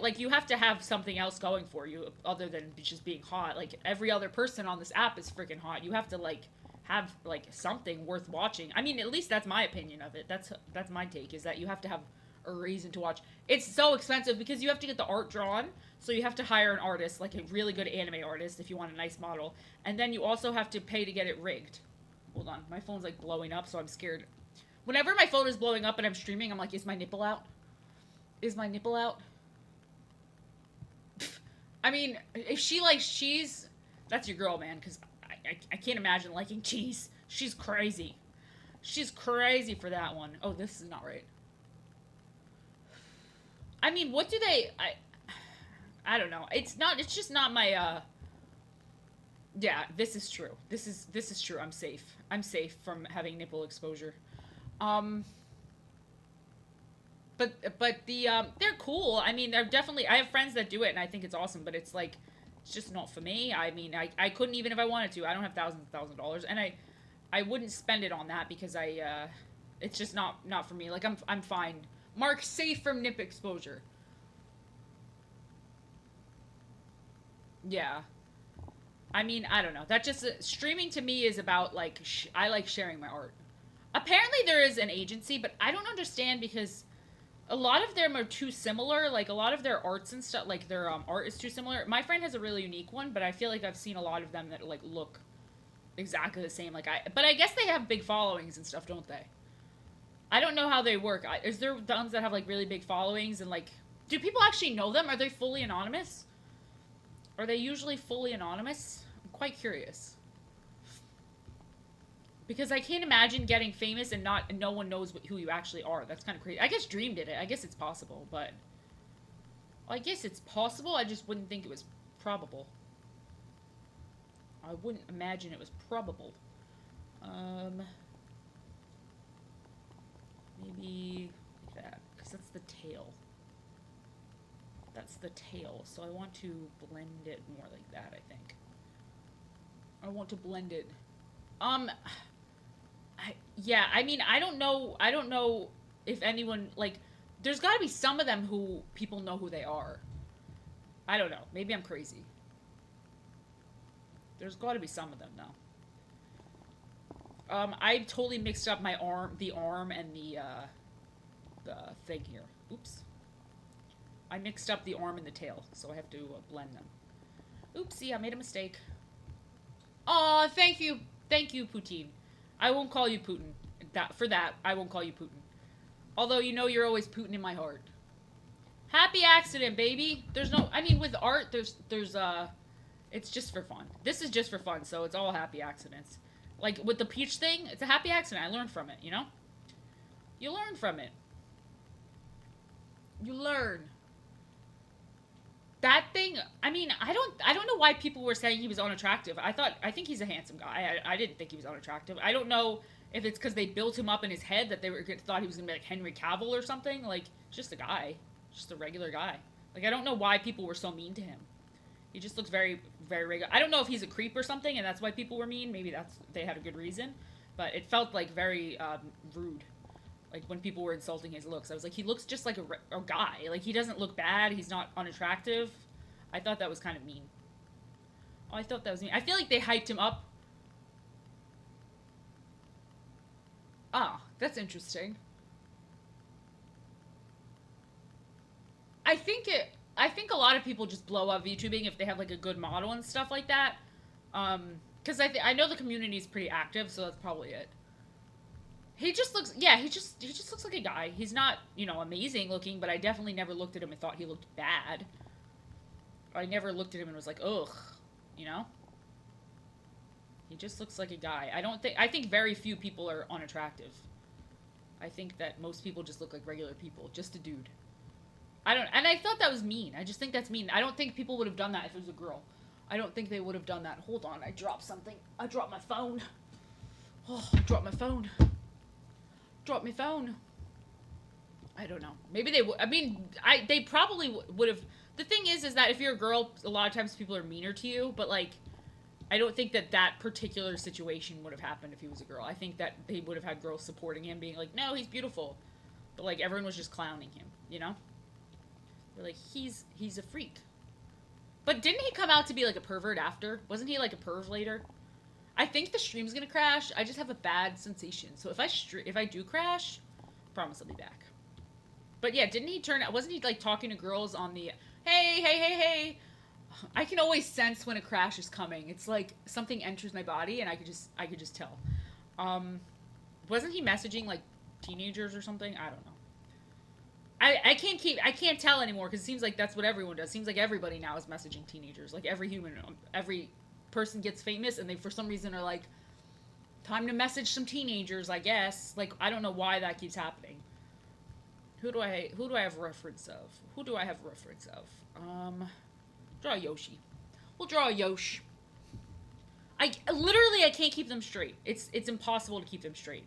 like you have to have something else going for you other than just being hot. Like, every other person on this app is freaking hot. You have to like have like something worth watching. I mean, at least that's my opinion of it. That's my take, is that you have to have a reason to watch. It's so expensive because you have to get the art drawn, so you have to hire an artist, like a really good anime artist if you want a nice model, and then you also have to pay to get it rigged. Hold on, my phone's like blowing up, so I'm scared. Whenever my phone is blowing up and I'm streaming, I'm like, is my nipple out? Is my nipple out? I mean, if she likes cheese, that's your girl, man, because I can't imagine liking cheese. She's crazy. She's crazy for that one. Oh, this is not right. I mean, what do they... I don't know. It's just not my, Yeah, this is true. This is true. I'm safe. I'm safe from having nipple exposure. But they're cool. I mean, they're definitely... I have friends that do it, and I think it's awesome, but it's like... It's just not for me. I mean, I couldn't even if I wanted to. I don't have $1,000, and I wouldn't spend it on that because it's just not for me. Like I'm fine. Mark, safe from nip exposure. Yeah. I mean, I don't know. That just streaming to me is about like I like sharing my art. Apparently there is an agency, but I don't understand because a lot of them are too similar. Like a lot of their arts and stuff, like their art is too similar. My friend has a really unique one, but I feel like I've seen a lot of them that like look exactly the same. But I guess they have big followings and stuff, don't they? I don't know how they work. Is there ones that have like really big followings and like, do people actually know them? Are they fully anonymous? Are they usually fully anonymous? I'm quite curious. Because I can't imagine getting famous and no one knows who you actually are. That's kind of crazy. I guess Dream did it. I guess it's possible, but I guess it's possible. I just wouldn't think it was probable. I wouldn't imagine it was probable. Maybe like that, because that's the tail. That's the tail, so I want to blend it more like that, I think. I want to blend it. Yeah, I mean, I don't know if anyone, like, there's gotta be some of them who people know who they are. I don't know. Maybe I'm crazy. There's gotta be some of them, though. I totally mixed up the arm and the thing here. Oops. I mixed up the arm and the tail, so I have to blend them. Oopsie, I made a mistake. Aw, thank you. Thank you, Poutine. I won't call you Putin. For that, I won't call you Putin. Although, you know you're always Putin in my heart. Happy accident, baby. There's no... I mean, with art, it's just for fun. This is just for fun, so it's all happy accidents. Like, with the peach thing, it's a happy accident. I learned from it, you know? You learn from it. You learn. That thing, I mean, I don't know why people were saying he was unattractive. I think he's a handsome guy. I didn't think he was unattractive. I don't know if it's because they built him up in his head that thought he was gonna be like Henry Cavill or something. Like, just a guy. Just a regular guy. Like, I don't know why people were so mean to him. He just looks very, very regular. I don't know if he's a creep or something, and that's why people were mean. Maybe they had a good reason. But it felt, like, very rude. Like, when people were insulting his looks. I was like, he looks just like a guy. Like, he doesn't look bad. He's not unattractive. I thought that was kind of mean. Oh, I thought that was mean. I feel like they hyped him up. Ah, that's interesting. I think a lot of people just blow up VTubing if they have, like, a good model and stuff like that. Because I know the community is pretty active, so that's probably it. He just looks, yeah, he just looks like a guy. He's not, you know, amazing looking, but I definitely never looked at him and thought he looked bad. I never looked at him and was like, ugh, you know? He just looks like a guy. I think very few people are unattractive. I think that most people just look like regular people, just a dude. And I thought that was mean. I just think that's mean. I don't think people would have done that if it was a girl. I don't think they would have done that. Hold on, I dropped something. I dropped my phone. Oh, I dropped my phone. Dropped my phone. I don't know. Maybe they would. I mean, they probably would have. The thing is that if you're a girl, a lot of times people are meaner to you. But, like, I don't think that particular situation would have happened if he was a girl. I think that they would have had girls supporting him, being like, no, he's beautiful. But, like, everyone was just clowning him, you know? They're like, he's a freak. But didn't he come out to be, like, a pervert after? Wasn't he, like, a perv later? I think the stream's gonna crash. I just have a bad sensation. So if I do crash, I promise I'll be back. But yeah, didn't he wasn't he like talking to girls on the, hey. I can always sense when a crash is coming. It's like something enters my body and I could just tell. Wasn't he messaging like teenagers or something? I don't know. I can't tell anymore because it seems like that's what everyone does. It seems like everybody now is messaging teenagers. Like every person gets famous and they for some reason are like, time to message some teenagers, I guess. Like, I don't know why that keeps happening. Who do I have reference of? Draw a Yoshi. We'll draw a Yoshi. I can't keep them straight. It's impossible to keep them straight.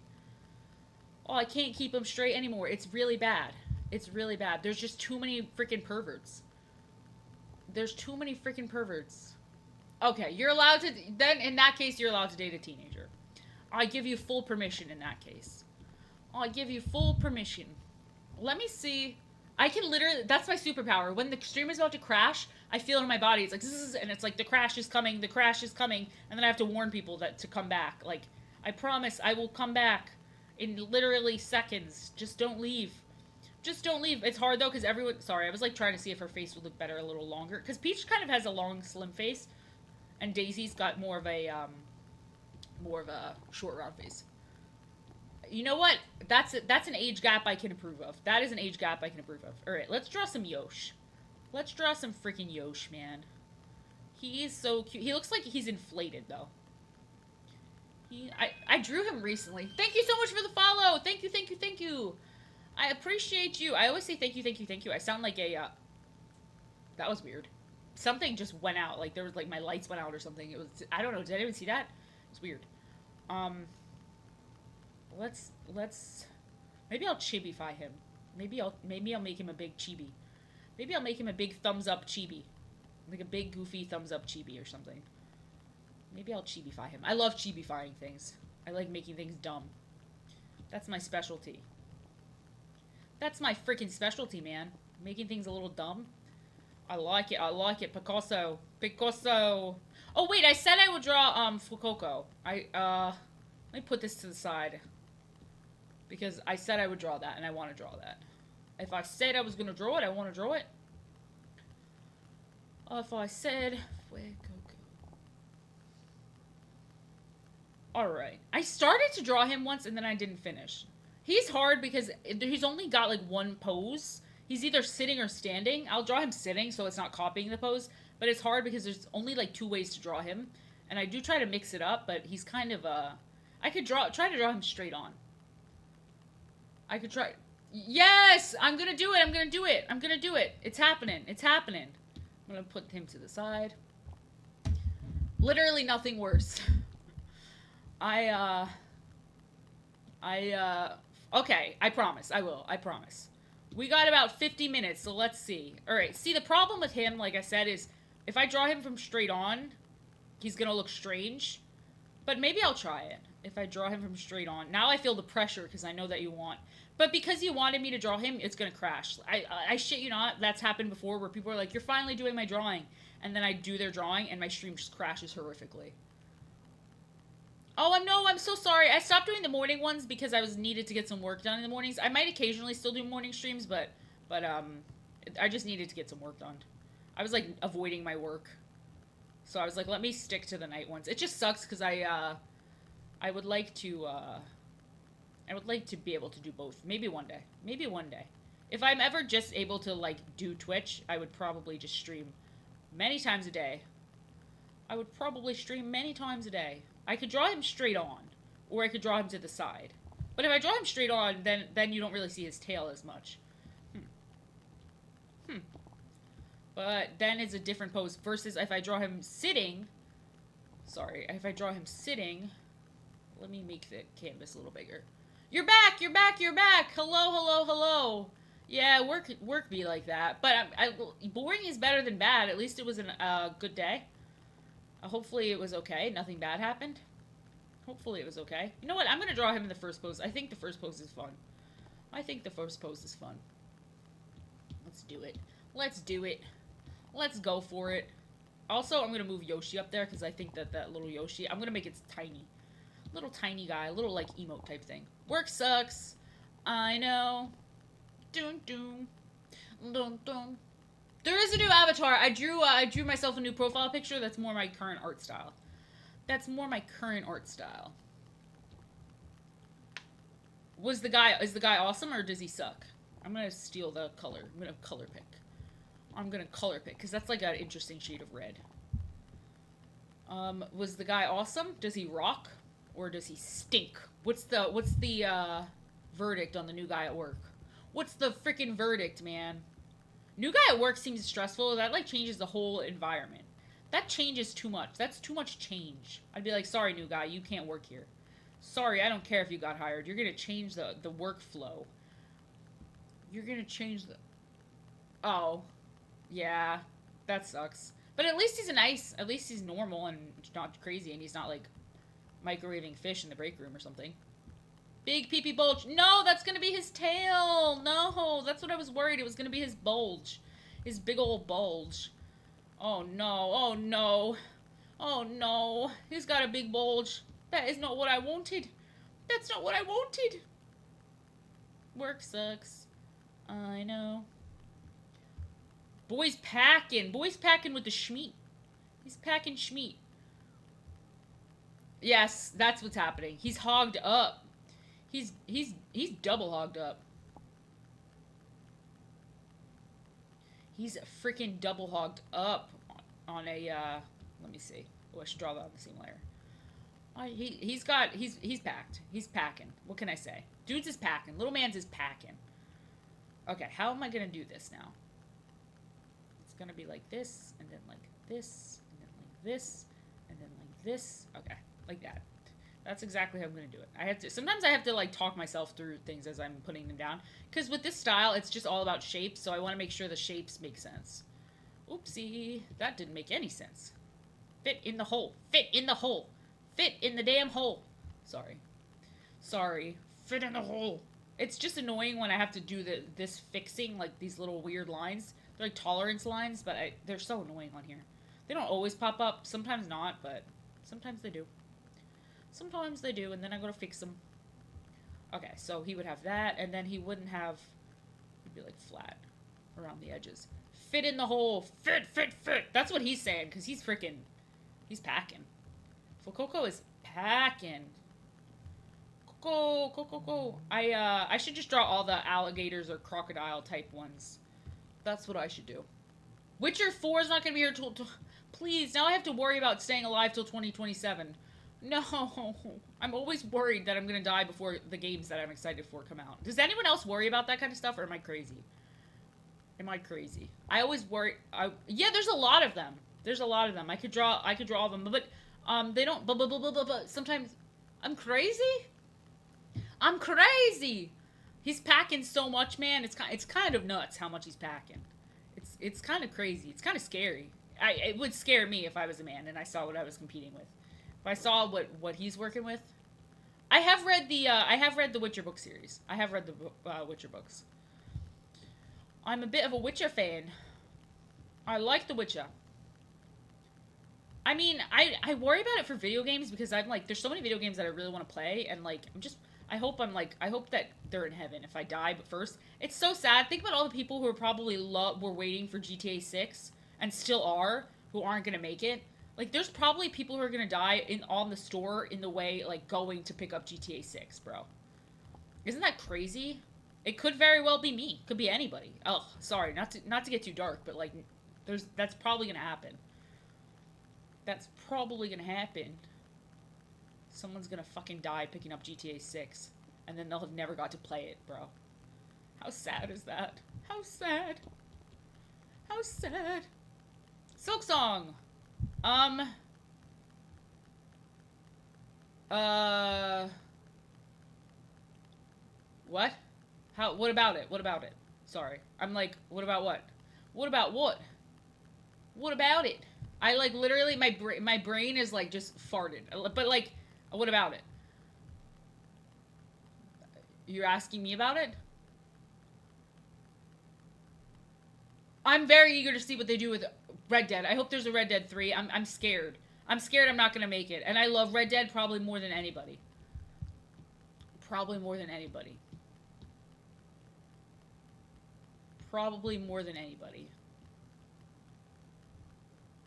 Oh, I can't keep them straight anymore. It's really bad. There's just too many freaking perverts. There's too many freaking perverts. Okay, you're allowed to. Then in that case, you're allowed to date a teenager. I give you full permission in that case. I give you full permission. Let me see. I can literally. That's my superpower. When the stream is about to crash, I feel it in my body. It's like zzz, and it's like the crash is coming. The crash is coming, and then I have to warn people that to come back. Like I promise, I will come back in literally seconds. Just don't leave. Just don't leave. It's hard though because everyone. Sorry, I was like trying to see if her face would look better a little longer. Because Peach kind of has a long, slim face, and Daisy's got more of a short, round face. You know what? That's an age gap I can approve of. That is an age gap I can approve of. All right, let's draw some Yosh. Let's draw some freaking Yosh, man. He is so cute. He looks like he's inflated though. I drew him recently. Thank you so much for the follow. Thank you, thank you, thank you. I appreciate you. I always say thank you, thank you, thank you. I sound like a that was weird. Something just went out. Like there was like my lights went out or something. It was I don't know. Did anyone see that? It's weird. Let's maybe I'll chibify him. Maybe I'll make him a big chibi. Maybe I'll make him a big thumbs up chibi. Like a big goofy thumbs up chibi or something. Maybe I'll chibify him. I love chibifying things. I like making things dumb. That's my specialty. That's my freaking specialty, man. Making things a little dumb. I like it. I like it. Picasso. Picasso. Oh, wait. I said I would draw, Fukuoka. Let me put this to the side. Because I said I would draw that, and I want to draw that. If I said I was going to draw it, I want to draw it. If I said... Alright. I started to draw him once, and then I didn't finish. He's hard because he's only got, like, one pose. He's either sitting or standing. I'll draw him sitting, so it's not copying the pose. But it's hard because there's only, like, 2 ways to draw him. And I do try to mix it up, but he's kind of, I could try to draw him straight on. I could try... Yes! I'm gonna do it! I'm gonna do it! I'm gonna do it! It's happening! It's happening! I'm gonna put him to the side. Literally nothing worse. Okay, I promise. I will. I promise. We got about 50 minutes, so let's see. Alright, see, the problem with him, like I said, is if I draw him from straight on, he's gonna look strange. But maybe I'll try it. If I draw him from straight on. Now I feel the pressure, because I know that you want... But because you wanted me to draw him, it's gonna crash. I shit you not, that's happened before, where people are like, you're finally doing my drawing. And then I do their drawing, and my stream just crashes horrifically. Oh, I'm so sorry. I stopped doing the morning ones because I was needed to get some work done in the mornings. I might occasionally still do morning streams, but I just needed to get some work done. I was, like, avoiding my work. So I was like, let me stick to the night ones. It just sucks because I would like to be able to do both. Maybe one day. Maybe one day. If I'm ever just able to, like, do Twitch, I would probably just stream many times a day. I would probably stream many times a day. I could draw him straight on, or I could draw him to the side. But if I draw him straight on, then you don't really see his tail as much. But then it's a different pose, versus if I draw him sitting... Sorry, if I draw him sitting... Let me make the canvas a little bigger. You're back! You're back! You're back! Hello, hello, hello! Yeah, work be like that. But boring is better than bad. At least it was a good day. Hopefully it was okay. Nothing bad happened. Hopefully it was okay. You know what? I'm going to draw him in the first pose. I think the first pose is fun. I think the first pose is fun. Let's do it. Let's do it. Let's go for it. Also, I'm going to move Yoshi up there because I think that little Yoshi... I'm going to make it tiny. Little tiny guy. A little, like, emote type thing. Work sucks. I know. Doom, doom. Dun, dun. There is a new avatar. I drew myself a new profile picture that's more my current art style. That's more my current art style. Is the guy awesome or does he suck? I'm gonna steal the color. I'm gonna color pick. I'm gonna color pick because that's like an interesting shade of red. Was the guy awesome? Does he rock or does he stink? What's the verdict on the new guy at work? What's the freaking verdict, man? New guy at work seems stressful. That, like, changes the whole environment. That changes too much. That's too much change. I'd be like, sorry, new guy, you can't work here. Sorry, I don't care if you got hired. You're gonna change the workflow. You're gonna change the... Oh. Yeah. That sucks. But at least he's at least he's normal and not crazy, and he's not like microwaving fish in the break room or something. Big pee-pee bulge. No, that's gonna be his tail. No, that's what I was worried. It was gonna be his bulge. His big old bulge. Oh no, oh no. Oh no. He's got a big bulge. That is not what I wanted. That's not what I wanted. Work sucks. I know. Boy's packing. Boy's packing with the schmeat. He's packing schmeat. Yes, that's what's happening. He's hogged up. He's double hogged up. He's freaking double hogged up on a let me see. Oh, I should draw that on the seam layer. He's packed. He's packing. What can I say? Dude's is packing. Little man's is packing. Okay, how am I gonna do this now? It's gonna be like this, and then like this, and then like this, and then like this. Okay, like that. That's exactly how I'm gonna do it. Sometimes I have to like talk myself through things as I'm putting them down. Because with this style, it's just all about shapes, so I want to make sure the shapes make sense. Oopsie, that didn't make any sense. Fit in the hole. Fit in the hole. Fit in the damn hole. Sorry. Sorry. Fit in the hole. It's just annoying when I have to do this fixing, like these little weird lines. They're like tolerance lines, but they're so annoying on here. They don't always pop up. Sometimes not, but sometimes they do. Sometimes they do, and then I go to fix them. Okay, so he would have that, and then he wouldn't have... He'd be, like, flat around the edges. Fit in the hole. Fit, fit, fit. That's what he's saying, because he's freaking... He's packing. Coco is packing. Coco. I should just draw all the alligators or crocodile type ones. That's what I should do. Witcher 4 is not going to be here till... Please, now I have to worry about staying alive till 2027. No, I'm always worried that I'm gonna die before the games that I'm excited for come out. Does anyone else worry about that kind of stuff, or am I crazy? Am I crazy? I always worry. Yeah, there's a lot of them. There's a lot of them. I could draw all of them, but they don't. But sometimes I'm crazy. I'm crazy. He's packing so much, man. It's kind of nuts how much he's packing. It's kind of crazy. It's kind of scary. It would scare me if I was a man and I saw what I was competing with. If I saw what he's working with. I have read the Witcher book series. I have read the Witcher books. I'm a bit of a Witcher fan. I like the Witcher. I mean, I worry about it for video games because I'm like, there's so many video games that I really want to play, and like, I hope that they're in heaven if I die. But first, it's so sad. Think about all the people who are probably were waiting for GTA 6 and still are, who aren't gonna make it. Like, there's probably people who are gonna die on the store in the way, like, going to pick up GTA 6, bro. Isn't that crazy? It could very well be me. Could be anybody. Oh, sorry, not to get too dark, but, like, that's probably gonna happen. That's probably gonna happen. Someone's gonna fucking die picking up GTA 6, and then they'll have never got to play it, bro. How sad is that? How sad. How sad. Silk Song! What? What about it? What about it? Sorry. I'm like, what about what? What about what? What about it? I, like, literally, my brain is, like, just farted. But, like, what about it? You're asking me about it? I'm very eager to see what they do with Red Dead. I hope there's a Red Dead 3. I'm scared. I'm scared I'm not gonna make it. And I love Red Dead probably more than anybody. Probably more than anybody. Probably more than anybody.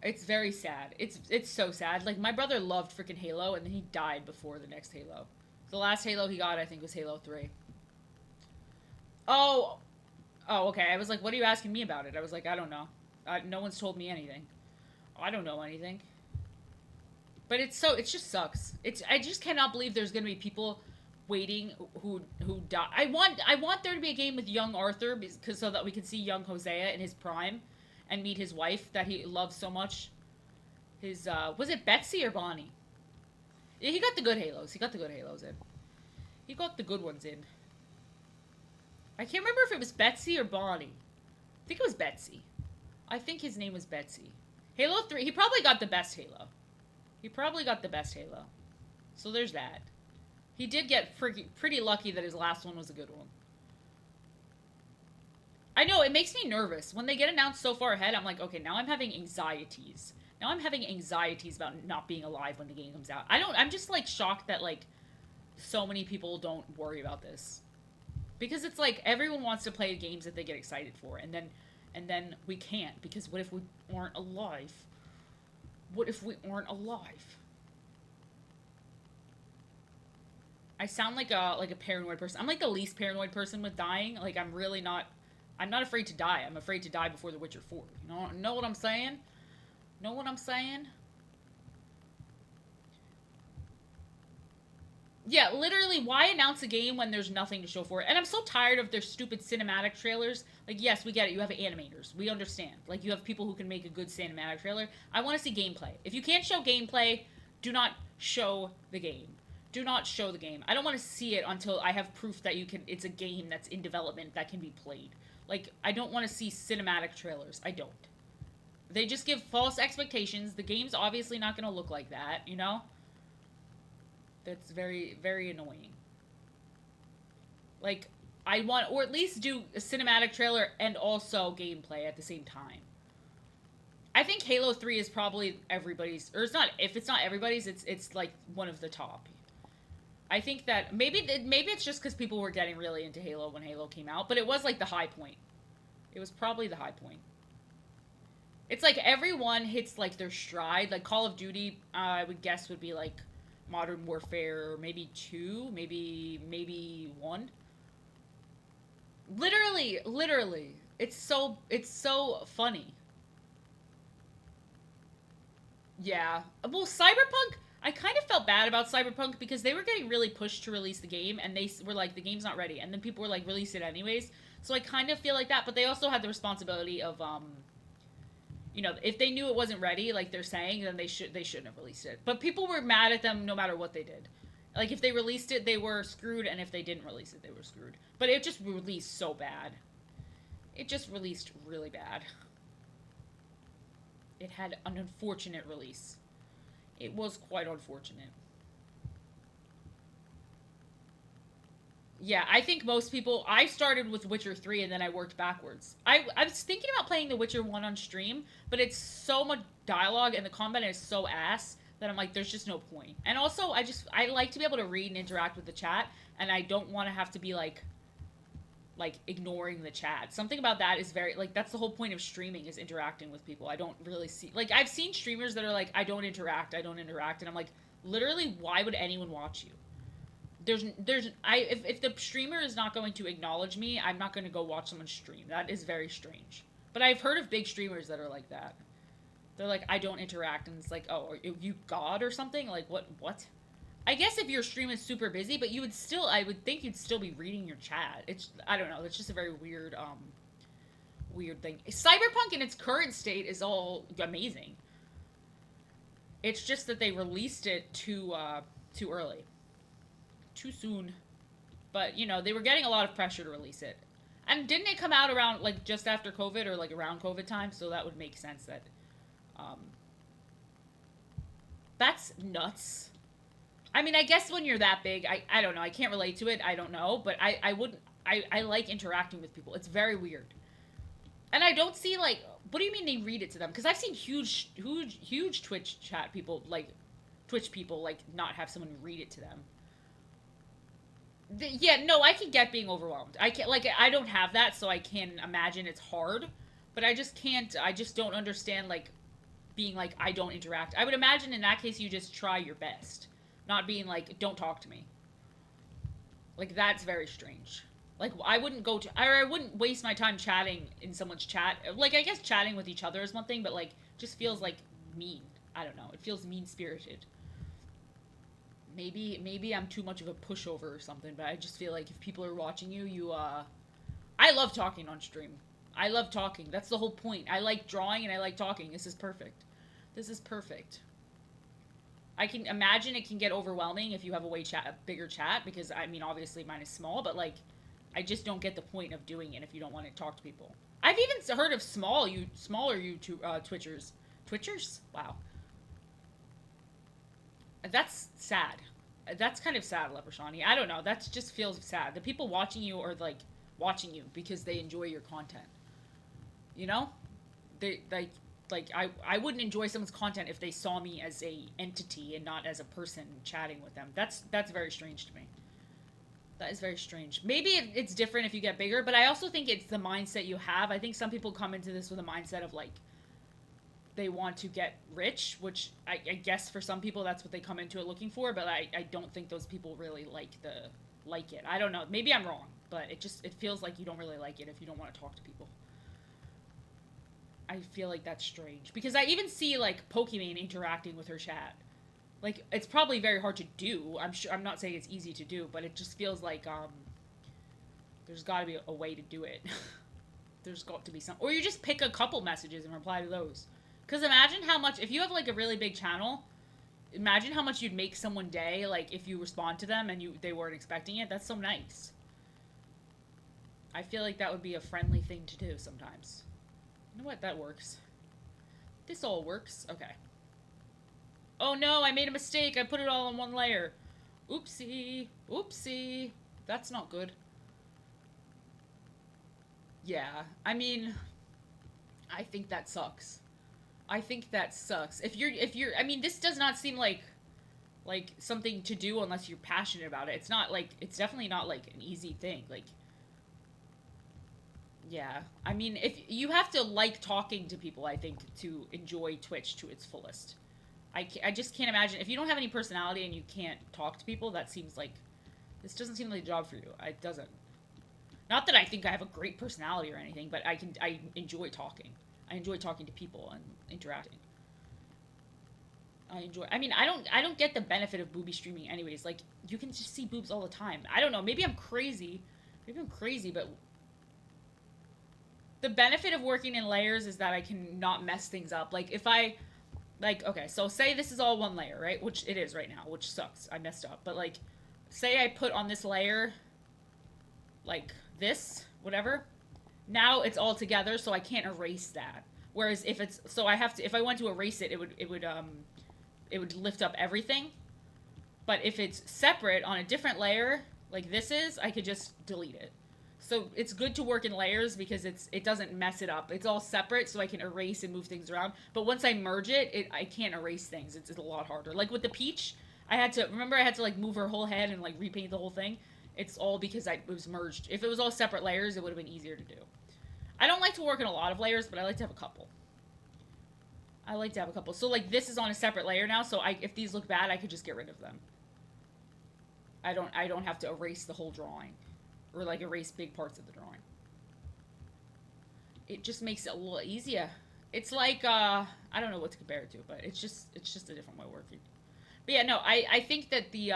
It's very sad. It's so sad. Like, my brother loved freaking Halo, and then he died before the next Halo. The last Halo he got, I think, was Halo 3. Oh, okay. I was like, what are you asking me about it? I was like, I don't know. No one's told me anything. I don't know anything. But it just sucks. I just cannot believe there's gonna be people waiting who die. I want there to be a game with young Arthur because so that we can see young Hosea in his prime and meet his wife that he loves so much. His was it Betsy or Bonnie? Yeah, he got the good Halos. He got the good Halos in. He got the good ones in. I can't remember if it was Betsy or Bonnie. I think it was Betsy. I think his name was Betsy. Halo 3, he probably got the best Halo. He probably got the best Halo. So there's that. He did get pretty lucky that his last one was a good one. I know, it makes me nervous. When they get announced so far ahead, I'm like, okay, now I'm having anxieties. Now I'm having anxieties about not being alive when the game comes out. I'm just, like, shocked that, like, so many people don't worry about this. Because it's like, everyone wants to play games that they get excited for, and then we can't, because what if we aren't alive? What if we aren't alive? I sound like a paranoid person. I'm like the least paranoid person with dying. Like, I'm not afraid to die. I'm afraid to die before The Witcher 4. Know what I'm saying? Know what I'm saying? Yeah, literally, why announce a game when there's nothing to show for it? And I'm so tired of their stupid cinematic trailers. Like, yes, we get it. You have animators. We understand. Like, you have people who can make a good cinematic trailer. I want to see gameplay. If you can't show gameplay, do not show the game. Do not show the game. I don't want to see it until I have proof that it's a game that's in development that can be played. Like, I don't want to see cinematic trailers. I don't. They just give false expectations. The game's obviously not going to look like that, you know? That's very, very annoying. Like, I want, or at least do a cinematic trailer and also gameplay at the same time. I think Halo 3 is probably everybody's, or it's not, if it's not everybody's, it's like one of the top. I think that maybe it's just because people were getting really into Halo when Halo came out, but it was like the high point. It was probably the high point. It's like everyone hits like their stride. Like Call of Duty, I would guess would be like Modern Warfare, maybe 2, maybe 1. Literally, it's so funny. Yeah. Well, Cyberpunk, I kind of felt bad about Cyberpunk because they were getting really pushed to release the game, and they were like, the game's not ready, and then people were like, release it anyways. So I kind of feel like that, but they also had the responsibility of, you know, if they knew it wasn't ready, like they're saying, then they shouldn't have released it. But people were mad at them no matter what they did. Like, if they released it, they were screwed, and if they didn't release it, they were screwed. But it just released so bad. It just released really bad. It had an unfortunate release. It was quite unfortunate. Yeah, I think most people... I started with Witcher 3 and then I worked backwards. I was thinking about playing The Witcher 1 on stream, but it's so much dialogue and the combat is so ass that I'm like, there's just no point. And also, I like to be able to read and interact with the chat, and I don't want to have to be like ignoring the chat. Something about that is very, like, that's the whole point of streaming, is interacting with people. I don't really see... Like, I've seen streamers that are like, I don't interact, and I'm like, literally, why would anyone watch you? If the streamer is not going to acknowledge me, I'm not going to go watch someone stream. That is very strange. But I've heard of big streamers that are like that. They're like, I don't interact, and it's like, oh, are you God or something? Like, what? I guess if your stream is super busy, but I would think you'd still be reading your chat. I don't know, it's just a very weird thing. Cyberpunk in its current state is all amazing. It's just that they released it too early. Too soon. But, you know, they were getting a lot of pressure to release it. And didn't it come out around, like, just after COVID, or, like, around COVID time? So that would make sense that, that's nuts. I mean, I guess when you're that big, I don't know, I can't relate to it, I don't know, but I like interacting with people. It's very weird. And I don't see, like, what do you mean they read it to them? Because I've seen huge Twitch chat people, like, Twitch people, like, not have someone read it to them. Yeah, no, I can get being overwhelmed. I can't, like, I don't have that, so I can imagine it's hard, but I just don't understand, like, being like, I don't interact. I would imagine in that case you just try your best, not being like, don't talk to me. Like, that's very strange. Like, I wouldn't waste my time chatting in someone's chat. Like, I guess chatting with each other is one thing, but, like, just feels, like, mean. I don't know. It feels mean-spirited. Maybe I'm too much of a pushover or something, but I just feel like if people are watching you, I love talking on stream. I love talking. That's the whole point. I like drawing and I like talking. This is perfect. This is perfect. I can imagine it can get overwhelming if you have a bigger chat, because, I mean, obviously mine is small, but, like, I just don't get the point of doing it if you don't want to talk to people. I I've even heard of smaller YouTube Twitchers. Twitchers? Wow, that's sad. That's kind of sad, Leprechauny. I don't know. That just feels sad. The people watching you are like watching you because they enjoy your content. You know, they I wouldn't enjoy someone's content if they saw me as a entity and not as a person chatting with them. That's very strange to me. That is very strange. Maybe it's different if you get bigger, but I also think it's the mindset you have. I think some people come into this with a mindset of like they want to get rich, which I guess for some people that's what they come into it looking for, but I don't think those people really like it. I don't know. Maybe I'm wrong, but it feels like you don't really like it if you don't want to talk to people. I feel like that's strange because I even see like Pokimane interacting with her chat. Like it's probably very hard to do. I'm not saying it's easy to do, but it just feels like there's got to be a way to do it. There's got to be some, or you just pick a couple messages and reply to those. Because imagine how much, if you have like a really big channel, imagine how much you'd make someone day, like if you respond to them and they weren't expecting it. That's so nice. I feel like that would be a friendly thing to do sometimes. You know what? That works. This all works. Okay. Oh no, I made a mistake. I put it all on one layer. Oopsie. Oopsie. That's not good. Yeah. I mean, I think that sucks. I think that sucks. If you're I mean, this does not seem like something to do unless you're passionate about it. It's not like it's definitely not like an easy thing. Like yeah. I mean, if you have to like talking to people, I think to enjoy Twitch to its fullest. I just can't imagine if you don't have any personality and you can't talk to people, that seems like this doesn't seem like a job for you. It doesn't. Not that I think I have a great personality or anything, but I enjoy talking. I enjoy talking to people and interacting. I mean, I don't get the benefit of booby streaming anyways. Like you can just see boobs all the time. I don't know, maybe I'm crazy. Maybe I'm crazy, but the benefit of working in layers is that I can not mess things up. Like if I like okay, so say this is all one layer, right? Which it is right now, which sucks. I messed up. But like say I put on this layer like this, whatever. Now it's all together, so I can't erase that. Whereas if it's so I have to if I went to erase it, it would lift up everything. But if it's separate on a different layer, like this is, I could just delete it. So it's good to work in layers because it doesn't mess it up. It's all separate, so I can erase and move things around. But once I merge I can't erase things. It's a lot harder. Like with the peach, I had to like move her whole head and like repaint the whole thing. It's all because it was merged. If it was all separate layers, it would have been easier to do. I don't like to work in a lot of layers, but I like to have a couple. I like to have a couple. So like this is on a separate layer now, so if these look bad, I could just get rid of them. I don't have to erase the whole drawing. Or like erase big parts of the drawing. It just makes it a little easier. It's like I don't know what to compare it to, but it's just a different way of working. But yeah, no, I think that the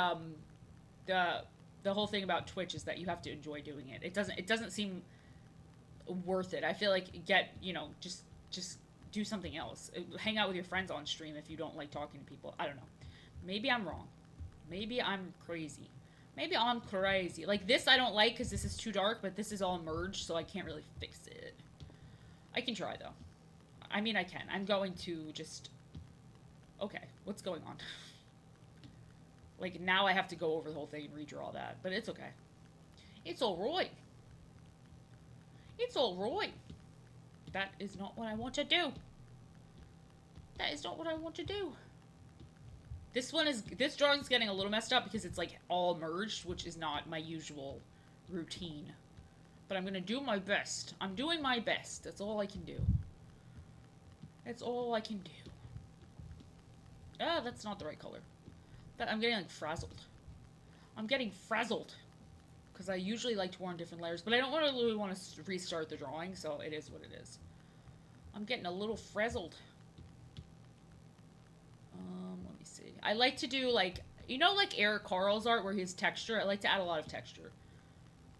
whole thing about Twitch is that you have to enjoy doing it. It doesn't seem worth it. I feel like just do something else. Hang out with your friends on stream if you don't like talking to people. I don't know. Maybe I'm wrong. Maybe I'm crazy. Maybe I'm crazy. Like this I don't like because this is too dark, but this is all merged, so I can't really fix it. I can try though. I mean I can. I'm going to just okay, what's going on? Like now I have to go over the whole thing and redraw that, but it's okay. It's alright. It's alright. That is not what I want to do. That is not what I want to do. This drawing's getting a little messed up because it's like all merged, which is not my usual routine. But I'm gonna do my best. I'm doing my best. That's all I can do. That's all I can do. Ah, that's not the right color. I'm getting like frazzled. I'm getting frazzled. Because I usually like to warn different layers, but I don't really want to restart the drawing, so it is what it is. I'm getting a little frazzled. Let me see. I like to do like, you know like Eric Carl's art where his texture, I like to add a lot of texture.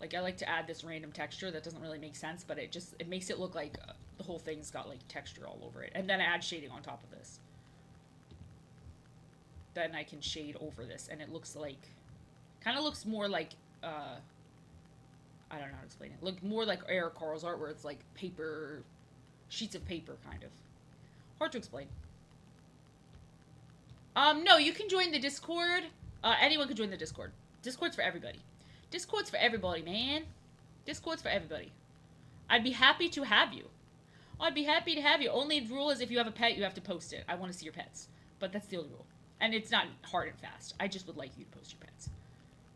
Like I like to add this random texture that doesn't really make sense, but it makes it look like the whole thing's got like texture all over it. And then I add shading on top of this. Then I can shade over this and it looks like, kind of looks more like, I don't know how to explain it. Look more like Eric Carl's art, where it's like paper, sheets of paper, kind of. Hard to explain. No, you can join the Discord. Anyone can join the Discord. Discord's for everybody. Discord's for everybody, man. Discord's for everybody. I'd be happy to have you. I'd be happy to have you. Only rule is if you have a pet, you have to post it. I want to see your pets. But that's the only rule. And it's not hard and fast. I just would like you to post your pets.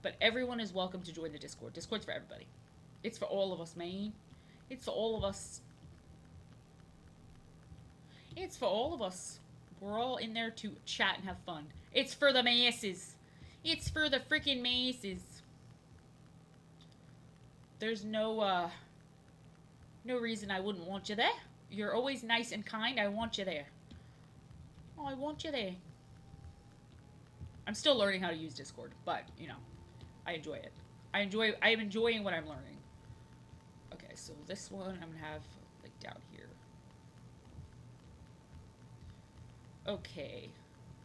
But everyone is welcome to join the Discord. Discord's for everybody. It's for all of us, man. It's for all of us. It's for all of us. We're all in there to chat and have fun. It's for the masses. It's for the freaking masses. There's no reason I wouldn't want you there. You're always nice and kind. I want you there. Oh, I want you there. I'm still learning how to use Discord, but, you know, I enjoy it. I am enjoying what I'm learning. Okay, so this one I'm gonna have, like, down here. Okay.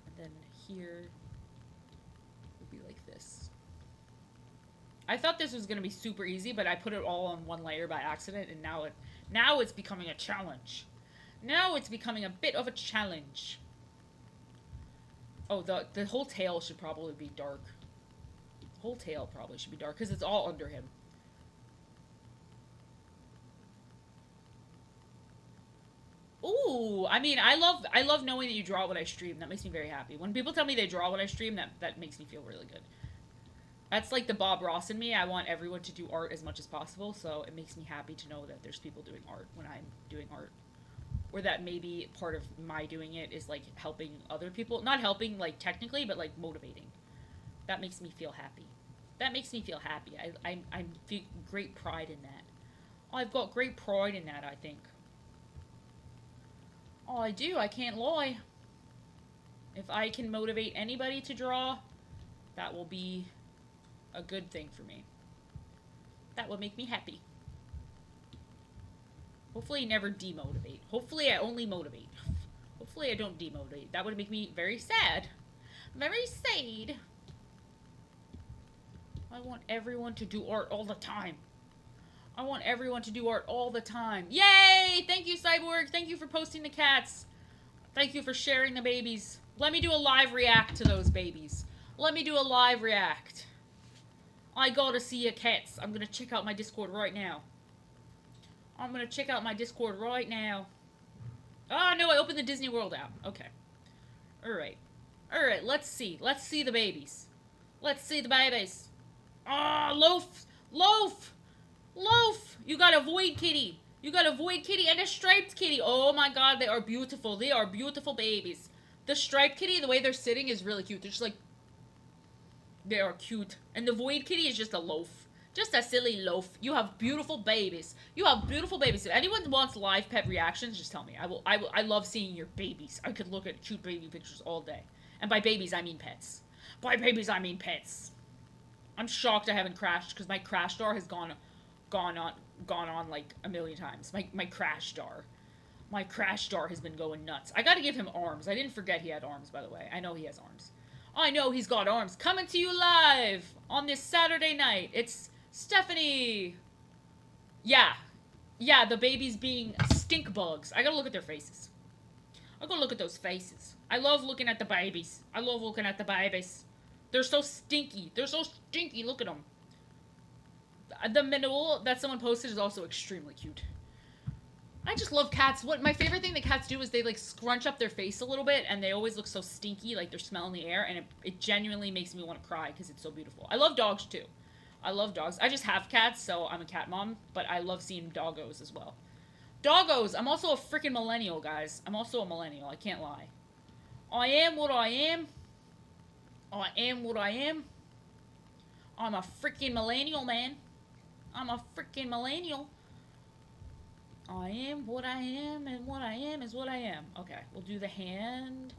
And then here would be like this. I thought this was gonna be super easy, but I put it all on one layer by accident, and now it's becoming a challenge. Now it's becoming a bit of a challenge. Oh, the whole tail should probably be dark. The whole tail probably should be dark, because it's all under him. Ooh, I mean, I love knowing that you draw when I stream. That makes me very happy. When people tell me they draw when I stream, that makes me feel really good. That's like the Bob Ross in me. I want everyone to do art as much as possible, so it makes me happy to know that there's people doing art when I'm doing art. Or that maybe part of my doing it is, like, helping other people. Not helping, like, technically, but, like, motivating. That makes me feel happy. That makes me feel happy. I feel great pride in that. Oh, I've got great pride in that, I think. Oh, I do. I can't lie. If I can motivate anybody to draw, that will be a good thing for me. That will make me happy. Hopefully I never demotivate. Hopefully I only motivate. Hopefully I don't demotivate. That would make me very sad. Very sad. I want everyone to do art all the time. I want everyone to do art all the time. Yay! Thank you, Cyborg. Thank you for posting the cats. Thank you for sharing the babies. Let me do a live react to those babies. Let me do a live react. I gotta see your cats. I'm gonna check out my Discord right now. I'm gonna check out my Discord right now. Oh, no, I opened the Disney World app. Okay. Alright. Alright, let's see. Let's see the babies. Let's see the babies. Ah, oh, Loaf! Loaf! Loaf! You got a void kitty. You got a void kitty and a striped kitty. Oh my god, they are beautiful. They are beautiful babies. The striped kitty, the way they're sitting is really cute. They're just like... They are cute. And the void kitty is just a loaf. Just a silly loaf. You have beautiful babies. You have beautiful babies. If anyone wants live pet reactions, just tell me. I love seeing your babies. I could look at cute baby pictures all day. And by babies, I mean pets. By babies, I mean pets. I'm shocked I haven't crashed, because my crash star has gone on like a million times. My crash star. My crash star has been going nuts. I gotta give him arms. I didn't forget he had arms, by the way. I know he has arms. I know he's got arms. Coming to you live on this Saturday night. It's Stephanie. Yeah. Yeah, the babies being stink bugs. I gotta look at their faces. I gotta look at those faces. I love looking at the babies. I love looking at the babies. They're so stinky. They're so stinky. Look at them. The manual that someone posted is also extremely cute. I just love cats. What my favorite thing that cats do is they, like, scrunch up their face a little bit, and they always look so stinky, like they're smelling the air, and it genuinely makes me want to cry because it's so beautiful. I love dogs, too. I love dogs. I just have cats, so I'm a cat mom, but I love seeing doggos as well. Doggos! I'm also a freaking millennial, guys. I'm also a millennial. I can't lie. I am what I am. I am what I am. I'm a freaking millennial, man. I'm a freaking millennial. I am what I am, and what I am is what I am. Okay, we'll do the hand.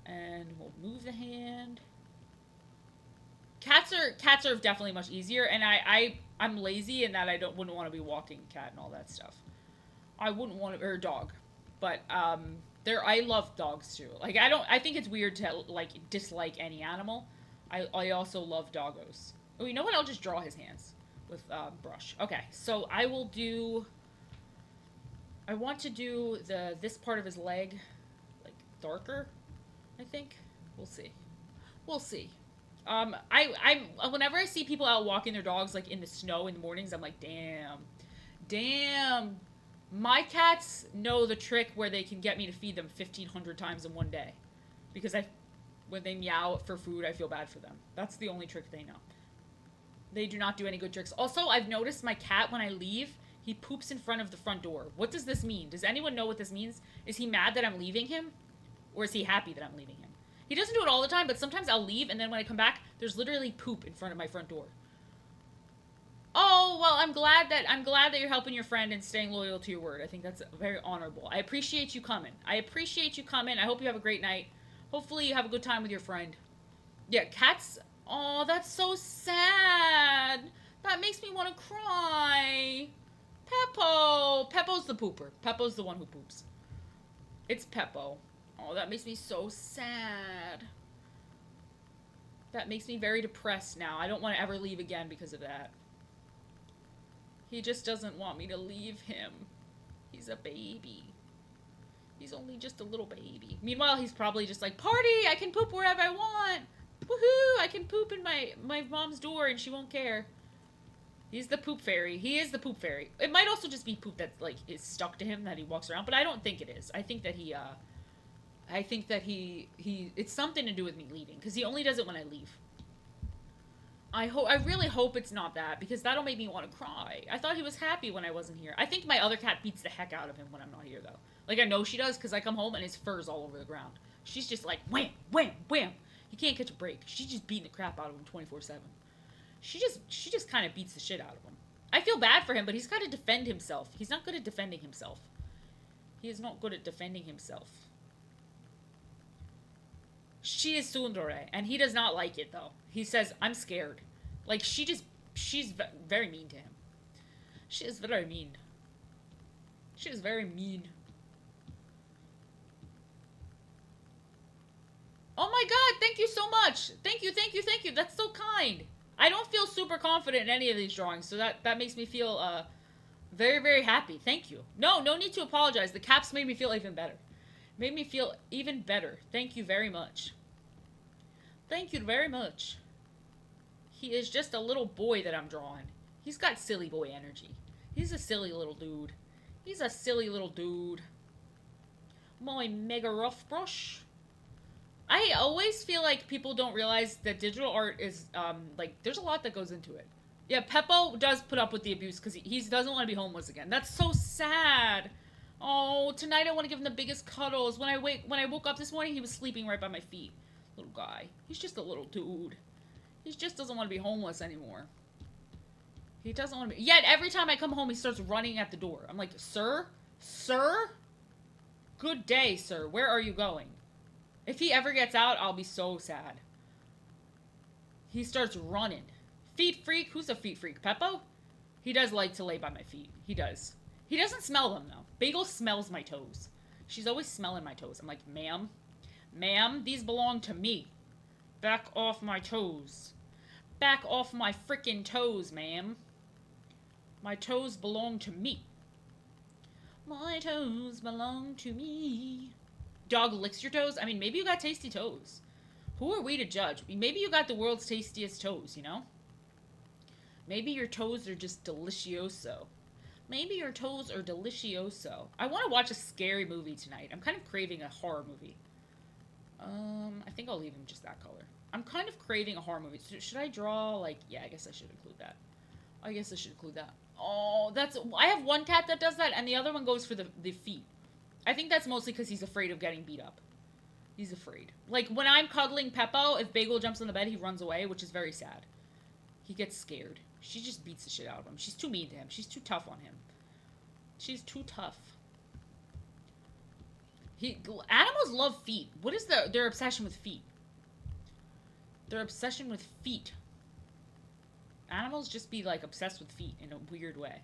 And we'll move the hand. Cats are definitely much easier, and I'm lazy in that I wouldn't want to be walking a cat and all that stuff. I wouldn't want to, or a dog. But I love dogs too. Like I think it's weird to like dislike any animal. I also love doggos. Oh, you know what? I'll just draw his hands. with brush. Okay, so I will do. I want to do this part of his leg, like darker. I think we'll see. We'll see. I'm whenever I see people out walking their dogs like in the snow in the mornings, I'm like, damn. My cats know the trick where they can get me to feed them 1,500 times in one day, because when they meow for food, I feel bad for them. That's the only trick they know. They do not do any good tricks. Also, I've noticed my cat when I leave, he poops in front of the front door. What does this mean? Does anyone know what this means? Is he mad that I'm leaving him, or is he happy that I'm leaving him? He doesn't do it all the time, but sometimes I'll leave, and then when I come back, there's literally poop in front of my front door. Oh, well, I'm glad that you're helping your friend and staying loyal to your word. I think that's very honorable. I appreciate you coming. I hope you have a great night. Hopefully you have a good time with your friend. Yeah, cats. Oh, that's so sad. That makes me want to cry. Peppo. Peppo's the pooper. Peppo's the one who poops. It's Peppo. Oh, that makes me so sad. That makes me very depressed now. I don't want to ever leave again because of that. He just doesn't want me to leave him. He's a baby. He's only just a little baby. Meanwhile, he's probably just like, party! I can poop wherever I want! Woohoo! I can poop in my mom's door and she won't care. He's the poop fairy. He is the poop fairy. It might also just be poop that, like, is stuck to him that he walks around, but I don't think it is. I think that he, it's something to do with me leaving, because he only does it when I leave. I really hope it's not that, because that'll make me want to cry. I thought he was happy when I wasn't here. I think my other cat beats the heck out of him when I'm not here, though. Like, I know she does, because I come home and his fur's all over the ground. She's just like, wham, wham, wham. He can't catch a break. She's just beating the crap out of him 24/7. She just kind of beats the shit out of him. I feel bad for him, but he's got to defend himself. He's not good at defending himself. He is not good at defending himself. She is tsundere, and he does not like it, though. He says, I'm scared. Like, she's very mean to him. She is very mean. She is very mean. Oh my god, thank you so much. Thank you. That's so kind. I don't feel super confident in any of these drawings, so that makes me feel, very, very happy. Thank you. No need to apologize. The caps made me feel even better. Made me feel even better. Thank you very much. Thank you very much. He is just a little boy that I'm drawing. He's got silly boy energy. He's a silly little dude. He's a silly little dude. My mega rough brush. I always feel like people don't realize that digital art is, like, there's a lot that goes into it. Yeah, Peppo does put up with the abuse because he doesn't want to be homeless again. That's so sad. Oh, tonight I want to give him the biggest cuddles. When I woke up this morning, he was sleeping right by my feet. Little guy. He's just a little dude. He just doesn't want to be homeless anymore. He doesn't want to be... Yet, every time I come home, he starts running at the door. I'm like, sir? Sir? Good day, sir. Where are you going? If he ever gets out, I'll be so sad. He starts running. Feet freak? Who's a feet freak? Peppo? He does like to lay by my feet. He does. He doesn't smell them, though. Bagel smells my toes. She's always smelling my toes. I'm like, ma'am? Ma'am, these belong to me. Back off my toes. Back off my frickin' toes, ma'am. My toes belong to me. My toes belong to me. Dog licks your toes? I mean, maybe you got tasty toes. Who are we to judge? Maybe you got the world's tastiest toes, you know? Maybe your toes are just delicioso. Maybe your toes are delicioso. I want to watch a scary movie tonight. I'm kind of craving a horror movie. I think I'll leave him just that color. I'm kind of craving a horror movie. Should I draw, like... Yeah, I guess I should include that. Oh, I have one cat that does that, and the other one goes for the feet. I think that's mostly because he's afraid of getting beat up. He's afraid. Like, when I'm cuddling Peppo, if Bagel jumps on the bed, he runs away, which is very sad. He gets scared. She just beats the shit out of him. She's too mean to him. She's too tough on him. She's too tough. Animals love feet. What is their obsession with feet? Their obsession with feet. Animals just be, like, obsessed with feet in a weird way.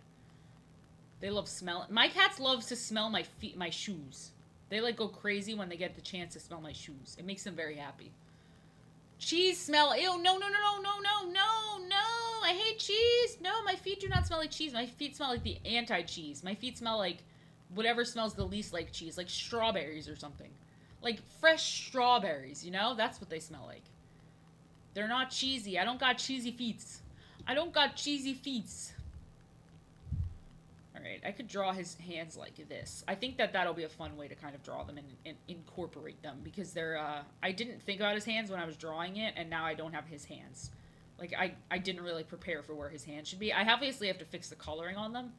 They love smell. My cats love to smell my feet, my shoes. They, like, go crazy when they get the chance to smell my shoes. It makes them very happy. Cheese smell. Ew, no. I hate cheese. cheese? No, my feet do not smell like cheese. My feet smell like the anti-cheese. My feet smell like whatever smells the least like cheese, like strawberries or something. Like fresh strawberries, you know? That's what they smell like. They're not cheesy. I don't got cheesy feet. I don't got cheesy feet. Alright, I could draw his hands like this. I think that that'll be a fun way to kind of draw them and incorporate them. Because they're, I didn't think about his hands when I was drawing it, and now I don't have his hands. Like, I didn't really prepare for where his hands should be. I obviously have to fix the coloring on them.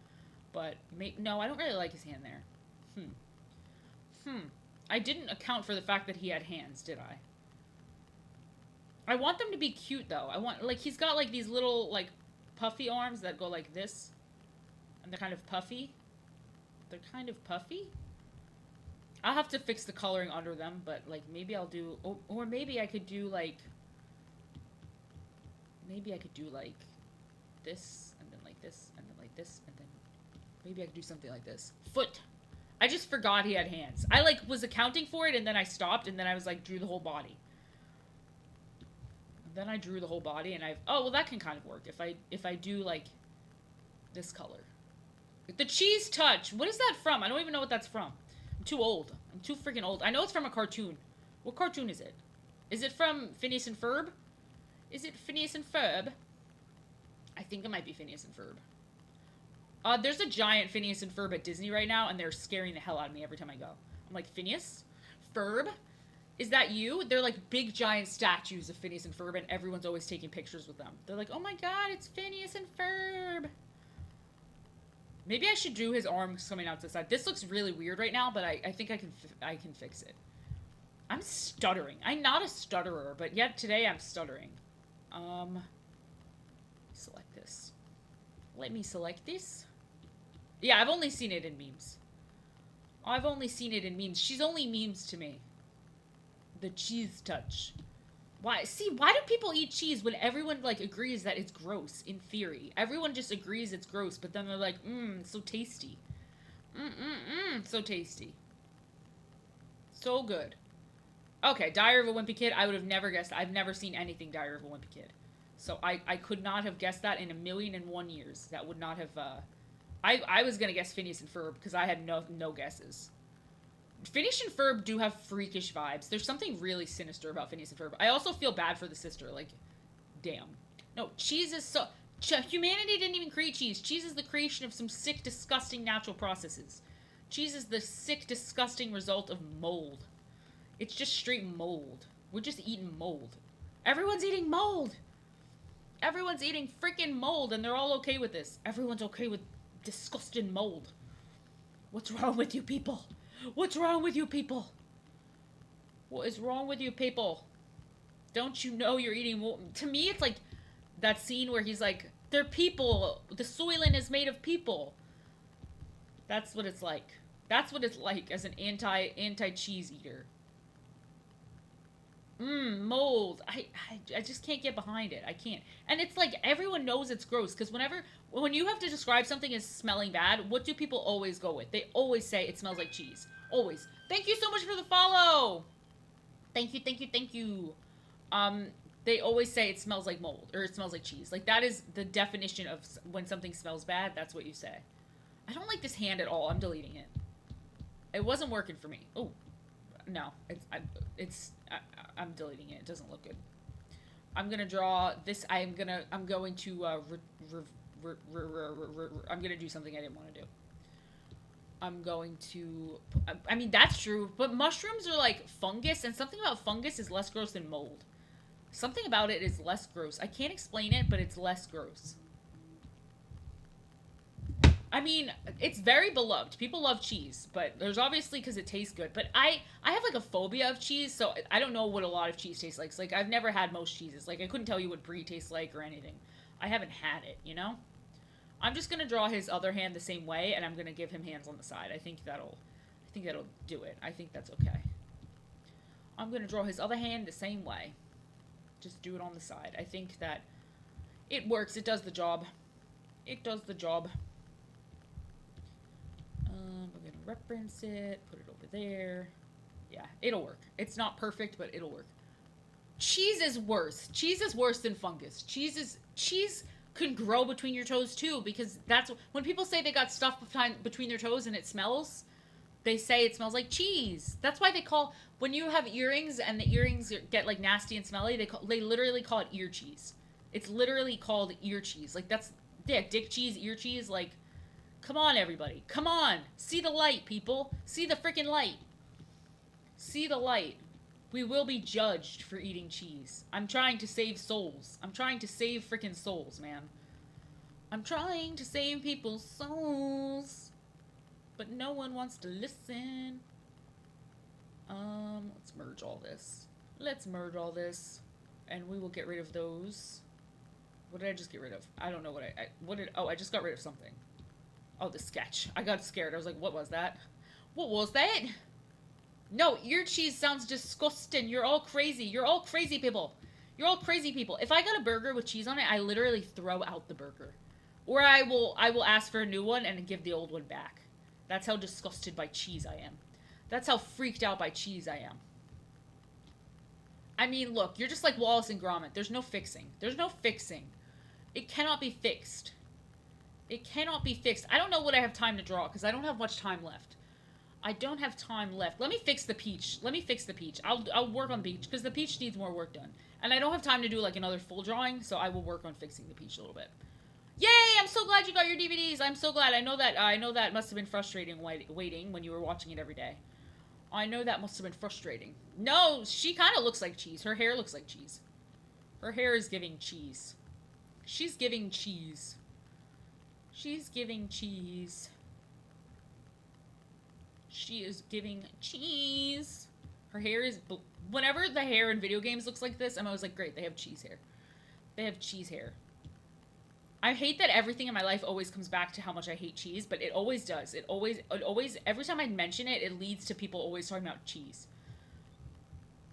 But, no, I don't really like his hand there. I didn't account for the fact that he had hands, did I? I want them to be cute, though. I want, like, he's got, like, these little, like, puffy arms that go like this. And they're kind of puffy. They're kind of puffy? I'll have to fix the coloring under them, but, like, maybe I'll do... Or maybe I could do, like... Maybe I could do, like, this, and then like this, and then like this, and then... Maybe I could do something like this. Foot! I just forgot he had hands. I, like, was accounting for it, and then I stopped, and then I was, like, drew the whole body. Then I drew the whole body, and I've... Oh, well, that can kind of work. If I do, like, this color. The cheese touch. What is that from? I don't even know what that's from. I'm too old. I'm too freaking old. I know it's from a cartoon. What cartoon is it? Is it from Phineas and Ferb? Is it Phineas and Ferb? I think it might be Phineas and Ferb. There's a giant Phineas and Ferb at Disney right now, and they're scaring the hell out of me every time I go. I'm like, Phineas? Ferb? Is that you? They're like big giant statues of Phineas and Ferb, and everyone's always taking pictures with them. They're like, oh my god, it's Phineas and Ferb. Maybe I should do his arms coming out to the side. This looks really weird right now, but I think I can fix it. I'm stuttering. I'm not a stutterer, but yet today I'm stuttering. Select this. Let me select this. Yeah, I've only seen it in memes. I've only seen it in memes. She's only memes to me. The cheese touch. Why? See, why do people eat cheese when everyone, like, agrees that it's gross, in theory? Everyone just agrees it's gross, but then they're like, it's so tasty. So tasty. So good. Okay, Diary of a Wimpy Kid, I would have never guessed. I've never seen anything Diary of a Wimpy Kid. So I could not have guessed that in 1,000,001 years. That would not have, I was gonna guess Phineas and Ferb, because I had no guesses. Phineas and Ferb do have freakish vibes. There's something really sinister about Phineas and Ferb. I also feel bad for the sister. Like, damn. No, cheese is so... Humanity didn't even create cheese. Cheese is the creation of some sick, disgusting natural processes. Cheese is the sick, disgusting result of mold. It's just straight mold. We're just eating mold. Everyone's eating mold! Everyone's eating freaking mold, and they're all okay with this. Everyone's okay with disgusting mold. What's wrong with you people? What's wrong with you people? What is wrong with you people? Don't you know you're eating mold? To me, it's like that scene where he's like, they're people. The soylent is made of people. That's what it's like. That's what it's like as an anti-cheese eater. Mold. I just can't get behind it. I can't. And it's like everyone knows it's gross, because when you have to describe something as smelling bad, what do people always go with? They always say it smells like cheese. Always. Thank you so much for the follow. Thank you, thank you, thank you. They always say it smells like mold, or it smells like cheese. Like, that is the definition of when something smells bad, that's what you say. I don't like this hand at all. I'm deleting it. It wasn't working for me. Oh, no. I'm deleting it. It doesn't look good. I'm gonna draw this. I'm gonna do something I didn't want to do. I'm going to... I mean, that's true, but mushrooms are like fungus, and something about fungus is less gross than mold. Something about it is less gross. I can't explain it, but it's less gross. I mean, it's very beloved. People love cheese, but there's obviously because it tastes good. But I have like a phobia of cheese, so I don't know what a lot of cheese tastes like. It's like, I've never had most cheeses. Like, I couldn't tell you what brie tastes like or anything. I haven't had it, you know? I'm just gonna draw his other hand the same way, and I'm gonna give him hands on the side. I think that'll do it. I think that's okay. I'm gonna draw his other hand the same way. Just do it on the side. I think that it works. It does the job. It does the job. We're gonna reference it, put it over there. Yeah, it'll work. It's not perfect, but it'll work. Cheese is worse. Cheese is worse than fungus. Cheese can grow between your toes too, because that's when people say they got stuff between their toes and it smells. They say it smells like cheese. That's why they call when you have earrings and the earrings get like nasty and smelly. They literally call it ear cheese. It's literally called ear cheese. Like that's yeah, dick cheese, ear cheese. Like, come on, everybody, come on, see the light, people, see the freaking light, see the light. We will be judged for eating cheese. I'm trying to save souls. I'm trying to save freaking souls, man. I'm trying to save people's souls. But no one wants to listen. Let's merge all this. Let's merge all this. And we will get rid of those. What did I just get rid of? I don't know what I just got rid of something. Oh, the sketch. I got scared. I was like, what was that? What was that? No, ear cheese sounds disgusting. You're all crazy. You're all crazy people. You're all crazy people. If I got a burger with cheese on it, I literally throw out the burger. Or I will ask for a new one and give the old one back. That's how disgusted by cheese I am. That's how freaked out by cheese I am. I mean, look, you're just like Wallace and Gromit. There's no fixing. There's no fixing. It cannot be fixed. It cannot be fixed. I don't know what I have time to draw because I don't have much time left. I don't have time left. Let me fix the peach. Let me fix the peach. I'll work on the peach because the peach needs more work done. And I don't have time to do like another full drawing, so I will work on fixing the peach a little bit. Yay! I'm so glad you got your DVDs. I'm so glad. I know that must have been frustrating waiting when you were watching it every day. I know that must have been frustrating. No, she kind of looks like cheese. Her hair looks like cheese. Her hair is giving cheese. She's giving cheese. She's giving cheese. She is giving cheese. Her hair is... Whenever the hair in video games looks like this, I'm always like, great, they have cheese hair. They have cheese hair. I hate that everything in my life always comes back to how much I hate cheese, but it always does. It always, every time I mention it, it leads to people always talking about cheese.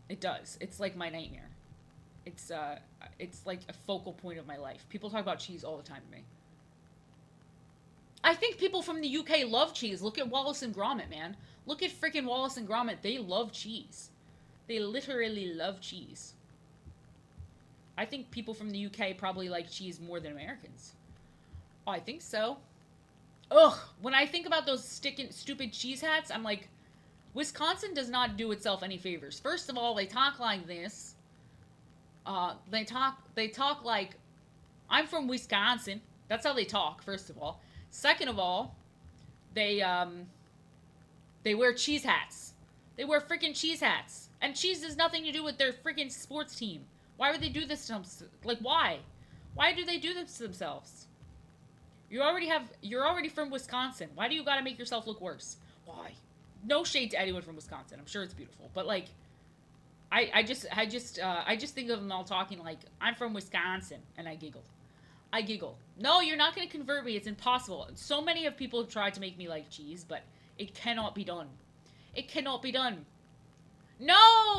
It does. It's like my nightmare. It's like a focal point of my life. People talk about cheese all the time to me. I think people from the UK love cheese. Look at Wallace and Gromit, man. Look at freaking Wallace and Gromit. They love cheese. They literally love cheese. I think people from the UK probably like cheese more than Americans. Oh, I think so. Ugh, when I think about those stupid cheese hats, I'm like, Wisconsin does not do itself any favors. First of all, they talk like this. They talk like, I'm from Wisconsin. That's how they talk, first of all. Second of all, they wear cheese hats. They wear freaking cheese hats. And cheese has nothing to do with their freaking sports team. Why would they do this to them? Like, why? Why do they do this to themselves? You're already from Wisconsin. Why do you gotta make yourself look worse? Why? No shade to anyone from Wisconsin. I'm sure it's beautiful. But, like, I just think of them all talking like, I'm from Wisconsin. And I giggle. I giggle. No, you're not going to convert me. It's impossible. So many of people have tried to make me like cheese, but it cannot be done. It cannot be done. No!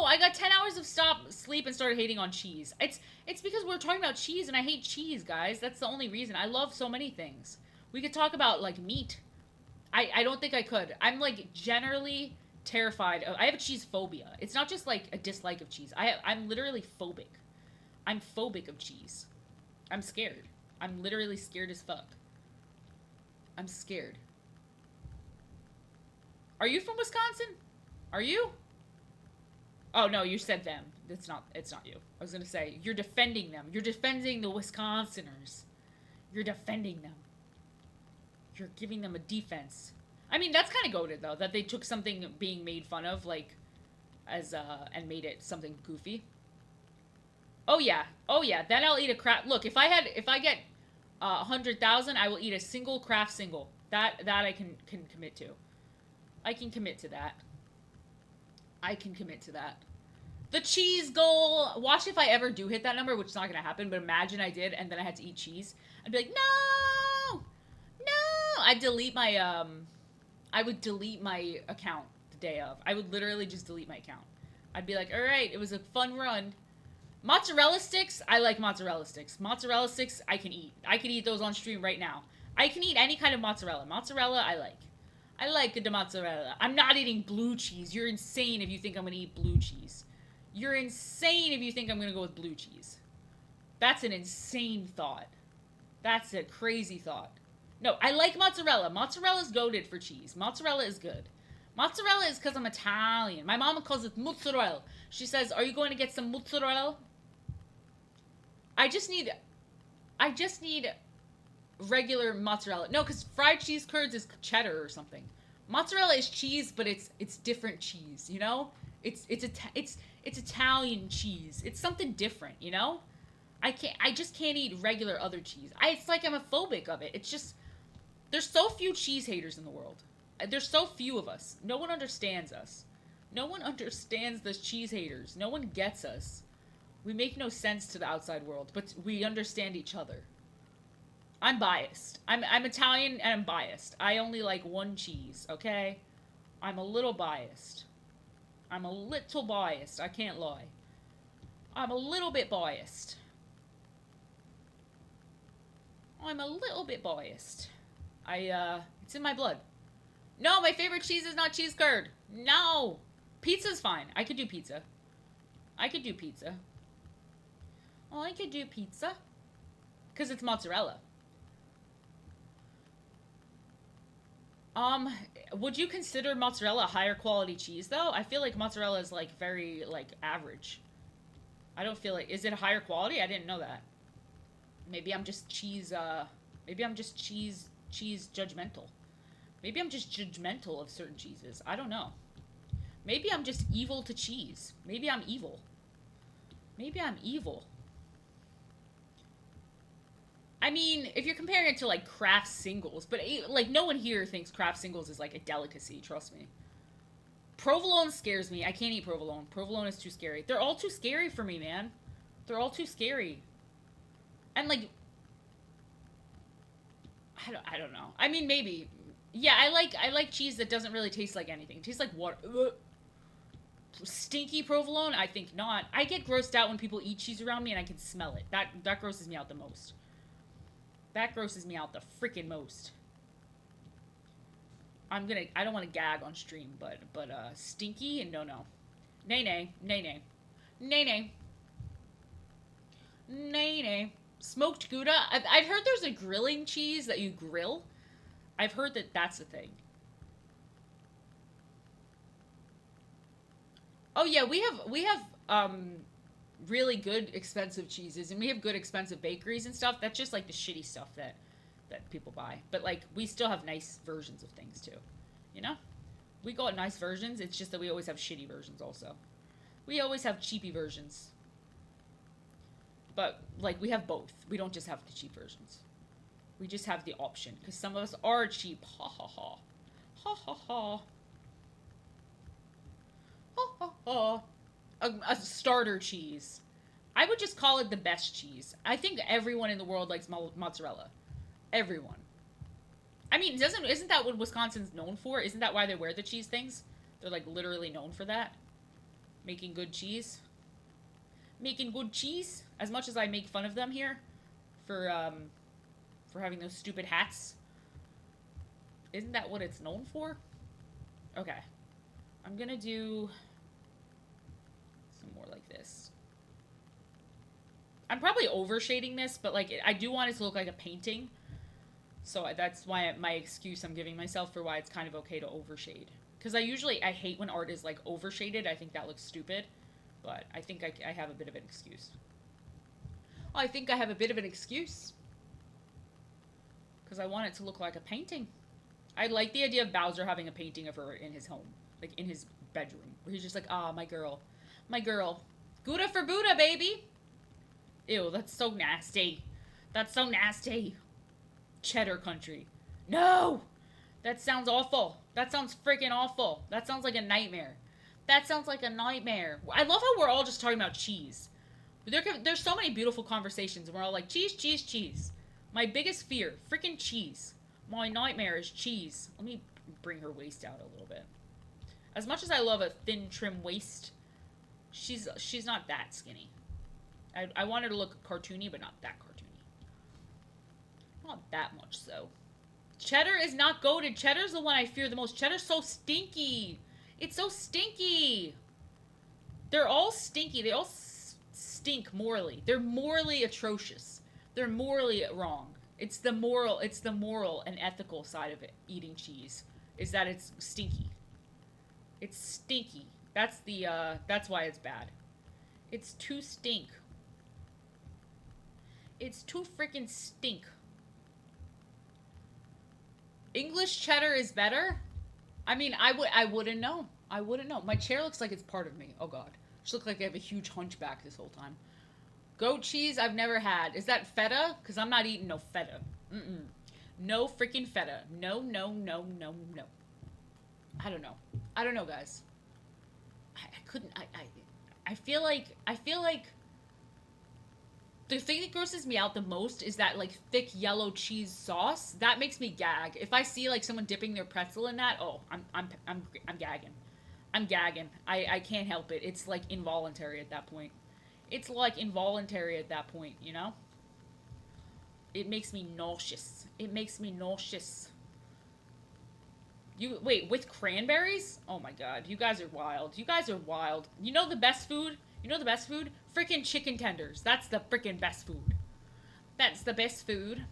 I got 10 hours of sleep and started hating on cheese. It's because we're talking about cheese and I hate cheese, guys. That's the only reason. I love so many things. We could talk about, like, meat. I don't think I could. I'm, like, generally terrified. I have a cheese phobia. It's not just, like, a dislike of cheese. I'm literally phobic. I'm phobic of cheese. I'm scared. I'm literally scared as fuck. I'm scared. Are you from Wisconsin? Are you? Oh, no, you said them. It's not you. I was going to say, you're defending them. You're defending the Wisconsiners. You're defending them. You're giving them a defense. I mean, that's kind of goated, though, that they took something being made fun of, like, as, and made it something goofy. Oh, yeah. Oh, yeah. Then I'll eat a craft. Look, if I get 100,000, I will eat a single craft single. That I can commit to. I can commit to that. I can commit to that. The cheese goal. Watch if I ever do hit that number, which is not going to happen, but imagine I did, and then I had to eat cheese. I'd be like, no! No! I'd delete my, I would delete my account the day of. I would literally just delete my account. I'd be like, all right, it was a fun run. Mozzarella sticks, I like mozzarella sticks. Mozzarella sticks, I can eat. I can eat those on stream right now. I can eat any kind of mozzarella. Mozzarella, I like. I like the mozzarella. I'm not eating blue cheese. You're insane if you think I'm going to eat blue cheese. You're insane if you think I'm going to go with blue cheese. That's an insane thought. That's a crazy thought. No, I like mozzarella. Mozzarella's goated for cheese. Mozzarella is good. Mozzarella is because I'm Italian. My mama calls it mozzarella. She says, "Are you going to get some mozzarella?" I just need, I just need regular mozzarella. No, because fried cheese curds is cheddar or something. Mozzarella is cheese, but it's different cheese. You know, it's Italian cheese. It's something different. You know, I just can't eat regular other cheese. It's like I'm a phobic of it. It's just there's so few cheese haters in the world. There's so few of us. No one understands us. No one understands the cheese haters. No one gets us. We make no sense to the outside world, but we understand each other. I'm biased. I'm Italian and I'm biased. I only like one cheese, okay? I'm a little biased. I'm a little biased. I can't lie. I'm a little bit biased. I'm a little bit biased. It's in my blood. No, my favorite cheese is not cheese curd. No. Pizza's fine. I could do pizza. I could do pizza. Oh, I could do pizza. Because it's mozzarella. Would you consider mozzarella a higher quality cheese, though? I feel like mozzarella is, like, very, like, average. I don't feel like... Is it a higher quality? I didn't know that. Maybe I'm just cheese, maybe I'm just cheese judgmental. Maybe I'm just judgmental of certain cheeses. I don't know. Maybe I'm just evil to cheese. Maybe I'm evil. Maybe I'm evil. I mean, if you're comparing it to, like, Kraft singles, but, like, no one here thinks Kraft singles is, like, a delicacy, trust me. Provolone scares me. I can't eat provolone. Provolone is too scary. They're all too scary for me, man. They're all too scary. And, like, I don't know. I mean, maybe. Yeah, I like cheese that doesn't really taste like anything. It tastes like water. Ugh. Stinky provolone? I think not. I get grossed out when people eat cheese around me and I can smell it. That grosses me out the most. That grosses me out the freaking most. I don't want to gag on stream, but stinky and no. Nay nay. Nay nay. Nay nay. Nay nay. Smoked Gouda? I've heard there's a grilling cheese that you grill. I've heard that that's a thing. Oh yeah, we have really good expensive cheeses and we have good expensive bakeries and stuff. That's just like the shitty stuff that people buy. But like we still have nice versions of things too. You know? We got nice versions, it's just that we always have shitty versions also. We always have cheapy versions. But like we have both. We don't just have the cheap versions. We just have the option because some of us are cheap. Ha ha ha. Ha ha ha. Ha ha ha. A starter cheese. I would just call it the best cheese. I think everyone in the world likes mozzarella. Everyone. I mean, isn't that what Wisconsin's known for? Isn't that why they wear the cheese things? They're like literally known for that. Making good cheese. Making good cheese. As much as I make fun of them here for having those stupid hats. Isn't that what it's known for? Okay. I'm gonna do some more like this. I'm probably overshading this, but like I do want it to look like a painting. So that's why my excuse I'm giving myself for why it's kind of okay to overshade. Because I hate when art is like overshaded. I think that looks stupid. But I think I have a bit of an excuse. I think I have a bit of an excuse. Because I want it to look like a painting. I like the idea of Bowser having a painting of her in his home. Like, in his bedroom. Where he's just like, ah, my girl. My girl. Gouda for Buddha, baby! Ew, that's so nasty. That's so nasty. Cheddar country. No! That sounds awful. That sounds freaking awful. That sounds like a nightmare. That sounds like a nightmare. I love how we're all just talking about cheese. There's so many beautiful conversations, and we're all like, cheese, cheese, cheese. My biggest fear, freaking cheese. My nightmare is cheese. Let me bring her waist out a little bit. As much as I love a thin, trim waist, she's not that skinny. I want her to look cartoony, but not that cartoony. Not that much, so. Cheddar is not goated. Cheddar's the one I fear the most. Cheddar's so stinky. It's so stinky. They're all stinky. They all stink morally. They're morally atrocious. They're morally wrong. It's the moral and ethical side of it. Eating cheese is that it's stinky. It's stinky. That's why it's bad. It's too stink. It's too freaking stink. English cheddar is better. I mean, I wouldn't know. I wouldn't know. My chair looks like it's part of me. Oh god. Just look like I have a huge hunchback this whole time. Goat cheese I've never had. Is that feta? Because I'm not eating no feta. Mm-mm. No freaking feta. No, no, no, no, no. I don't know. I don't know, guys. I couldn't. I feel like the thing that grosses me out the most is that like thick yellow cheese sauce. That makes me gag. If I see like someone dipping their pretzel in that, oh, I'm gagging. I'm gagging. I can't help it. It's like involuntary at that point. It's like involuntary at that point, you know? It makes me nauseous. It makes me nauseous. You wait, with cranberries? Oh my god, you guys are wild. You guys are wild. You know the best food? You know the best food? Freaking chicken tenders. That's the freaking best food. That's the best food.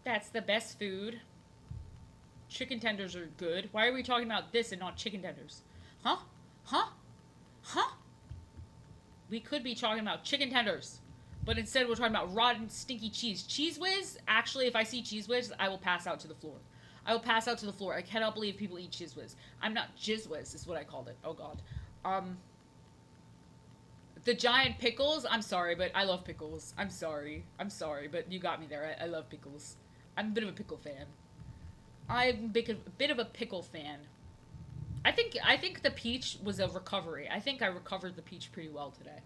That's the best food. Chicken tenders are good. Why are we talking about this and not chicken tenders? Huh? Huh? Huh? We could be talking about chicken tenders. But instead we're talking about rotten, stinky cheese. Cheese Whiz, actually, if I see Cheese Whiz, I will pass out to the floor. I will pass out to the floor. I cannot believe people eat Cheese Whiz. I'm not Jizz Whiz, is what I called it. Oh, God. The giant pickles, I'm sorry, but I love pickles. I'm sorry. I'm sorry, but you got me there. I love pickles. I'm a bit of a pickle fan. I'm a bit of a pickle fan. I think the peach was a recovery. I think I recovered the peach pretty well today.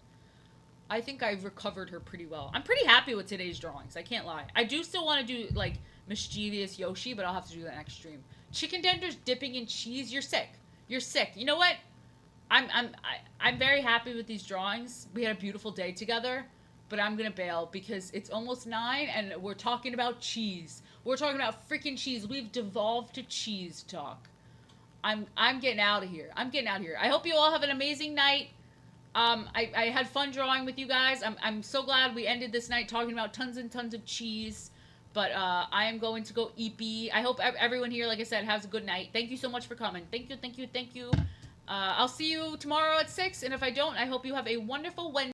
I think I recovered her pretty well. I'm pretty happy with today's drawings. I can't lie. I do still want to do like mischievous Yoshi, but I'll have to do that next stream. Chicken tenders dipping in cheese. You're sick. You're sick. You know what? I'm very happy with these drawings. We had a beautiful day together, but I'm gonna bail because it's almost 9 and we're talking about cheese. We're talking about freaking cheese. We've devolved to cheese talk. I'm getting out of here. I'm getting out of here. I hope you all have an amazing night. I had fun drawing with you guys. I'm so glad we ended this night talking about tons and tons of cheese. But I am going to go eat. I hope everyone here, like I said, has a good night. Thank you so much for coming. Thank you, thank you, thank you. I'll see you tomorrow at 6. And if I don't, I hope you have a wonderful Wednesday.